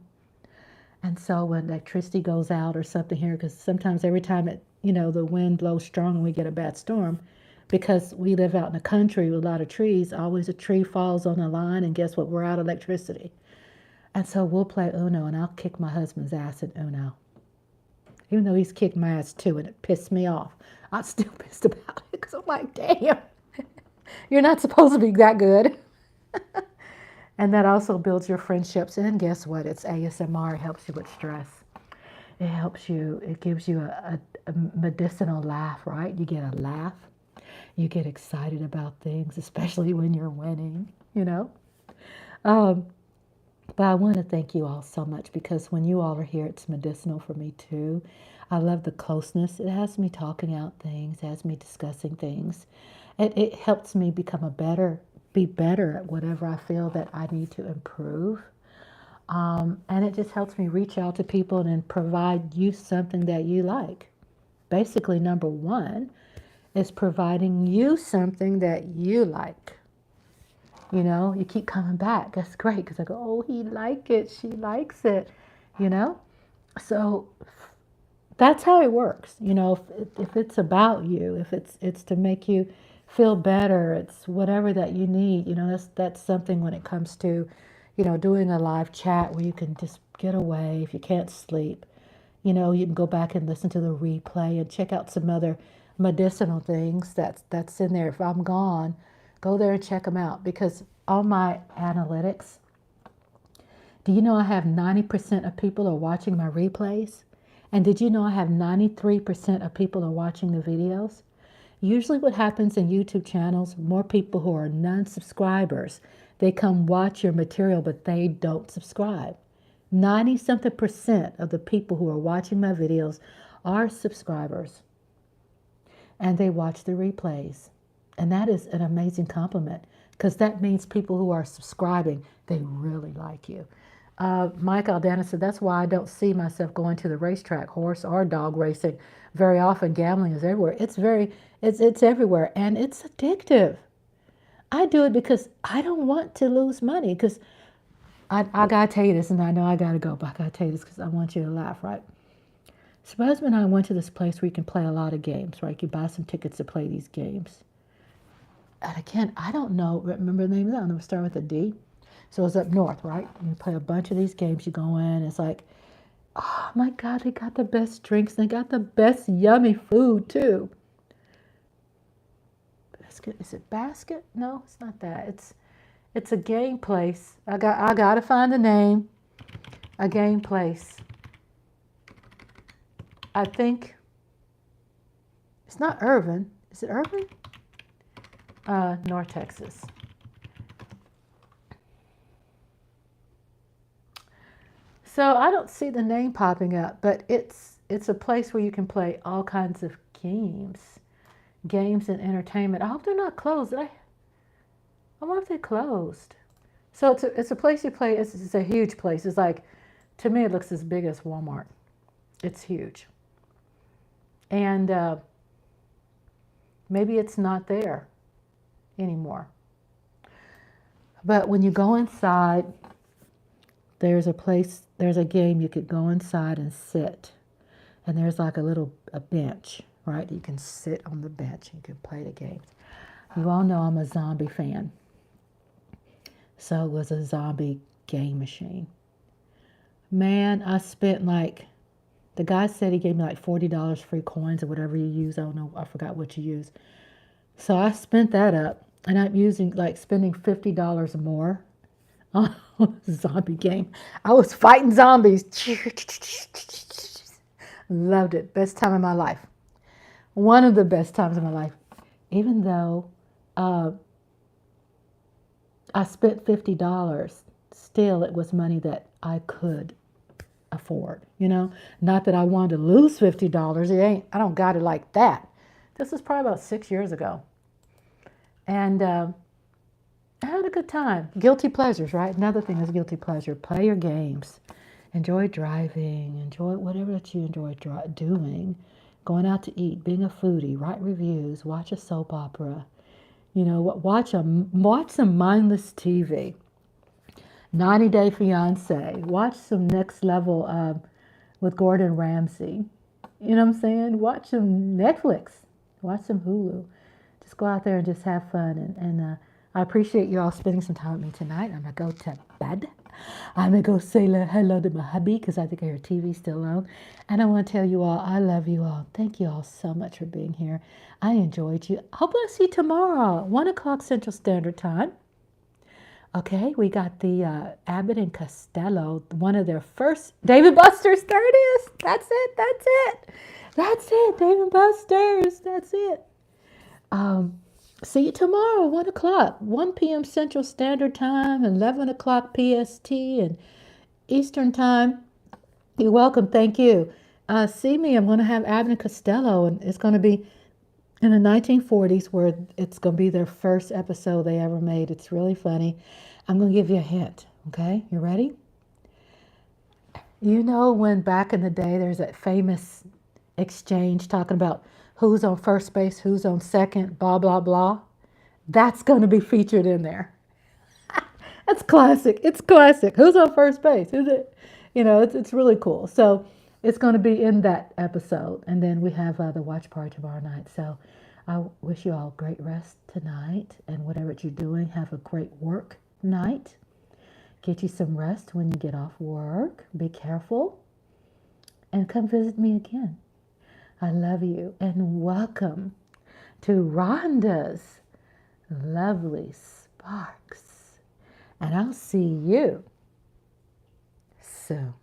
And so when electricity goes out or something here, because sometimes every time the wind blows strong and we get a bad storm, because we live out in the country with a lot of trees, always a tree falls on the line and guess what? We're out of electricity. And so we'll play Uno and I'll kick my husband's ass at Uno. Even though he's kicked my ass too and it pissed me off. I'm still pissed about it because I'm like, damn, you're not supposed to be that good. And that also builds your friendships. And guess what? It's ASMR. It helps you with stress. It helps you. It gives you a medicinal laugh, right? You get a laugh. You get excited about things, especially when you're winning, But I want to thank you all so much because when you all are here, it's medicinal for me too. I love the closeness. It has me talking out things, has me discussing things. It helps me be better at whatever I feel that I need to improve. And it just helps me reach out to people and provide you something that you like. Basically, number one is providing you something that you like. You keep coming back. That's great because I go, oh, he like it. She likes it. So that's how it works. If it's about you, if it's to make you feel better, it's whatever that you need. That's something when it comes to, doing a live chat where you can just get away if you can't sleep. You can go back and listen to the replay and check out some other medicinal things that's in there. If I'm gone, go there and check them out because on my analytics, do you know I have 90% of people are watching my replays? And did you know I have 93% of people are watching the videos? Usually what happens in YouTube channels, more people who are non-subscribers, they come watch your material, but they don't subscribe. 90-something% of the people who are watching my videos are subscribers. And they watch the replays. And that is an amazing compliment because that means people who are subscribing, they really like you. Mike Aldana said, that's why I don't see myself going to the racetrack, horse or dog racing. Very often gambling is everywhere. It's everywhere and it's addictive. I do it because I don't want to lose money because I got to tell you this and I know I got to go, but I got to tell you this because I want you to laugh, right? So my husband and I went to this place where you can play a lot of games, right? You buy some tickets to play these games. And again, I don't know, remember the name of that? I don't know, start with a D. So it's up north, right? You play a bunch of these games, you go in, it's like, oh my God, they got the best drinks, they got the best yummy food too. Basket, is it Basket? No, it's not that. It's a game place. I gotta find the name. A game place. I think it's not Irvin. Is it Irvin? North Texas. So I don't see the name popping up, but it's a place where you can play all kinds of games and entertainment. I hope they're not closed. I wonder if they closed. So it's a place you play. It's a huge place. It's like, to me, it looks as big as Walmart. It's huge. And maybe it's not there anymore. But when you go inside, there's a game you could go inside and sit. And there's like a bench, right? You can sit on the bench and you can play the games. You all know I'm a zombie fan. So it was a zombie game machine. Man, I spent the guy said he gave me like $40 free coins or whatever you use. I don't know, I forgot what you use. So I spent that up, and I'm spending $50 more on a zombie game. I was fighting zombies. Loved it. Best time of my life. One of the best times of my life. Even though I spent $50, still it was money that I could afford, Not that I wanted to lose $50. I don't got it like that. This was probably about 6 years ago. And I had a good time. Guilty pleasures, right? Another thing is guilty pleasure. Play your games. Enjoy driving. Enjoy whatever that you enjoy doing. Going out to eat. Being a foodie. Write reviews. Watch a soap opera. Watch some mindless TV. 90 Day Fiance. Watch some Next Level with Gordon Ramsay. You know what I'm saying? Watch some Netflix. Watch some Hulu. Just go out there and just have fun. And I appreciate you all spending some time with me tonight. I'm going to go to bed. I'm going to go say hello to my hubby because I think I hear TV still on. And I want to tell you all, I love you all. Thank you all so much for being here. I enjoyed you. Hope I'll see you tomorrow, 1 o'clock Central Standard Time. Okay, we got the Abbott and Costello, one of their first, Dave & Buster's, there it is. That's it, Dave & Buster's, that's it. See you tomorrow, 1 o'clock, 1 p.m. Central Standard Time, 11 o'clock PST and Eastern Time. You're welcome, thank you. See me, I'm going to have Abbott and Costello, and it's going to be in the 1940s, where it's going to be their first episode they ever made. It's really funny. I'm going to give you a hint, okay? You ready? When back in the day, there's that famous exchange talking about who's on first base, who's on second, blah, blah, blah. That's going to be featured in there. That's classic. It's classic. Who's on first base? Is it? It's really cool. So it's going to be in that episode. And then we have the watch party tomorrow night. So I wish you all great rest tonight. And whatever you're doing, have a great work night. Get you some rest when you get off work. Be careful. And come visit me again. I love you. And welcome to Rhonda's Lovely Sparks. And I'll see you soon.